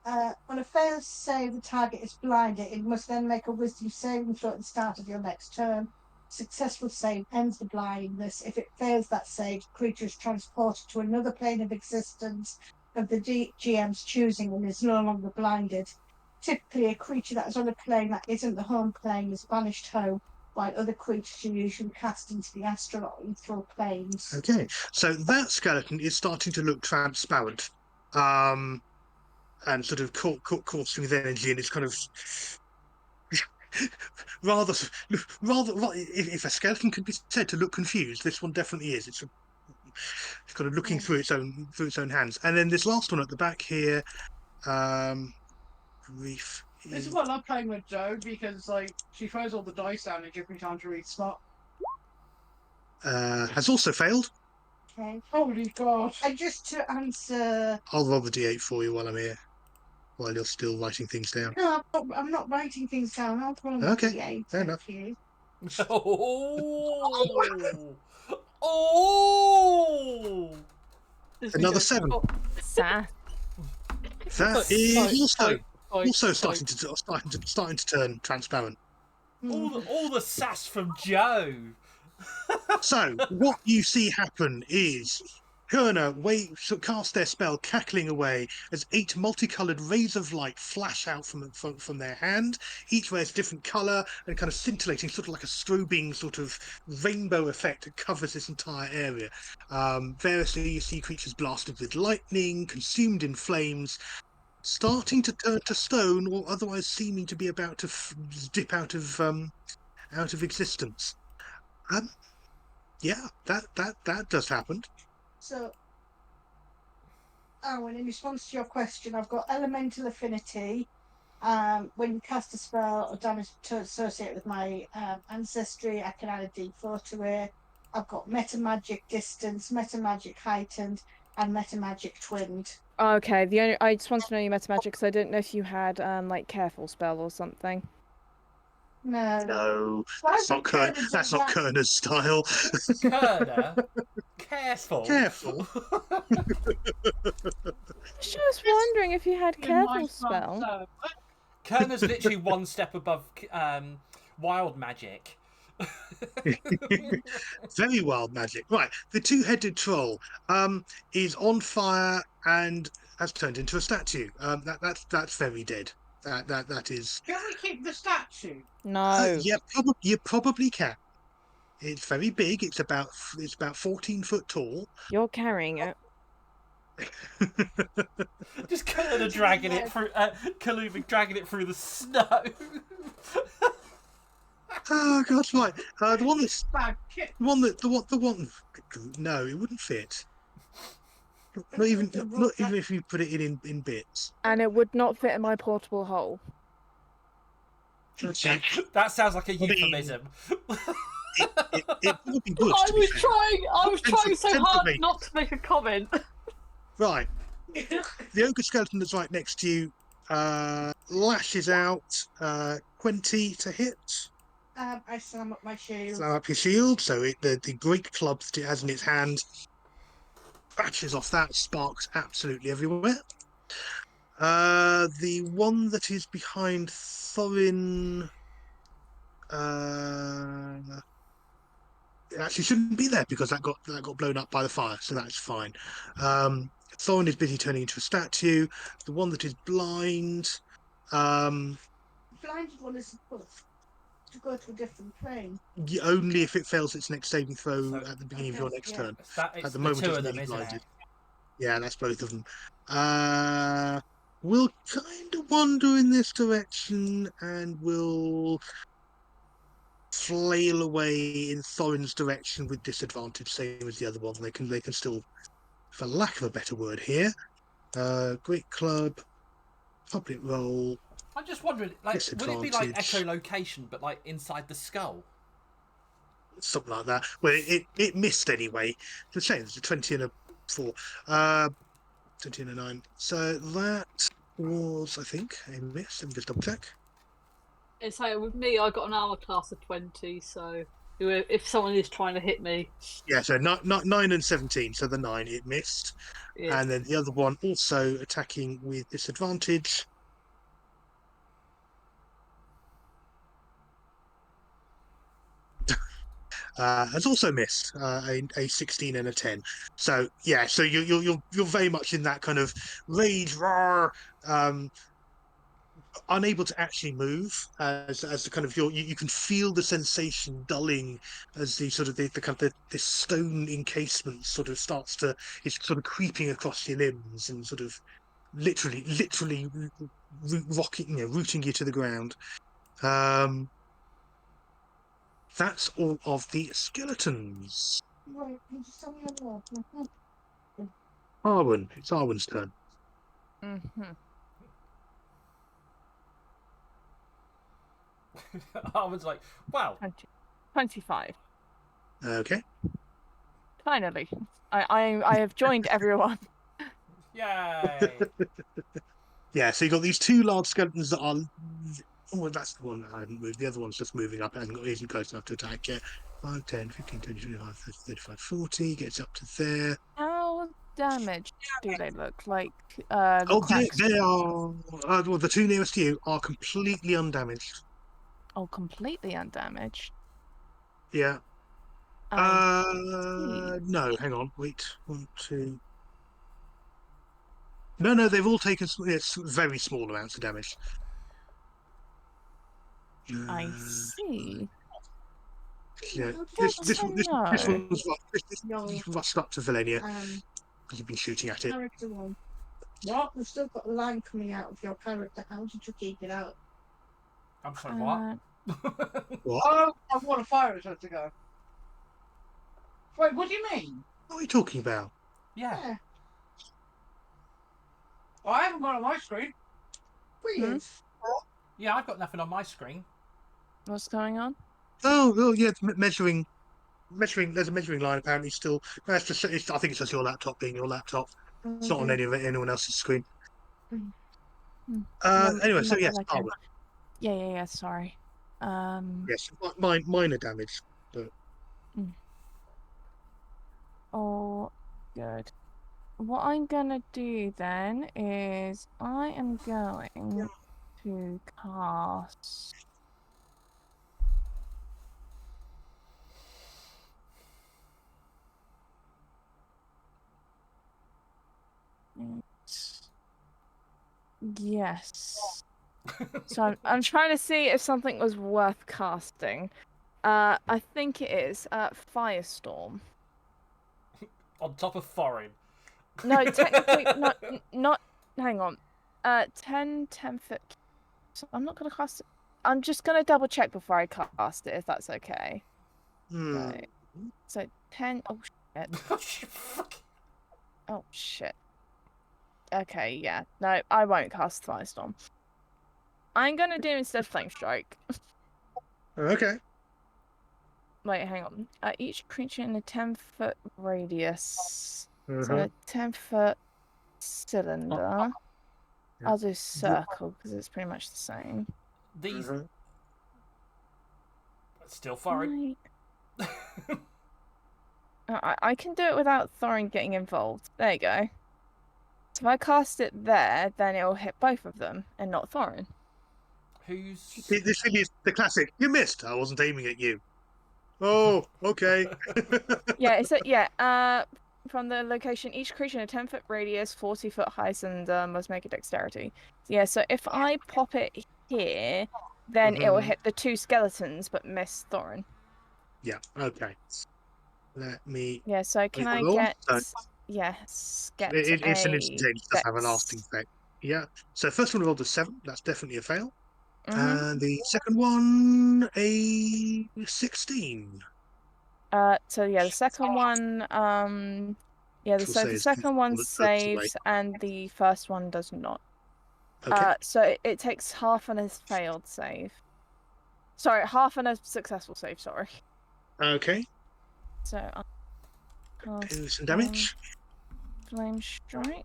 On a failed save, the target is blinded. It must then make a wisdom saving throw at the start of your next turn. Successful save ends the blindness. If it fails that save, the creature is transported to another plane of existence of the GM's choosing and is no longer blinded. Typically, a creature that is on a plane that isn't the home plane is banished home, while other creatures are usually cast into the astral or ethereal planes. Okay, so that skeleton is starting to look transparent, and sort of coursing with energy, and it's kind of rather. If a skeleton can be said to look confused, this one definitely is. It's kind of looking through its own hands. And then this last one at the back here, Reef. This is what I love playing with Jo, because like she throws all the dice down and gives me time to read smart. Has also failed. Okay. Holy God! And just to answer, I'll roll the d8 for you while I'm here, while you're still writing things down. no, I'm not writing things down. I'll roll Okay, the 8. fair enough. You. Oh. Oh! Another 7. Sass. That is also Sorry. starting to turn transparent. All the sass from Joe. So what you see happen is Kerner cast their spell, cackling away as 8 multicolored rays of light flash out from their hand. Each wears a different color and kind of scintillating, sort of like a strobing sort of rainbow effect that covers this entire area. Variously, you see creatures blasted with lightning, consumed in flames, starting to turn to stone, or otherwise seeming to be about to dip out of existence. Yeah, that does happen. So, and in response to your question, I've got elemental affinity. When you cast a spell or damage associated with my ancestry, I can add a d4 to it. I've got meta magic distance, meta magic heightened, and meta magic twinned. Okay, I just want to know your meta magic because I didn't know if you had like careful spell or something. No, Why that's not would Kerner do that's not that? Kerner's style. Kerner, careful. Careful. I was just wondering if you had careful spell. Kerner's literally one step above wild magic. Very wild magic. Right, the 2-headed troll is on fire and has turned into a statue. That's very dead. That is. Can we keep the statue? No. Yeah, you probably can. It's very big. It's about 14 foot tall. You're carrying it. Just Kerner dragging it through, Kaluvik dragging it through the snow. Oh God, right. The one that's Bad kit. the one. No, it wouldn't fit. Not even if you put it in bits. And it would not fit in my portable hole. That sounds like a euphemism. It probably would. I to be was fair. trying so Tentatively. hard not to make a comment. Right. The ogre skeleton that's right next to you lashes out 20 to hit. I slam up my shield. Slam up your shield, so the great club that it has in its hand batches off that, sparks absolutely everywhere. The one that is behind Thorin it actually shouldn't be there because that got blown up by the fire, so that's fine. Thorin is busy turning into a statue. The one that is blind, Blinded one is to go to a different plane. only if it fails its next saving throw So- at the beginning of your next Yeah. turn. It's At the the moment, two it's of them, nearly isn't blinded. it? Yeah, that's both of them. We'll kind of wander in this direction and we'll flail away in Thorin's direction with disadvantage, same as the other one. They can still, for lack of a better word here, great club, public roll. I'm just wondering, like, would it be like Disadvantage. echolocation, but like inside the skull? Something like that. Well, it missed anyway. It's a shame. It's a 20 and a 4. 20 and a 9. So that was, I think, a miss. Let me just double check. It's like with me, I got an armor class of 20, so if someone is trying to hit me, Yeah, so not 9 and 17. So the 9, it missed. yeah. And then the other one also attacking with disadvantage. Has also missed a 16 and a 10. So yeah, so you're very much in that kind of rage, roar, unable to actually move as the kind of you can feel the sensation dulling as the sort of the kind of this stone encasement sort of starts to it's sort of creeping across your limbs and sort of literally rooting you to the ground. That's all of the skeletons. Right, you just tell me your name. Arwen, it's Arwen's turn. Mm-hmm. I was like, wow. 25. Okay. Finally. I have joined everyone. Yay. Yeah, so you've got these two large skeletons that are well, that's the one that I haven't moved. The other one's just moving up and isn't close enough to attack yet. 5, 10, 15, 20, 25, 30, 35, 40. Gets up to there. How damaged do they look? Like the Oh, cracks? they are. Well, the two nearest to you are completely undamaged. Oh, completely undamaged. Yeah. I see. No, hang on. Wait. 1, 2. No, they've all taken very small amounts of damage. I Uh, see. Yeah, Good this to one's Young rushed up to Valenia um, because you've been shooting at it. character one. What? We've still got a line coming out of your character. How did you keep it out? I'm sorry, what? What? Oh, I want a fire exit to go. Wait, what do you mean? What are you talking about? Yeah. Yeah, I haven't got it on my screen. weird. Yeah, I've got nothing on my screen. What's going on? Oh, yeah, measuring. There's a measuring line apparently still. That's just. I think it's just your laptop being your laptop. It's not on anyone else's screen. Anyway, so yes, Like armor. yeah. Sorry. Yes, minor damage. Oh, good. What I'm gonna do then is I am going to cast. Yes. So I'm trying to see if something was worth casting. I think it is Firestorm. On top of foreign. No, technically not. Hang on. 10 foot. So I'm not gonna cast it. I'm just gonna double check before I cast it, if that's okay. Right. So 10. Oh shit. Oh shit. Okay, yeah. No, I won't cast Firestorm. I'm gonna do instead Flame Strike. Okay. Wait, hang on. Each creature in a 10-foot radius. So Uh-huh. a 10-foot cylinder. Yeah. I'll do circle because it's pretty much the same. These Uh-huh. still foreign. I can do it without Thorin getting involved. There you go. So if I cast it there, then it'll hit both of them and not Thorin. Who's This really is the classic. You missed. I wasn't aiming at you. Oh, okay. Yeah, it's from the location, each creature in a 10-foot radius, 40-foot high cylinder must make a dexterity. Yeah, so if I pop it here, then it will hit the two skeletons but miss Thorin. Yeah. Okay. Let me. Yeah, so can I roll? get So- yes, get It's an a instantaneous. It does have a lasting dex. effect. Yeah. So first one rolled a 7. That's definitely a fail. Mhm. And the second one a 16. So yeah, the second one, yeah, Which will so say the is second one useful at purpose away. saves and the first one does not. Okay. So it takes half on a failed save. Sorry, half on a successful save, sorry. Okay. So I'll cast Do some damage. Flame Strike.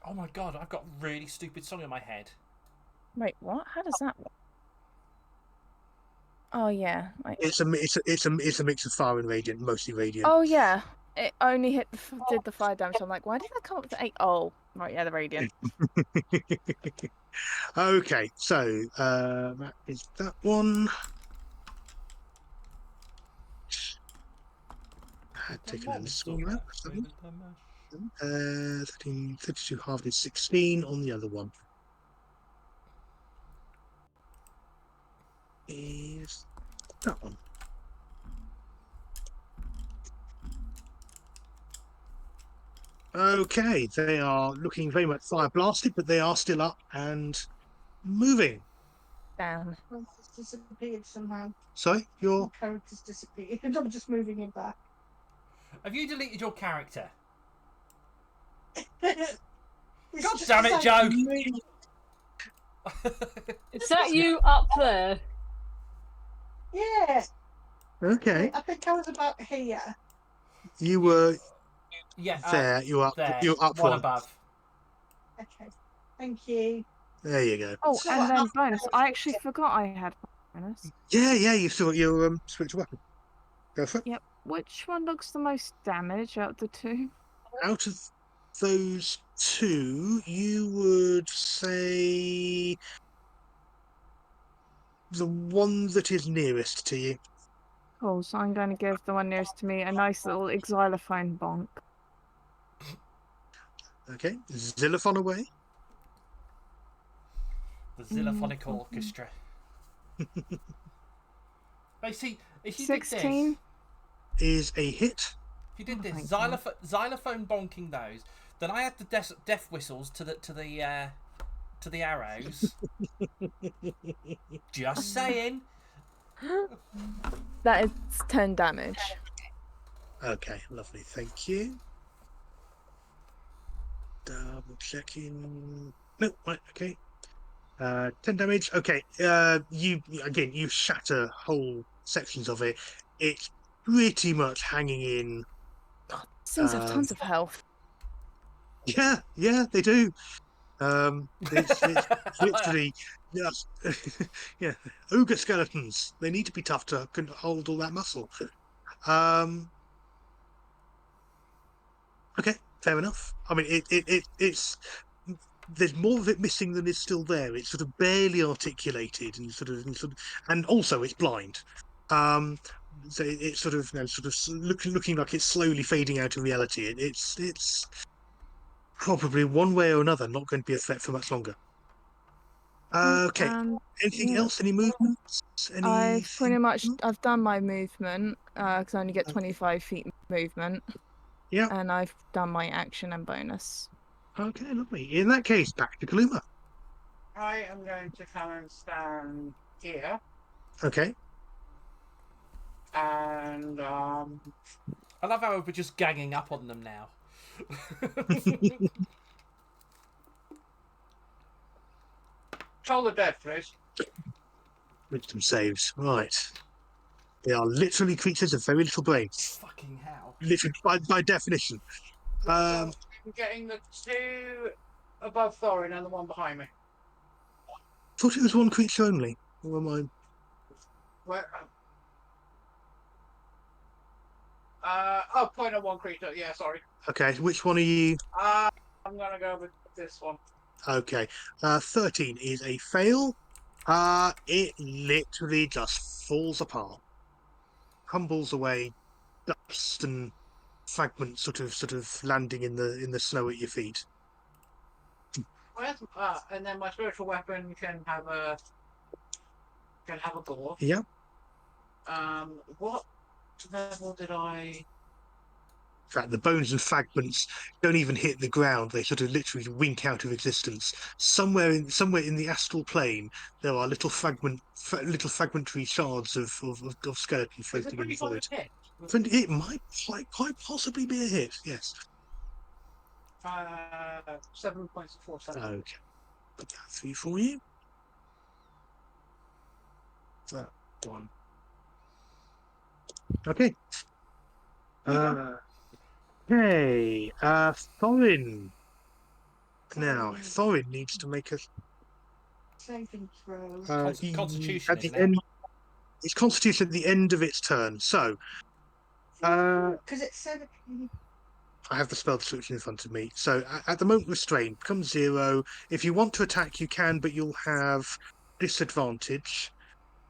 Oh my god, I've got a really stupid song in my head. Wait, what? How does that work? Oh yeah. Wait. It's a mix of fire and radiant, mostly radiant. Oh yeah. It only did the 5 damage. So I'm like, why did that come up with 8? Oh, right, yeah, the radiant. Okay, so that is that one. I had taken a small amount. 13, 32 halved is 16 on the other one. Is that one. Okay, they are looking very much fire blasted, but they are still up and moving. Damn. It's disappeared somehow. Sorry, your Your character's disappeared. I'm just moving it back. Have you deleted your character? It's God just damn it, like Joe! really- Is that you up there? Yeah, okay. I think I was about here. You were Yeah, there. You were up. there. You were up one one. above. Okay. Thank you. There you go. Oh, So and what then happens- bonus. I actually forgot I had bonus. Yeah, you've still got your spiritual weapon. Go for it. Yep. Which one looks the most damage out of the two? Out of those two, you would say the one that is nearest to you. Cool. So I'm going to give the one nearest to me a nice little xylophone bonk. Okay, Xylophone away. The Xylophonic Orchestra. But see, if you 16. Is a hit. if you did Oh, this thank God. xylophone bonking those, then I had the death whistles to the arrows. Just saying. That is 10 damage. Okay, lovely. Thank you. Double checking. No, right. Okay. 10 damage. Okay. You shatter whole sections of it. It's pretty much hanging in. God, these things have tons of health. Yeah, they do. It's literally just yeah, ogre skeletons. They need to be tough to can hold all that muscle. Okay, fair enough. I mean, it's there's more of it missing than is still there. It's sort of barely articulated and also it's blind. So it's sort of looking like it's slowly fading out of reality. It's probably one way or another not going to be a threat for much longer. Okay. Anything yeah. else? Any movements? I've done my movement because I only get 25 feet movement. Yeah. And I've done my action and bonus. Okay, lovely. In that case, back to Kaluma. I am going to come and stand here, Okay. and I love how we're just ganging up on them now. toll the dead, please. Wisdom saves. Right. They are literally creatures of very little brains. Fucking hell. Literally, by definition. I'm getting the two above Thorin and the one behind me. Thought it was one creature only. Or am I? Where? Point at one creature. Yeah, sorry. Okay, which one are you? I'm gonna go with this one. Okay. 13 is a fail. It literally just falls apart. Crumbles away, dust and fragments sort of landing in the snow at your feet. Where's and then my spiritual weapon can have a gore. Yeah. What level did I? In fact, the bones and fragments don't even hit the ground. They sort of literally wink out of existence. Somewhere in the astral plane, there are little fragmentary shards of skeleton Is it floating in the 25 void. hit? It might quite possibly be a hit. Yes. 7 points of force. Okay. Put that through for you. That one. Okay. Okay. Thorin. Now, Thorin needs to make a Saving throw. Constitution, at the isn't it? end. It's Constitution at the end of its turn. So, Because it said I have the spell description in front of me. So, at the moment, restraint becomes 0. If you want to attack, you can, but you'll have disadvantage,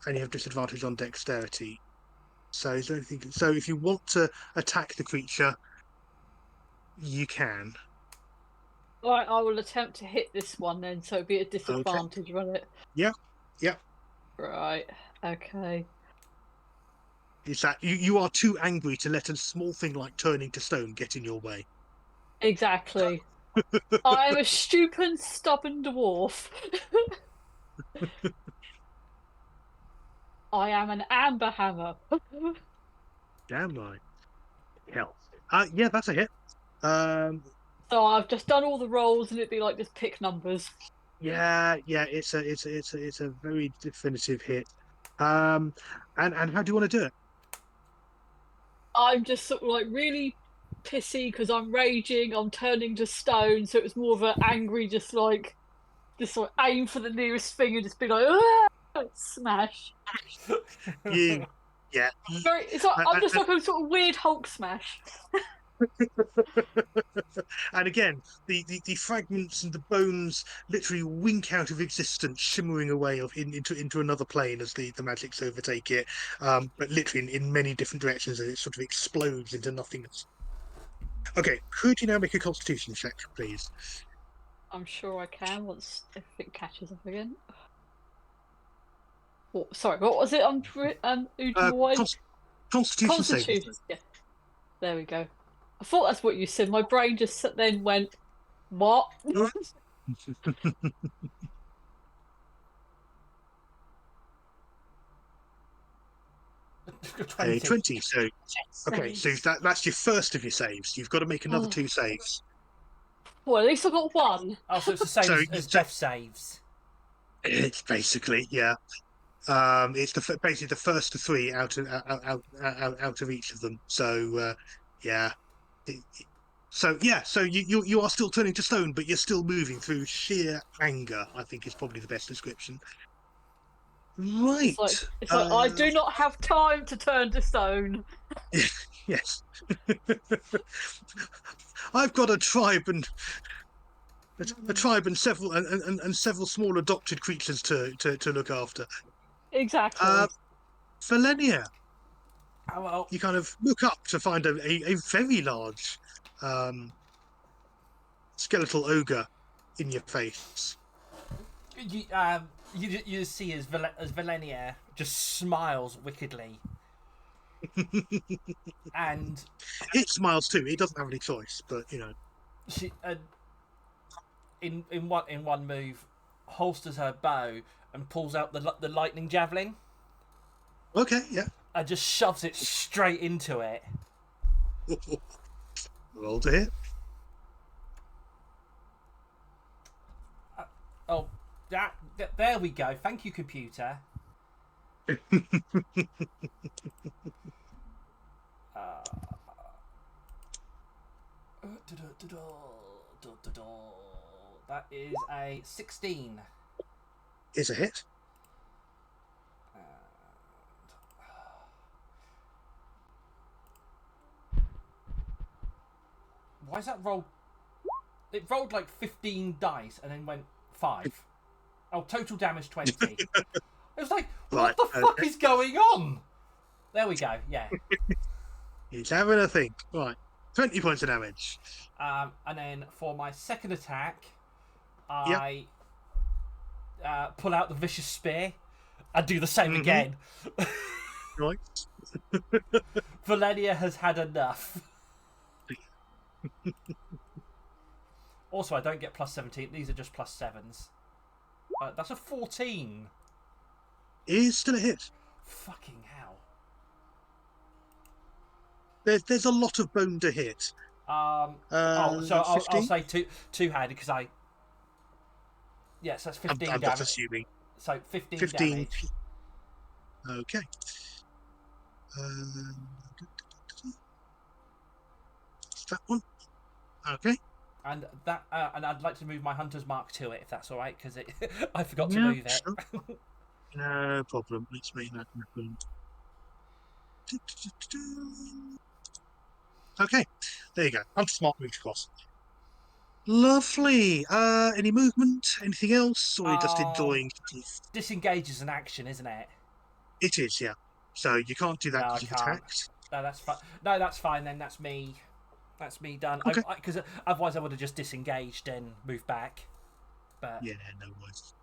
and you have disadvantage on dexterity. So, is there anything? So, if you want to attack the creature, you can. Right, I will attempt to hit this one then, so it'll be a disadvantage, won't it? Yeah. Right, okay. Is that you are too angry to let a small thing like turning to stone get in your way? Exactly. I am a stupid, stubborn dwarf. I am an amber hammer. Damn right. Hell. Yeah, that's a hit. So I've just done all the rolls, and it'd be like just pick numbers. Yeah, it's a very definitive hit. And how do you want to do it? I'm just sort of like really pissy because I'm raging. I'm turning to stone, so it was more of an angry, just like aim for the nearest thing and just be like, "Ah!" Smash. You, yeah. Very, it's like I'm just like a sort of weird Hulk smash. And again, the fragments and the bones literally wink out of existence, shimmering away into another plane as the magics overtake it. But literally in many different directions, and it sort of explodes into nothingness. Okay, could you now make a Constitution check, please? I'm sure I can once if it catches up again. Oh, sorry, what was it? Uruguay? Constitution saving. Constitution. Yeah. There we go. I thought that's what you said. My brain just then went, what? A 20. So okay, so that's your first of your saves. You've got to make another 2 saves. Well, at least I got one. Oh, so it's the same So as Jeff saves. It's basically, yeah. It's basically the first of 3 out of each of them. So yeah. So you are still turning to stone, but you're still moving through sheer anger, I think is probably the best description. Right. It's like I do not have time to turn to stone. Yes. I've got a tribe and several small adopted creatures to look after. Exactly. Valenia, Oh, well, you kind of look up to find a very large skeletal ogre in your face. you see as Valenia just smiles wickedly. And It smiles too. It doesn't have any choice, but you know. she in one move holsters her bow and pulls out the lightning javelin Okay, yeah. and just shoves it straight into it. Roll to hit. Oh, there we go. Thank you, computer. That is a 16. Is a hit. Why is that roll? It rolled like 15 dice and then went 5. Oh, total damage 20. It was like, what Right, the fuck okay. is going on? There we go, yeah. He's having a think. Right. 20 points of damage. And then for my second attack, I pull out the vicious spear and do the same again. Right. Valenia has had enough. Also, I don't get plus 17. These are just plus 7s. That's a 14. Is still a hit. Fucking hell. There's a lot of bone to hit. So I'll 15? say two-handed because I. Yes, that's 15 I'm damage. just assuming. So 15 damage. Okay. That one. Okay. And that, and I'd like to move my hunter's mark to it if that's all right, because I forgot to Yeah, move it. sure. No problem. Let's make that happen. Okay, there you go. Hunter's mark moved across. Lovely. Any movement? Anything else? Or are you just enjoying? Disengage is an action, isn't it? It is, yeah. So you can't do that No, I because you've can't. attacked. No, that's fine. No, that's fine then. That's me. That's me done. Okay. Because otherwise I would have just disengaged and moved back. But Yeah, no worries.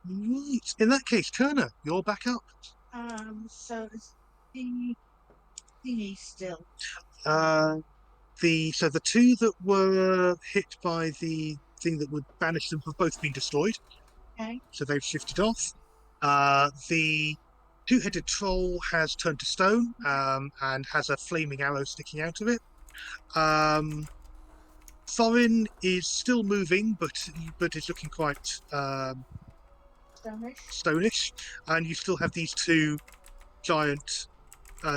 Right. In that case, Turner, you're back up. So it's the thingy still. The two that were hit by the thing that would banish them have both been destroyed. Okay. So they've shifted off. The two-headed troll has turned to stone and has a flaming arrow sticking out of it. Thorin is still moving, but is looking quite Stonish. stonish. And you still have these two giant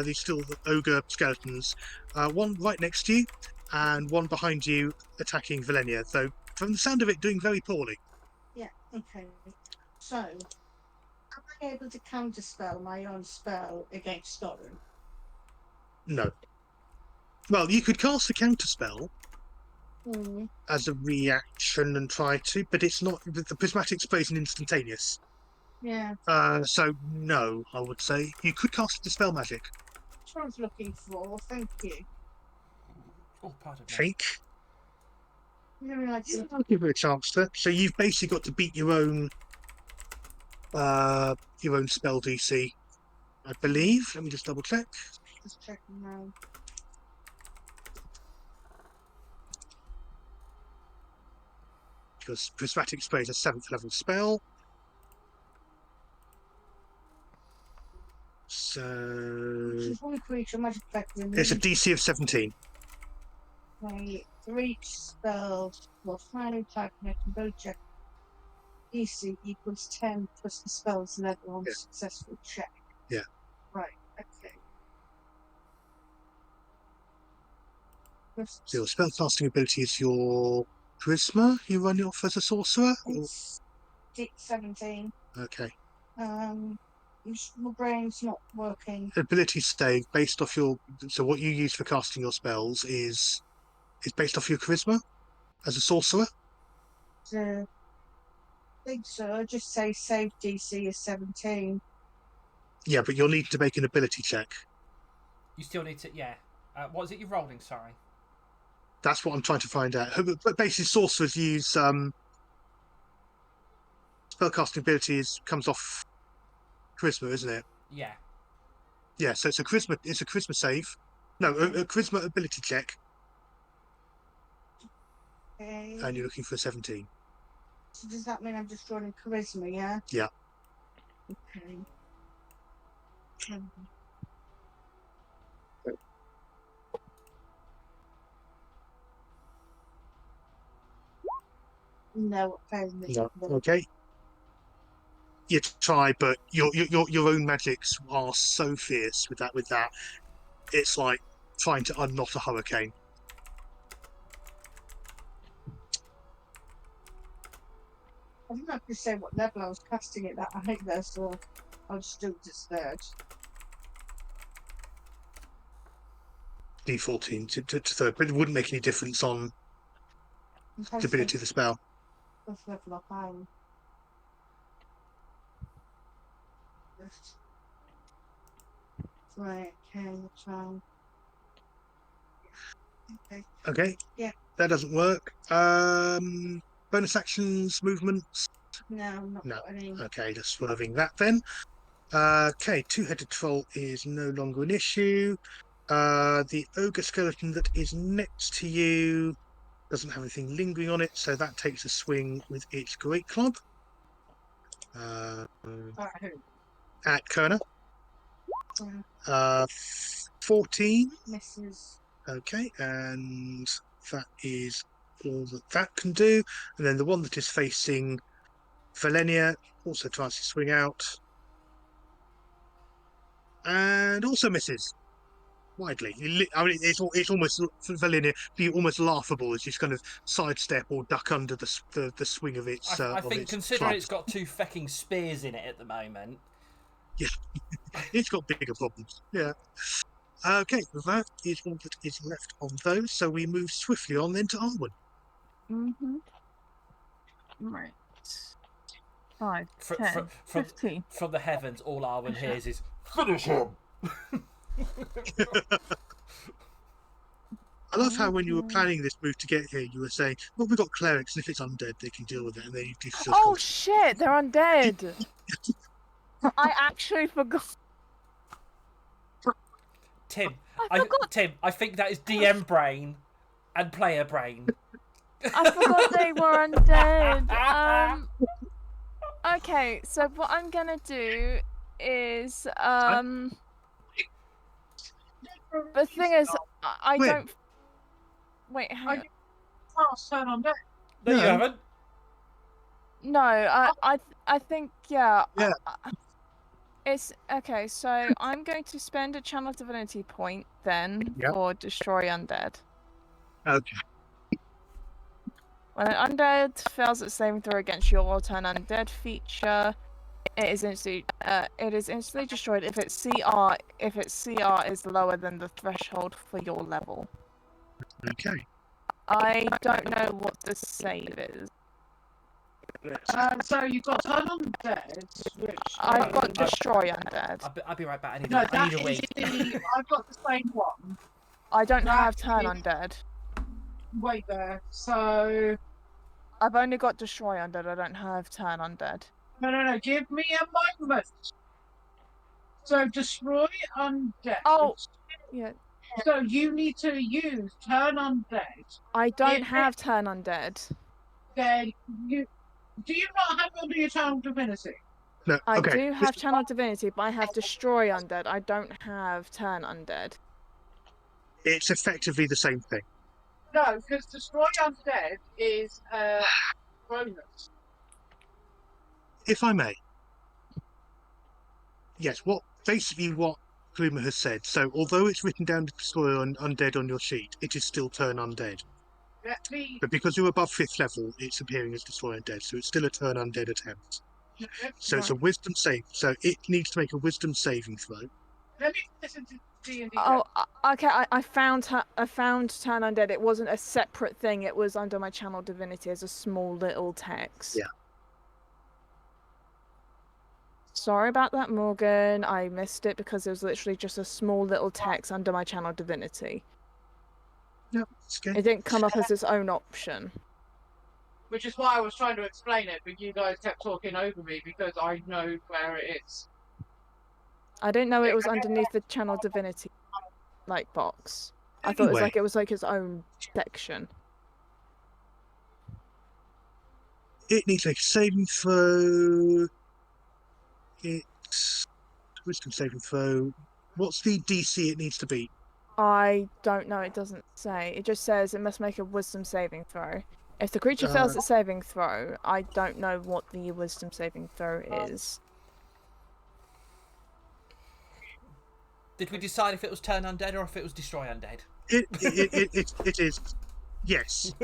these still ogre skeletons. One right next to you, and one behind you attacking Valenia. Though, from the sound of it, doing very poorly. Yeah, okay. So, am I able to counterspell my own spell against Thorin? No. Well, you could cast a counter spell Hmm. as a reaction and try to, but it's not. The prismatic spray is instantaneous. Yeah, So no, I would say you could cast dispel magic. that's what I was looking for. Thank you. Oh, pardon me. Think. I didn't realise you- I'll give it a chance to. So you've basically got to beat your own spell DC, I believe. Let me just double check. Just checking now. Because prismatic spray is a 7th level spell. So Choose one creature magic effect. it's a DC of 17. For each spell, well, final type make a bow check. DC equals 10 plus the spell's level on Yeah. successful check. Yeah. Right, okay. Plus So your spellcasting ability is your charisma. You run it off as a sorcerer. it's 17. Okay. My brain's not working. Ability save based off your. So what you use for casting your spells is based off your charisma as a sorcerer. So, I think so. I just say save DC is 17. Yeah, but you'll need to make an ability check. You still need to, yeah. What is it you're rolling? Sorry. That's what I'm trying to find out. But basically, sorcerers use spellcasting abilities comes off charisma, isn't it? Yeah. Yeah. So it's a charisma. It's a charisma save. No, a charisma ability check, Okay. and you're looking for a 17. So does that mean I'm just drawing charisma, yeah? Yeah. Okay. No, apparently. No. Okay. You try, but your own magics are so fierce with that. It's like trying to unknot a hurricane. I didn't have to say what level I was casting it that I hate there, so I'll just do it as third. D14 to third, but it wouldn't make any difference on the ability of the spell. What level up I'm. Right, okay, so. Okay. Okay. Yeah. That doesn't work. Bonus actions, movements. No, not No. got any. Okay, just swerving that then. Okay, two-headed troll is no longer an issue. The ogre skeleton that is next to you doesn't have anything lingering on it, so that takes a swing with its great club. Alright, who? At Kerner. Yeah. 14. Misses. Okay, and that is all that can do. And then the one that is facing Valenia also tries to swing out. And also misses widely. I mean, it's almost for Valenia, almost laughable as you kind of sidestep or duck under the swing of its. I of think its considering club. it's got 2 fucking spears in it at the moment. It's got bigger problems. Yeah. Okay, that is all that is left on those. So we move swiftly on then to Arwen. Mm-hmm. Right. 5, Fr- 10, fr- from- 15. From the heavens, all Arwen hears is finish him. I love how when you were planning this move to get here, you were saying, "Well, we've got clerics, and if it's undead, they can deal with it." And then you just Oh shit! They're undead. I actually forgot. Tim, I forgot. Tim, I think that is DM brain and player brain. I forgot they were undead. Okay, so what I'm gonna do is the thing is I Win. don't. Wait, hang on. Fast turn on deck. No, you No. haven't. No, I think yeah. Yeah. It's okay. So I'm going to spend a channel divinity point then Yep. for destroy undead. Okay. When an undead fails its saving throw against your turn undead feature, it is instantly destroyed if its CR is lower than the threshold for your level. Okay. I don't know what the save is. So you've got turn undead, which I've got is- destroy undead. I'll be right back. No, I that need a is wee. the. I've got the same one. I don't That have turn is- undead. Wait there. So I've only got destroy undead. I don't have turn undead. no. Give me a moment. So destroy undead. Oh. Yeah, So you need to use turn undead. I don't If have turn undead. Then you do you not have under your channel divinity? No. I Okay. do have channel divinity, but I have destroy undead. I don't have turn undead. It's effectively the same thing. No, because destroy undead is bonus. If I may. Yes. What Pluma has said. So, although it's written down to destroy undead on your sheet, it is still turn undead. Let me But because you're above 5th level, it's appearing as destroy undead, so it's still a turn undead attempt. So it's a wisdom save. So it needs to make a wisdom saving throw. let me listen to D&D. Oh, okay. I found turn undead. It wasn't a separate thing. It was under my channel divinity as a small little text. Yeah. Sorry about that, Morgan. I missed it because it was literally just a small little text under my channel divinity. No, it's okay. It didn't come up as its own option. Which is why I was trying to explain it, but you guys kept talking over me because I know where it is. I didn't know it was underneath the channel divinity box. I thought Anyway. it was like its own section. It needs to make a saving throw. It's wisdom saving throw. What's the DC it needs to beat? I don't know. It doesn't say. It just says it must make a wisdom saving throw. If the creature fails its saving throw, I don't know what the wisdom saving throw is. Did we decide if it was turn undead or if it was destroy undead? It is. Yes.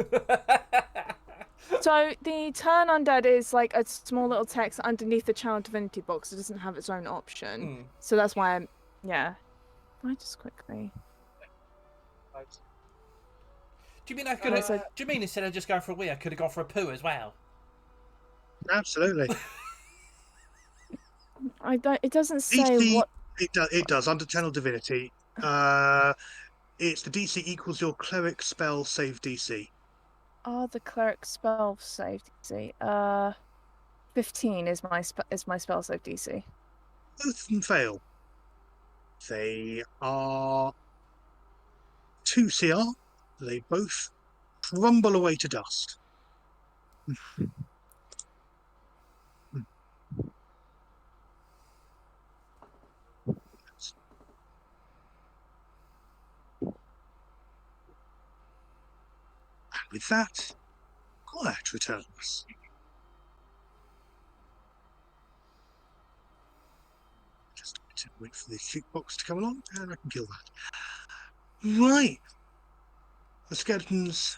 So the turn undead is like a small little text underneath the channel divinity box. It doesn't have its own option. So that's why I'm. Yeah. I just quickly. Do you mean I could have? Do you mean instead of just going for a wee, I could have gone for a poo as well? Absolutely. I don't. It doesn't say DC, what. It does under channel divinity. It's the DC equals your cleric spell save DC. Oh, the cleric spell save DC. 15 is my spell save DC. Both of them fail. They are 2 CR. They both crumble away to dust. And with that, quiet returns. Just wait for the jukebox to come along, and I can kill that. Right. The skeletons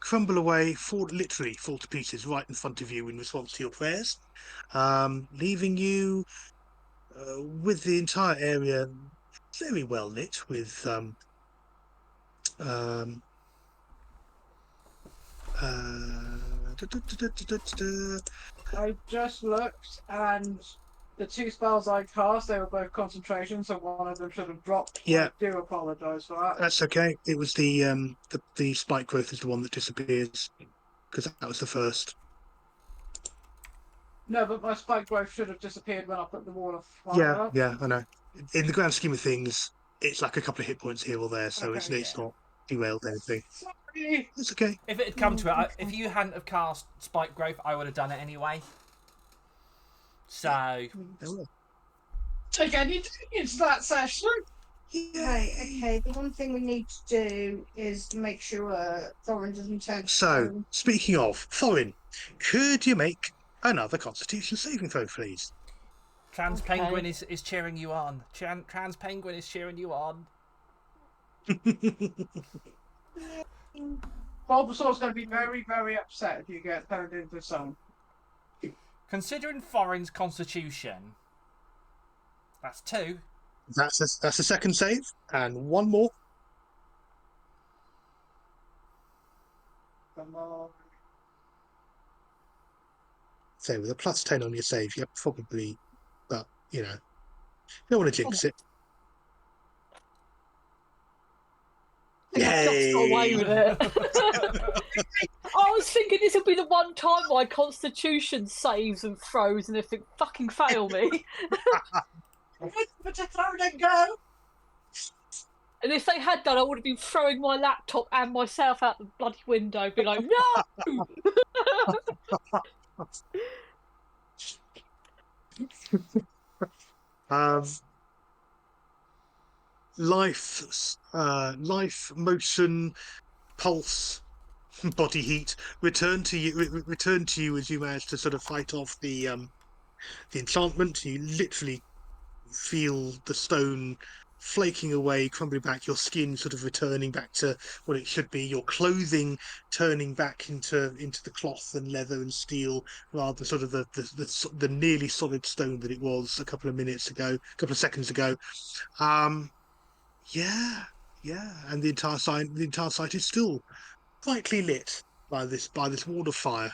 crumble away, literally fall to pieces right in front of you in response to your prayers, leaving you with the entire area very well lit with I just looked, and the two spells I cast, they were both concentration, so one of them should have dropped. Yeah. I do apologise for that. That's okay. It was the spike growth is the one that disappears because that was the first. No, but my spike growth should have disappeared when I put the wall of fire Yeah, up. yeah, I know. In the grand scheme of things, it's like a couple of hit points here or there, so Okay, it's not derailed anything. Sorry. It's okay. If it had come to it, if you hadn't have cast spike growth, I would have done it anyway. So Take any into that session. Okay. The one thing we need to do is make sure Thorin doesn't turn. So, speaking of, Thorin, could you make another Constitution saving throw, please? Trans Okay. Penguin is cheering you on. Trans Penguin is cheering you on. Bulbasaur's going to be very, very upset if you get turned into some. Considering Thorin's constitution, that's 2. That's a second save, and one more. Come on. So with a +10 on your save, you're probably, but you know, you don't want to jinx it. I think I just got away with it. I was thinking this will be the one time my constitution saves and throws and if it fucking fail me. But a throw and go. And if they had done, I would have been throwing my laptop and myself out the bloody window, being like, no! Life, motion, pulse, body heat return to you as you manage to sort of fight off the enchantment. You literally feel the stone flaking away, crumbling back, your skin sort of returning back to what it should be, your clothing turning back into the cloth and leather and steel, rather than sort of the nearly solid stone that it was a couple of seconds ago. Yeah, and the entire site is still brightly lit by this wall of fire.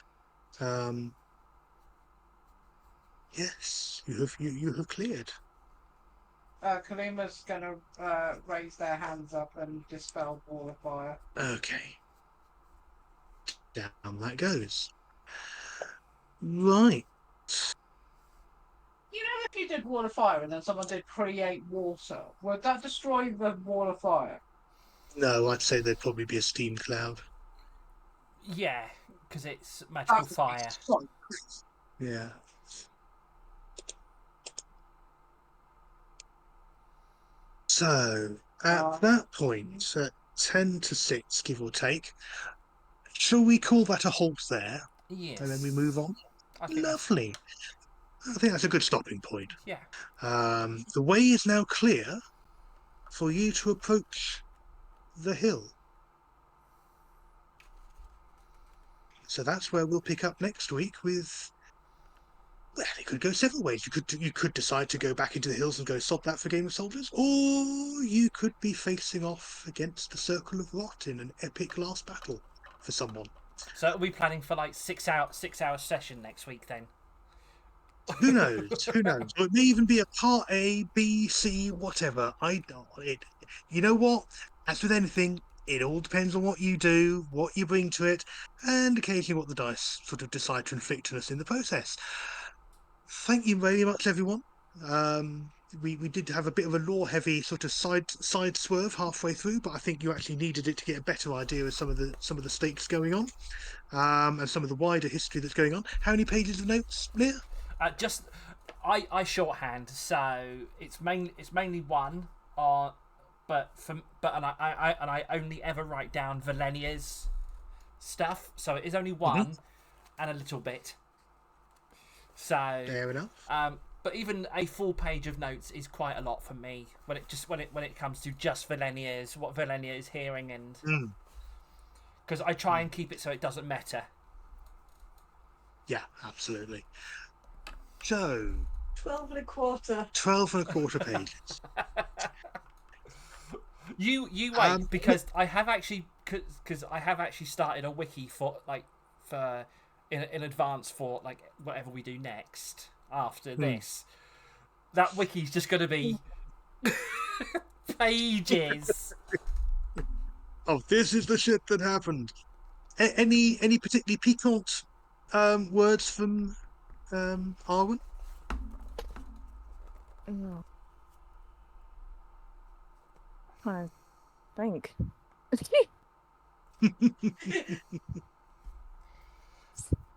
Yes, you have cleared. Kalima's going to raise their hands up and dispel Ball of Fire. Okay. Down that goes. Right. You know, if you did Wall of Fire and then someone did create water, would that destroy the Wall of Fire? No, I'd say there'd probably be a steam cloud. Yeah, because it's magical fire. Yeah. So, at that point, at 10 to 6, give or take, shall we call that a halt there? Yes. And then we move on? I think Lovely. I think that's a good stopping point. Yeah. The way is now clear for you to approach the hill. So that's where we'll pick up next week with... Well, it could go several ways. You could decide to go back into the hills and go sod that for Game of Soldiers, or you could be facing off against the Circle of Rot in an epic last battle for someone. So are we planning for like 6-hour session next week then? Who knows? Who knows? Or it may even be a part A, B, C, whatever. You know what? As with anything, it all depends on what you do, what you bring to it, and occasionally what the dice sort of decide to inflict on us in the process. Thank you very much, everyone. We did have a bit of a lore-heavy sort of side swerve halfway through, but I think you actually needed it to get a better idea of some of the stakes going on, and some of the wider history that's going on. How many pages of notes, Leah? I shorthand, so it's mainly one. I only ever write down Valenia's stuff, so it is only one and a little bit. So fair enough. But even a full page of notes is quite a lot for me when it comes to just Valenia's, what Valenia is hearing, and because I try and keep it so it doesn't matter. Yeah, absolutely. So 12 and a quarter. 12 and a quarter pages. You wait, because I have actually started a wiki for in advance for like whatever we do next after this. That wiki's just going to be pages. Oh, this is the shit that happened. Any particularly piquant words from Arwen? No. I think.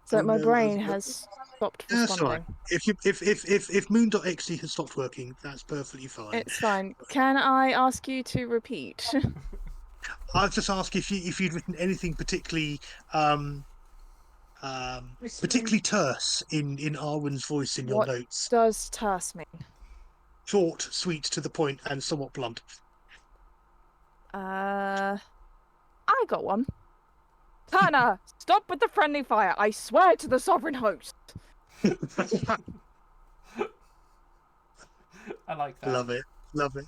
So my brain has stopped That's responding. right. If Moon.exe has stopped working, that's perfectly fine. It's fine. Can I ask you to repeat? I've just asked if you'd written anything particularly particularly terse in Arwen's voice in your What notes. does terse mean? Short, sweet, to the point, and somewhat blunt. I got one. Turner, stop with the friendly fire. I swear to the sovereign host. I like that. Love it.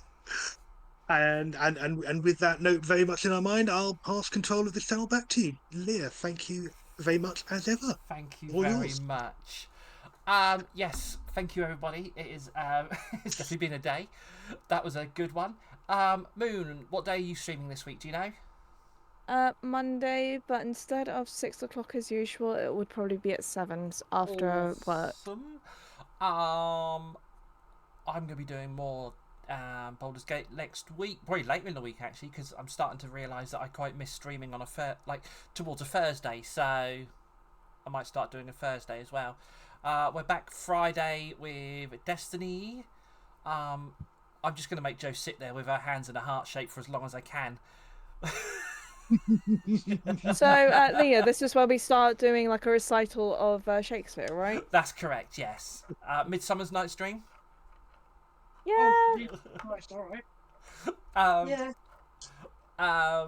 And with that note very much in our mind, I'll pass control of this channel back to you. Leah, thank you very much as ever. Thank you All very yours. much. Yes, thank you everybody. It is it's definitely been a day. That was a good one. Moon, what day are you streaming this week? Do you know? Monday, but instead of 6 o'clock as usual, it would probably be at 7 after work. Awesome. I'm gonna be doing more Baldur's Gate next week, probably later in the week actually, because I'm starting to realise that I quite miss streaming on towards a Thursday, so I might start doing a Thursday as well. We're back Friday with Destiny. I'm just gonna make Jo sit there with her hands in a heart shape for as long as I can. So, Leah, this is where we start doing like a recital of Shakespeare, right? That's correct, yes. Midsummer's Night's Dream. Yeah. Oh, Jesus Christ, all right. Yeah.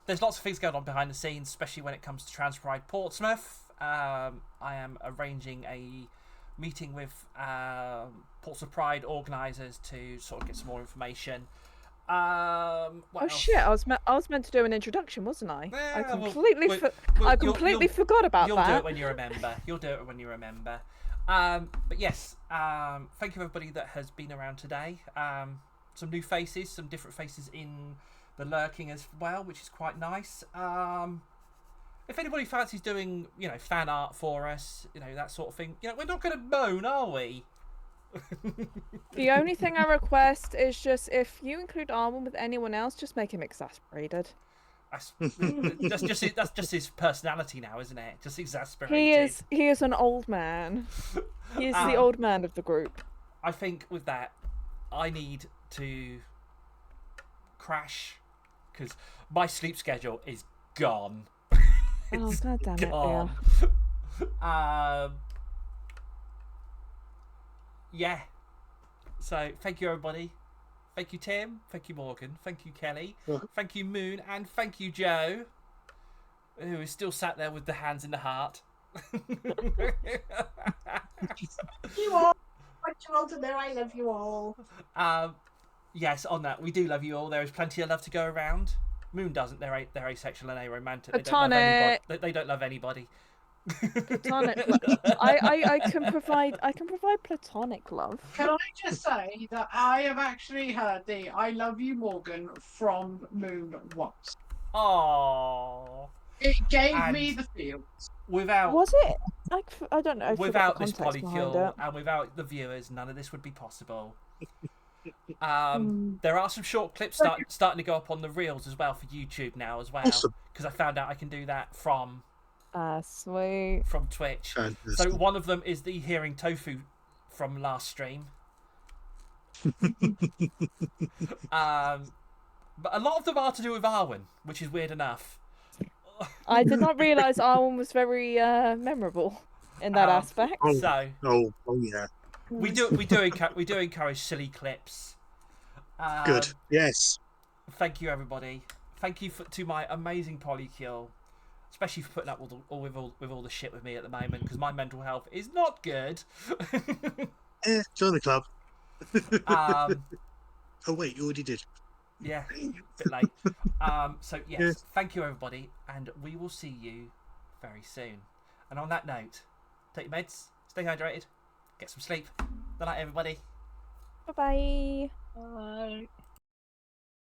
There's lots of things going on behind the scenes, especially when it comes to Transpride Portsmouth. I am arranging a meeting with Ports of Pride organisers to sort of get some more information. What Oh else? shit! I was meant to do an introduction, wasn't I? I Yeah, completely forgot about You'll do that. it when you remember. You'll do it when you remember. But yes, thank you everybody that has been around today. Some new faces, some different faces in the lurking as well, which is quite nice. If anybody fancies doing, fan art for us, that sort of thing, we're not going to moan, are we? The only thing I request is just if you include Arwen with anyone else, just make him exasperated. That's just his personality now, isn't it? Just exasperated. He is an old man. He is the old man of the group. I think with that, I need to crash because my sleep schedule is gone. Oh god damn it! Gone. Yeah. So thank you everybody. Thank you Tim. Thank you Morgan. Thank you Kelly. Thank you Moon, and thank you Jo, who is still sat there with the hands in the heart. You all. What you all to there, I love you all. Yes, on that, we do love you all. There is plenty of love to go around. Moon doesn't. They're asexual and aromantic. Platonic. They don't love anybody. Platonic. I can provide platonic love. Can I just say that I have actually heard the "I love you, Morgan" from Moon once. Aww. It gave And me the feels. Without Was it? I don't know. I forgot without the this context behind polycule it. and without the viewers, none of this would be possible. There are some short clips starting to go up on the reels as well for YouTube now as well, Awesome. because I found out I can do that from Sweet. Twitch. Fantastic. So one of them is the hearing tofu from last stream. But a lot of them are to do with Arwen, which is weird enough. I did not realise Arwen was very memorable in that aspect. So Oh yeah. we do encourage silly clips. Good. Yes. Thank you everybody. Thank you to my amazing polycule, especially for putting up with all the shit with me at the moment, because my mental health is not good. Join the club. um, Oh wait, you already did. yeah, a bit late. So yes, thank you everybody, and we will see you very soon. And on that note, take your meds, stay hydrated, get some sleep. Good night, everybody. Bye bye. Bye.